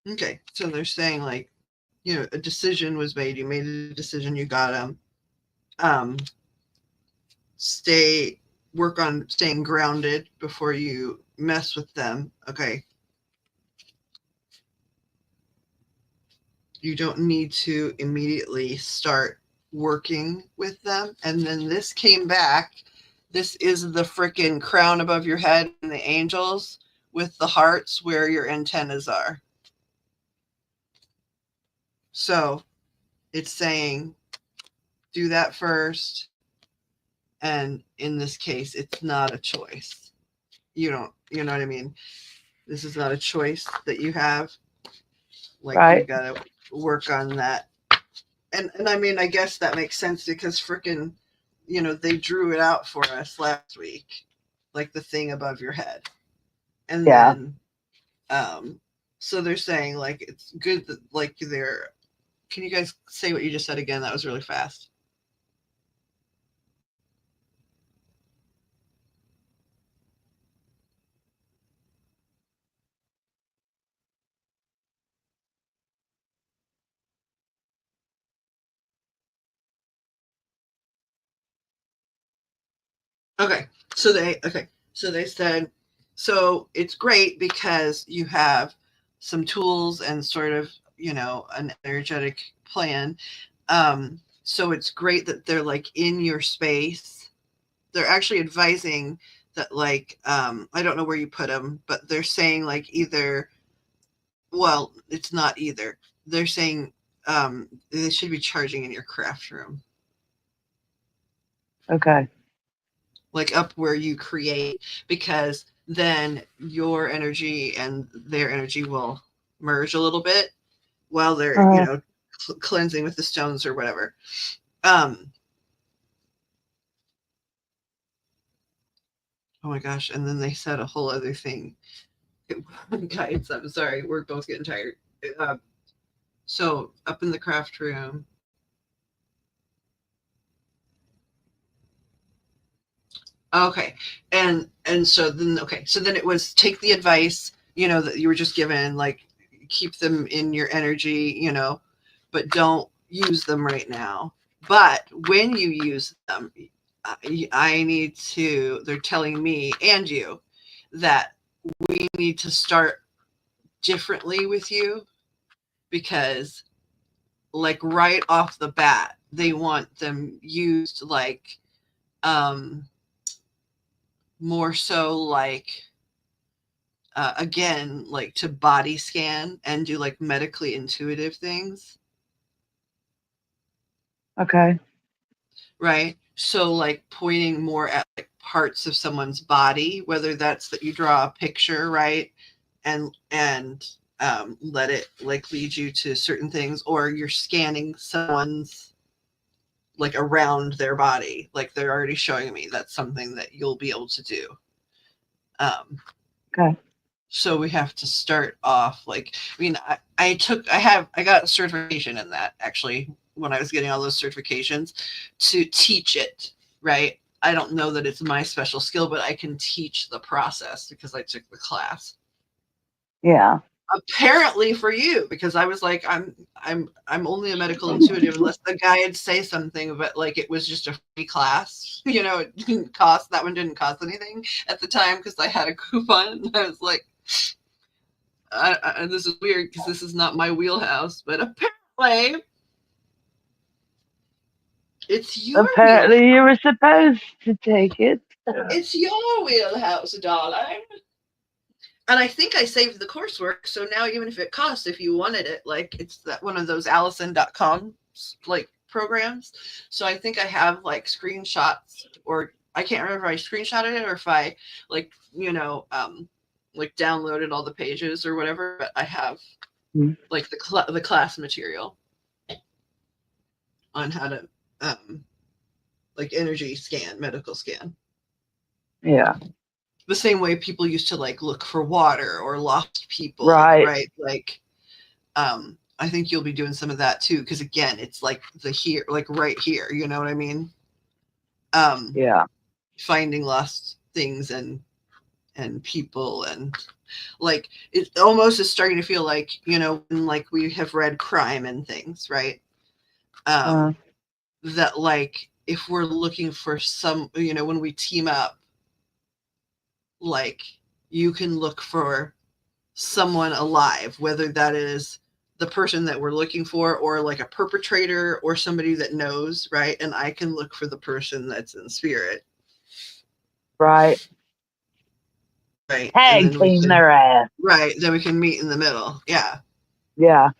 Okay, so they're saying like, a decision was made. You made a decision. You got them. Work on staying grounded before you mess with them. Okay. You don't need to immediately start working with them. And then this came back. This is the freaking crown above your head and the angels with the hearts where your antennas are. So it's saying do that first. And in this case, it's not a choice. You know what I mean? This is not a choice that you have. Like, right. You got to work on that. And I mean, I guess that makes sense because freaking, they drew it out for us last week, like the thing above your head. And then, so they're saying like, it's good that like can you guys say what you just said again? That was really fast. Okay. So they said, so it's great because you have some tools and sort of, an energetic plan. So it's great that they're like in your space. They're actually advising that like, I don't know where you put them, but they're saying like it's not either. They're saying they should be charging in your craft room. Okay. Like up where you create, because then your energy and their energy will merge a little bit while they're cleansing with the stones or whatever. Oh my gosh. And then they said a whole other thing. Guys, I'm sorry, we're both getting tired. So up in the craft room, okay. And so then it was take the advice, that you were just given, like keep them in your energy, you know, but don't use them right now. But when you use them, I need to, they're telling me and you that we need to start differently with you, because like right off the bat, they want them used like more so like again, like to body scan and do like medically intuitive things. Okay. Right. So like pointing more at like parts of someone's body, whether that's that you draw a picture, right? And let it like lead you to certain things, or you're scanning someone's like around their body, like they're already showing me that's something that you'll be able to do. Okay. So we have to start off like, I mean, I got a certification in that actually when I was getting all those certifications to teach it, right? I don't know that it's my special skill, but I can teach the process because I took the class. Yeah. Apparently for you, because I was like, I'm only a medical intuitive unless the guy would say something, but like it was just a free class, you know, it didn't cost, that one didn't cost anything at the time because I had a coupon, and I was like, this is weird because this is not my wheelhouse, but apparently it's your Apparently, wheelhouse. you were supposed to take it. It's your wheelhouse, darling. And I think I saved the coursework, so now even if it costs, if you wanted it, like it's that one of those Allison.com like programs. So I think I have like screenshots, or I can't remember if I screenshotted it or if I like, you know, like downloaded all the pages or whatever, but I have like the class material on how to like energy scan, medical scan. Yeah. The same way people used to like look for water or lost people, Right. right? Like I think you'll be doing some of that too, because again, it's like the here, like right here, you know what I mean? Yeah. Finding lost things and people, and like it almost is starting to feel like, you know, when like we have read crime and things, right? That like if we're looking for some, you know, when we team up, like you can look for someone alive, whether that is the person that we're looking for or like a perpetrator or somebody that knows, right? And I can look for the person that's in spirit. Right. Right. And Tag then we team can, their ass. right. Then we can meet in the middle. Yeah. Yeah.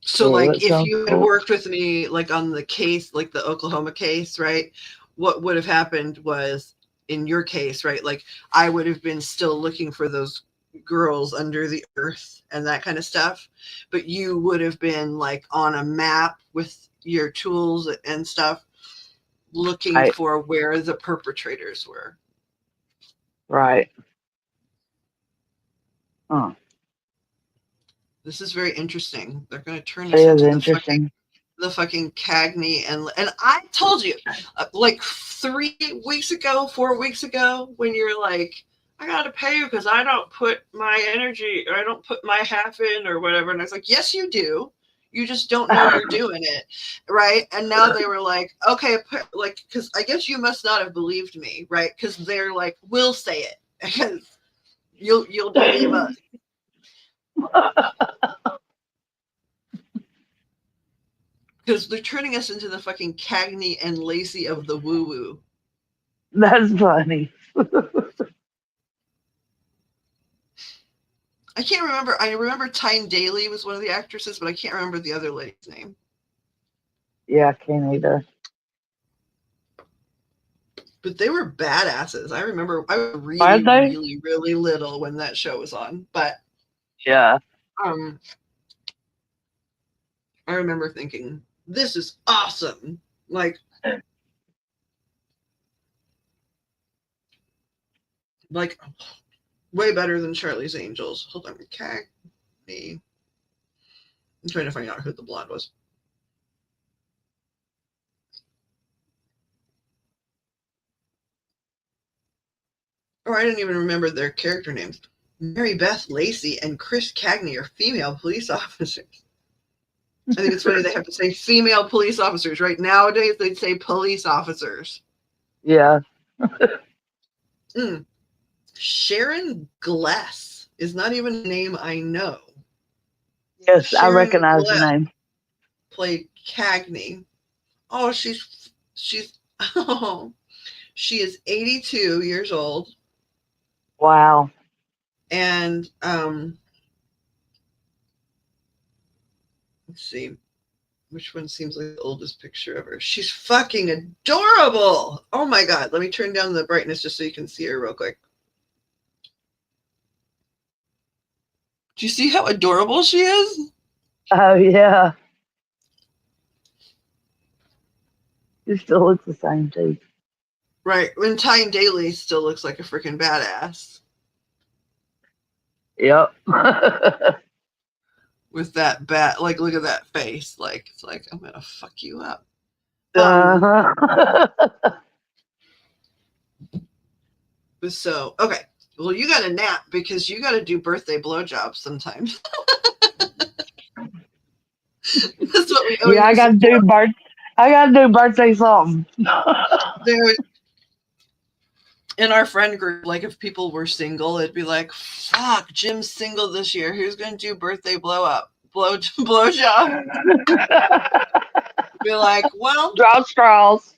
So Oh, like that if sounds you had cool. worked with me like on the case, like the Oklahoma case, right? What would have happened was in your case, right? Like I would have been still looking for those girls under the earth and that kind of stuff, but you would have been like on a map with your tools and stuff looking Right. for where the perpetrators were. Right. Huh. This is very interesting. They're going to turn It us is into interesting. the fucking Cagney, and I told you like 3 weeks ago, 4 weeks ago, when you're like, I gotta pay you because I don't put my energy, or I don't put my half in or whatever, and I was like, yes you do, you just don't know you're doing it, right? And now they were like, okay, like, because I guess you must not have believed me, right? Because they're like, we'll say it because you'll believe us. Because they're turning us into the fucking Cagney and Lacey of the woo woo. That's funny. I can't remember. I remember Tyne Daly was one of the actresses, but I can't remember the other lady's name. Yeah, I can't either. But they were badasses. I remember I was Are really, they? really, really little when that show was on. But Yeah. I remember thinking, this is awesome. Like way better than Charlie's Angels. Hold on, Cagney. I'm trying to find out who the blonde was. Or I didn't even remember their character names. Mary Beth Lacey and Chris Cagney are female police officers. I think it's funny they have to say female police officers, right? Nowadays, they'd say police officers. Yeah. Sharon Gless is not even a name I know. Yes, Sharon I recognize the Gless name. played Cagney. Oh, she's oh, she is 82 years old. Wow. And let's see. Which one seems like the oldest picture ever? She's fucking adorable. Oh my God. Let me turn down the brightness just so you can see her real quick. Do you see how adorable she is? Oh, yeah. She still looks the same, too. Right. And Tyne Daly still looks like a freaking badass. Yep. With that like, look at that face. Like, it's like, I'm going to fuck you up. Uh-huh. So, okay. Well, you got to nap because you got to do birthday blowjobs sometimes. That's what we owe Yeah, you. I gotta do birthday something. Dude, in our friend group, like if people were single, it'd be like, fuck, Jim's single this year. Who's going to do birthday blowjob? Be like, well, Draw straws.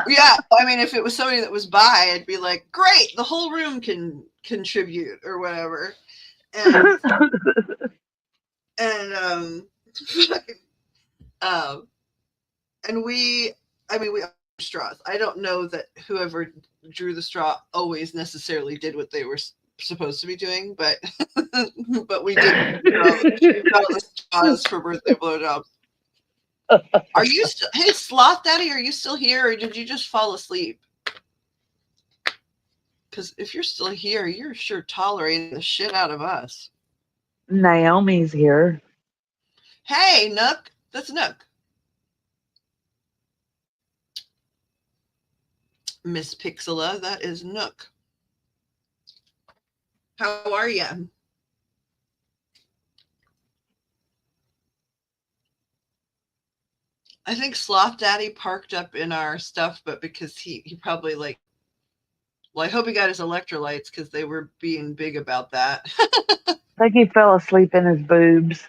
yeah. I mean, if it was somebody that was bi, it'd be like, great, the whole room can contribute or whatever. And and we straws. I don't know that whoever drew the straw always necessarily did what they were supposed to be doing, but but we did draw the straws for birthday blowjobs. Are you still? Hey, Sloth Daddy, are you still here, or did you just fall asleep? Because if you're still here, you're sure tolerating the shit out of us. Naomi's here. Hey, Nook, that's Nook. Miss Pixela, that is Nook. How are you? I think Sloth Daddy parked up in our stuff, but because he probably like, well, I hope he got his electrolytes because they were being big about that. I think he fell asleep in his boobs.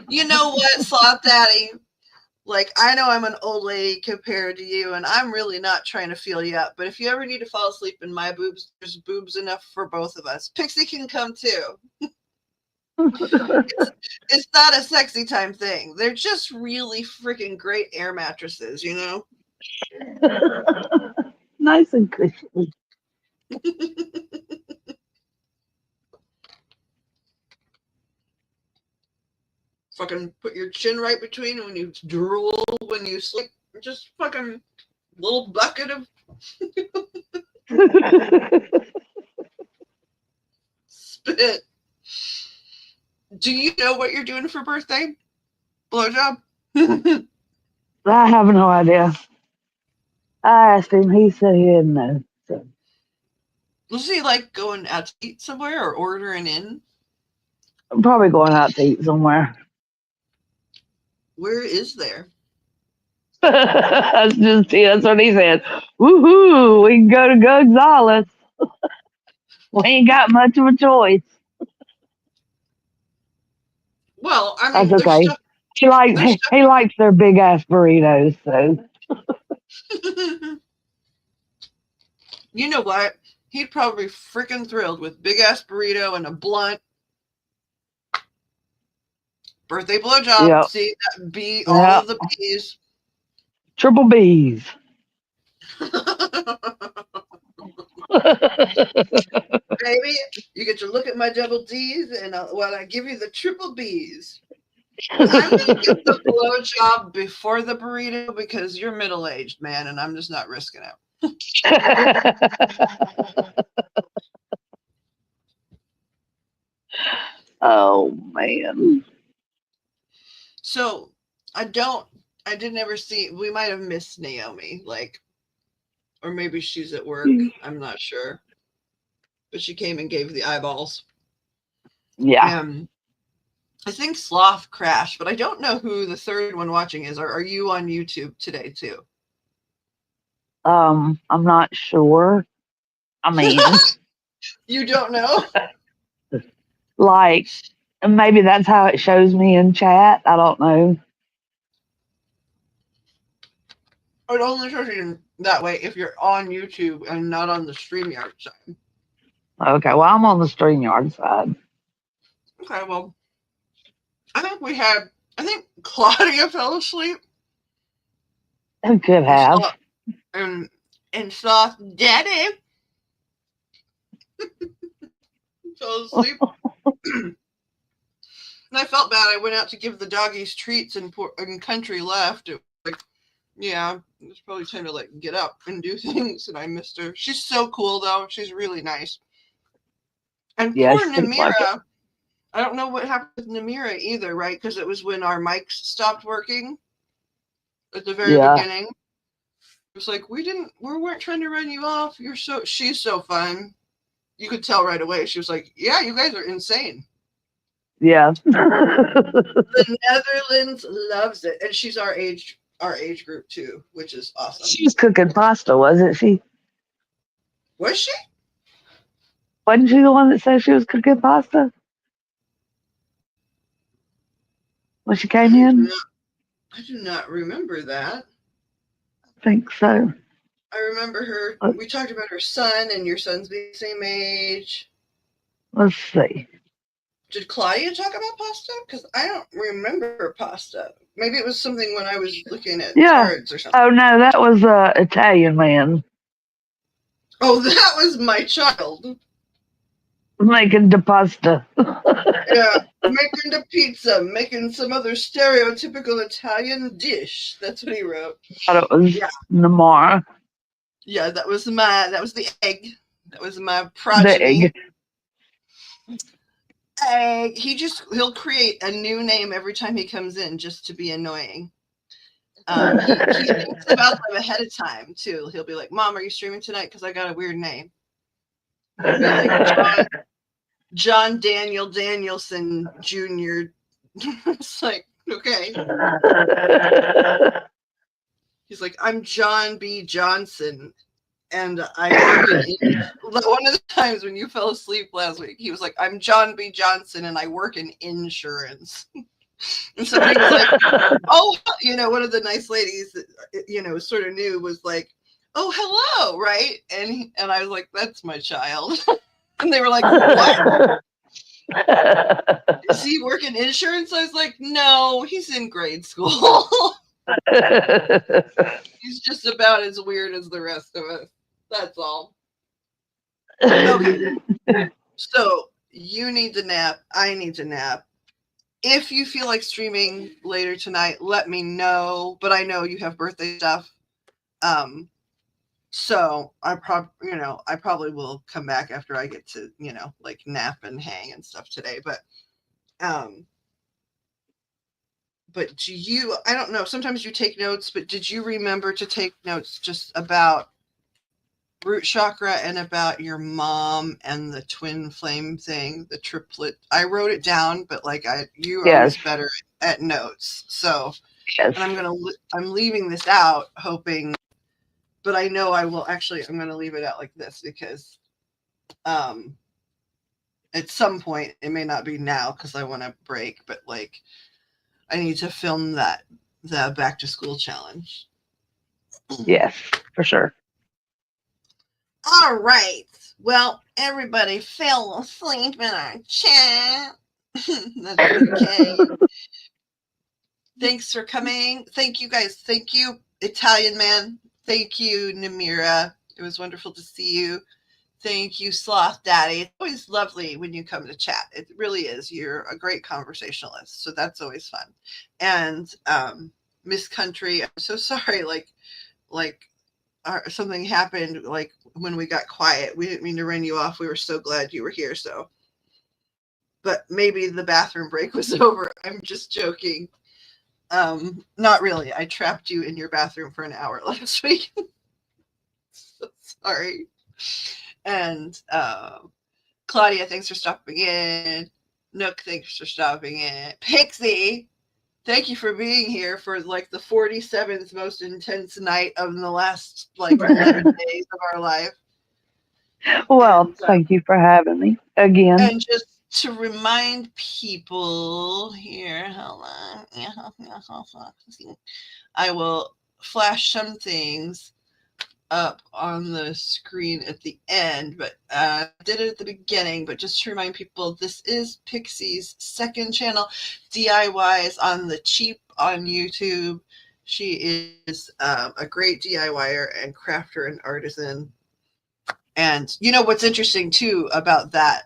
You know what, Sloth Daddy? Like, I know I'm an old lady compared to you, and I'm really not trying to feel you up, but if you ever need to fall asleep in my boobs, there's boobs enough for both of us. Pixie can come too. It's not a sexy time thing. They're just really freaking great air mattresses, you know? Nice and cushy. Fucking put your chin right between when you drool, when you sleep. Just fucking little bucket of spit. Do you know what you're doing for birthday? Blowjob? I have no idea. I asked him. He said he didn't know. So. Was he like going out to eat somewhere or ordering in? I'm probably going out to eat somewhere. Where is there? That's what he said. Woohoo! We can go to Gonzales. We ain't got much of a choice. Well, I mean, That's okay. He likes their big ass burritos. So you know what? He'd probably be freaking thrilled with big ass burrito and a blunt. Birthday blowjob. yep. See, that B, all Yep. of the B's. Triple B's. Baby, you get to look at my double D's, and while I give you the triple B's. I'm going to get the blowjob before the burrito because you're middle-aged, man, and I'm just not risking it. Oh, man. So, I didn't ever see, we might have missed Naomi, like, or maybe she's at work. I'm not sure. but she came and gave the eyeballs. Yeah. I think Sloth crashed, but I don't know who the third one watching is. Are you on YouTube today too? I'm not sure. I mean, you don't know? Like, maybe that's how it shows me in chat. I don't know. It only shows you that way if you're on YouTube and not on the StreamYard side. Okay, well, I'm on the StreamYard side. Okay, well, I think Claudia fell asleep. Who could have? And Sloth Daddy fell asleep. And I felt bad. I went out to give the doggies treats and Country left. It was like, yeah, it was probably time to like get up and do things, and I missed her. She's so cool though. She's really nice. And Yeah, poor she seems like it. Namira. I don't know what happened with Namira either, right? Because it was when our mics stopped working at the very beginning. It was like we weren't trying to run you off. She's so fun. You could tell right away. She was like, yeah, you guys are insane. Yeah. The Netherlands loves it. And she's our age group too, which is awesome. She was cooking pasta, wasn't she? Was she? Wasn't she the one that said she was cooking pasta? When she came in? I do not remember that. I think so. I remember her. We talked about her son and your son's being the same age. Let's see. Did Claudia talk about pasta? Because I don't remember pasta. Maybe it was something when I was looking at cards or something. Oh, no, that was Italian man. Oh, that was my child. Making the pasta. Yeah, making the pizza, making some other stereotypical Italian dish. That's what he wrote. I thought it was Namara. Yeah, that was the egg. That was my progeny. The egg. He'll create a new name every time he comes in just to be annoying. He thinks about them ahead of time too. He'll be like, "Mom, are you streaming tonight? Because I got a weird name." He'll be like John Daniel Danielson Jr. It's like, okay. He's like, I'm John B. Johnson, and I work in one of the times when you fell asleep last week, he was like, I'm John B. Johnson, and I work in insurance. And somebody was like, oh, one of the nice ladies that, sort of knew was like, oh, hello, right? And I was like, that's my child. And they were like, what? Does he work in insurance? I was like, no, he's in grade school. He's just about as weird as the rest of us. That's all. Okay. So you need to nap. I need to nap. If you feel like streaming later tonight, let me know. But I know you have birthday stuff. So I probably will come back after I get to, like nap and hang and stuff today. But I don't know, sometimes you take notes, but did you remember to take notes just about root chakra and about your mom and the twin flame thing, the triplet? I wrote it down, but like you are always better at notes. So and I'm leaving this out hoping, but I know I'm going to leave it out like this because at some point, it may not be now because I want to break, but like I need to film the back to school challenge. Yes, for sure. All right. Well, everybody fell asleep in our chat. That's okay. Thanks for coming. Thank you guys. Thank you, Italian man. Thank you, Namira. It was wonderful to see you. Thank you, Sloth Daddy. It's always lovely when you come to chat. It really is. You're a great conversationalist, so that's always fun. And Miss Country, I'm so sorry. Like something happened. Like when we got quiet, we didn't mean to run you off. We were so glad you were here. So, but maybe the bathroom break was over. I'm just joking. Not really. I trapped you in your bathroom for an hour last week. So sorry. And Claudia, thanks for stopping in. Nook, thanks for stopping in. Pixie, thank you for being here for like the 47th most intense night of the last like 11 days of our life. Well, thank you for having me again. And just to remind people here, hold on. I will flash some things up on the screen at the end, but I did it at the beginning. But just to remind people, this is Pixie's second channel, DIYs on the cheap on YouTube. She is a great DIYer and crafter and artisan. And you know what's interesting too about that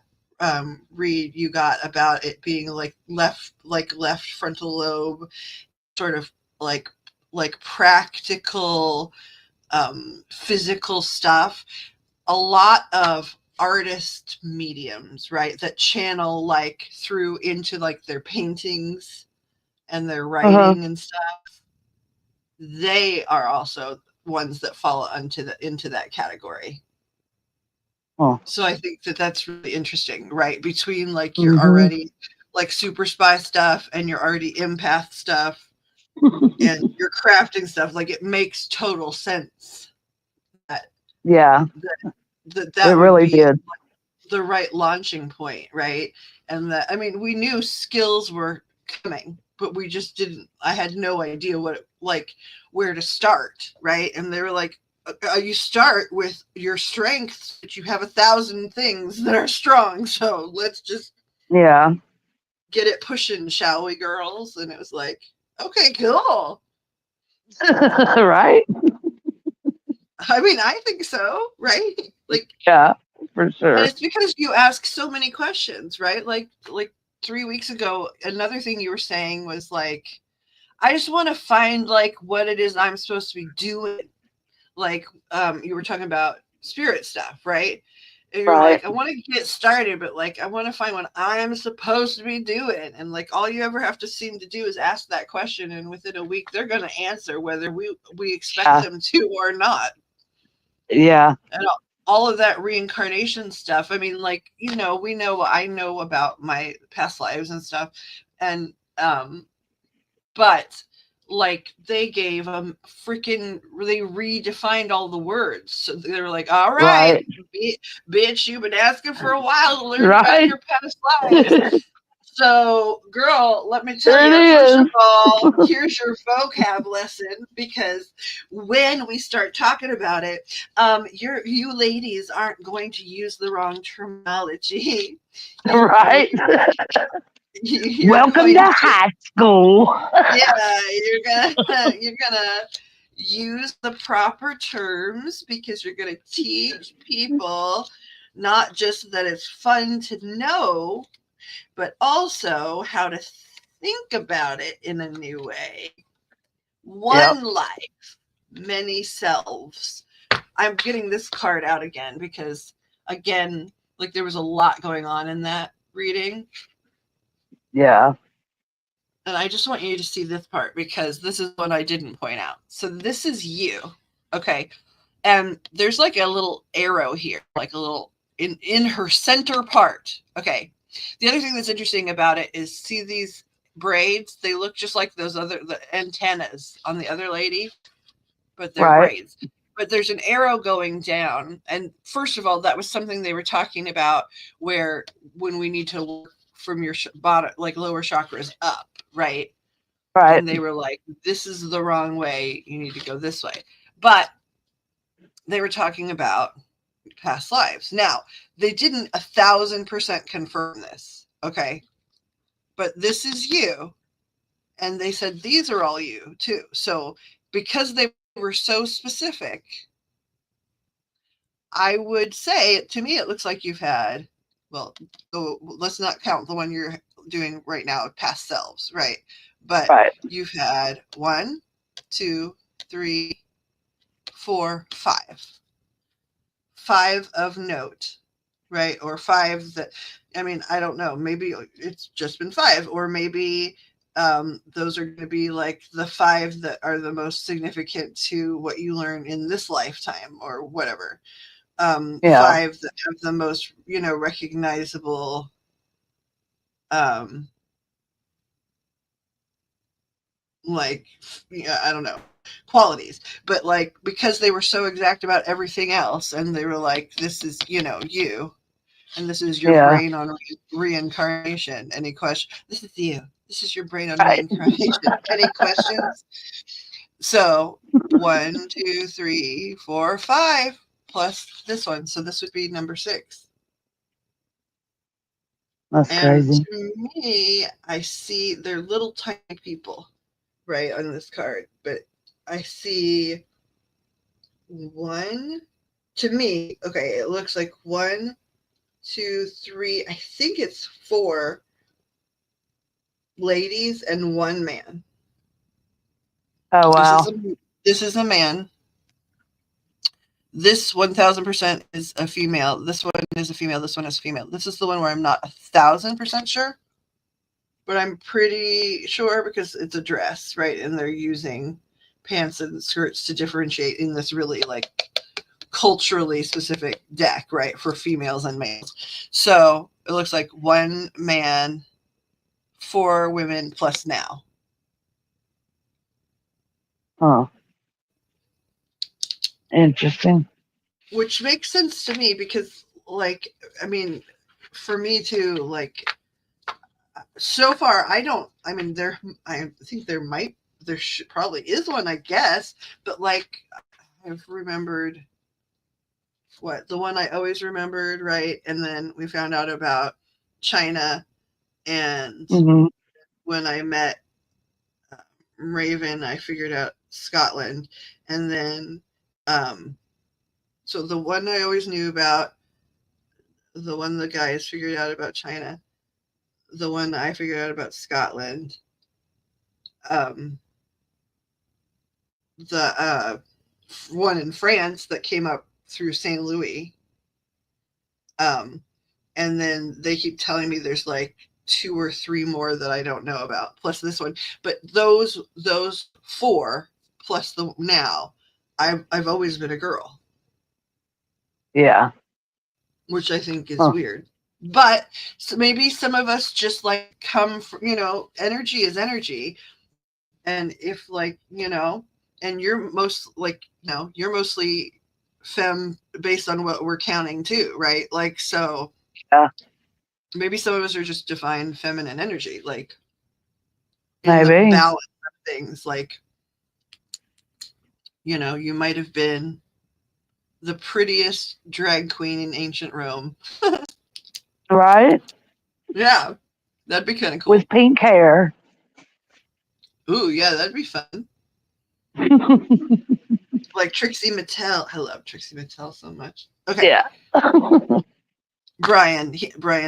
read you got about it being like left frontal lobe, sort of like practical physical stuff. A lot of artist mediums, right, that channel like through into like their paintings and their writing and stuff, they are also ones that fall into that category. Oh. So I think that's really interesting, right? Between like your already like super spy stuff and your already empath stuff and your crafting stuff, like it makes total sense. That it really did. The right launching point, right? And that, I mean, we knew skills were coming, but we just didn't. I had no idea where to start, right? And they were like, you start with your strengths, but you have 1,000 things that are strong. So let's just get it pushing, shall we, girls? And it was like, okay, cool. Right? I mean, I think so, right? Like, yeah, for sure. And it's because you ask so many questions, right? Like 3 weeks ago, another thing you were saying was like, I just want to find like what it is I'm supposed to be doing. Like, you were talking about spirit stuff, right? And you're like, I want to get started, but like, I want to find what I'm supposed to be doing. And like, all you ever have to seem to do is ask that question. And within a week, they're going to answer whether we expect them to or not. Yeah. And all of that reincarnation stuff. I mean, like, you know, I know about my past lives and stuff. And, but like they gave them they redefined all the words. So they were like, all right. Bitch, you've been asking for a while to learn about your past lives. So, girl, let me tell you, first of all, here's your vocab lesson, because when we start talking about it, you ladies aren't going to use the wrong terminology. Right. Welcome to high school. Yeah, you're gonna use the proper terms, because you're gonna teach people not just that it's fun to know, but also how to think about it in a new way. One life, many selves. I'm getting this card out again because, again, like there was a lot going on in that reading. Yeah. And I just want you to see this part, because this is what I didn't point out. So this is you. Okay. And there's like a little arrow here, like a little in her center part. Okay. The other thing that's interesting about it is, see these braids? They look just like the antennas on the other lady, but they're braids. But there's an arrow going down. And first of all, that was something they were talking about, where when we need to look from your bottom, like lower chakras up, right? Right. And they were like, this is the wrong way. You need to go this way. But they were talking about past lives. Now, they didn't 1,000% confirm this, okay? But this is you. And they said, these are all you too. So because they were so specific, I would say, to me, it looks like you've had, well, let's not count the one you're doing right now, past selves, right? But you've had 1, 2, 3, 4, 5. 5 of note, right? Or 5 that, I mean, I don't know. Maybe it's just been 5, or maybe those are going to be like the 5 that are the most significant to what you learn in this lifetime or whatever. Yeah. 5 that have the most, recognizable like, I don't know, qualities. But like, because they were so exact about everything else, and they were like, this is, you, and this is your Yeah. brain on reincarnation. Any question? This is you. This is your brain on Right. reincarnation. Any questions? So 1, 2, 3, 4, 5 plus this one. So this would be number 6. That's And crazy. to me, I see they're little tiny people, right, on this card, but I see 1, to me, okay, it looks like 1, 2, 3, I think it's 4 ladies and 1 man. Oh wow. This is a man. This 1000% is a female. This one is a female. This one is a female. This is the one where I'm not 1000% sure, but I'm pretty sure because it's a dress, right? And they're using pants and skirts to differentiate in this really like culturally specific deck, right, for females and males. So it looks like 1 man, 4 women plus now. Huh. Interesting. Which makes sense to me because, like, I mean, for me too, like, so far, I think there probably is one, I guess, but like, I've remembered the one I always remembered, right? And then we found out about China, and Mm-hmm. when I met Raven, I figured out Scotland, and then, so the one I always knew about, the one the guys figured out about China, the one I figured out about Scotland, um, the one in France that came up through St. Louis. And then they keep telling me there's like 2 or 3 more that I don't know about, plus this one. But those 4 plus the now, I've always been a girl, Yeah. which I think is Huh. weird. But so maybe some of us just like come from, energy is energy. And if like, and you're you're mostly femme based on what we're counting too, right? Like, so Yeah. maybe some of us are just divine feminine energy, like in the Maybe. balance of things. Like, you might have been the prettiest drag queen in ancient Rome. Right? Yeah, that'd be kind of cool. With pink hair. Ooh, yeah, that'd be fun. Like Trixie Mattel. I love Trixie Mattel so much. Okay. Yeah. Brian,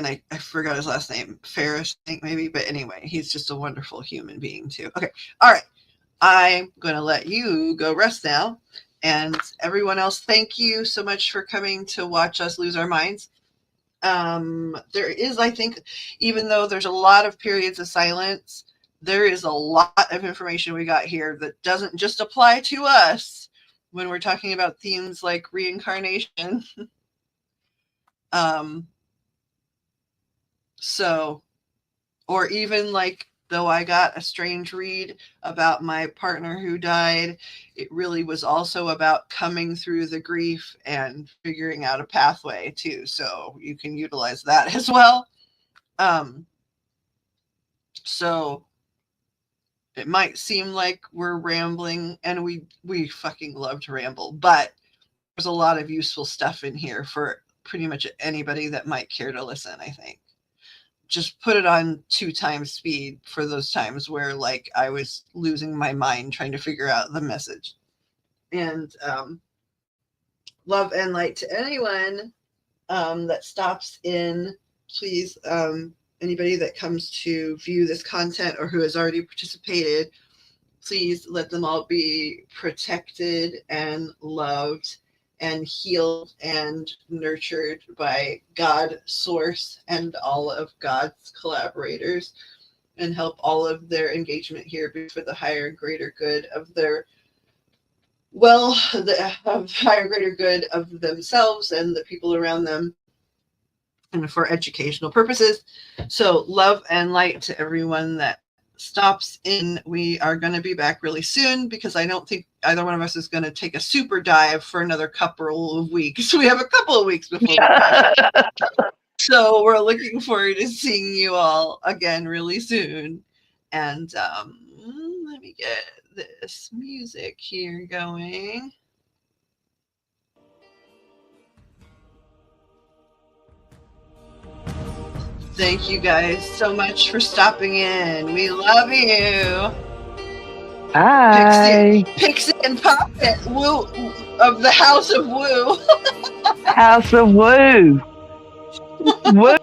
I forgot his last name. Ferris, I think maybe. But anyway, he's just a wonderful human being too. Okay. All right. I'm going to let you go rest now. And everyone else, thank you so much for coming to watch us lose our minds. There is, I think, even though there's a lot of periods of silence, there is a lot of information we got here that doesn't just apply to us when we're talking about themes like reincarnation. So, or even like, though I got a strange read about my partner who died, it really was also about coming through the grief and figuring out a pathway too. So you can utilize that as well. So it might seem like we're rambling, and we fucking love to ramble, but there's a lot of useful stuff in here for pretty much anybody that might care to listen, I think. Just put it on 2 times speed for those times where like I was losing my mind trying to figure out the message. And love and light to anyone that stops in. Please, anybody that comes to view this content or who has already participated, please let them all be protected and loved and healed and nurtured by God, Source, and all of God's collaborators, and help all of their engagement here be for the higher and greater good of their well, the higher greater good of themselves and the people around them, and for educational purposes. So love and light to everyone that stops in. We are going to be back really soon because I don't think either one of us is going to take a super dive for another couple of weeks. We have a couple of weeks before we're back. So we're looking forward to seeing you all again really soon. And let me get this music here going. Thank you guys so much for stopping in. We love you. Hi. Pixie and Poppet Woo of the House of Woo. House of Woo. Woo.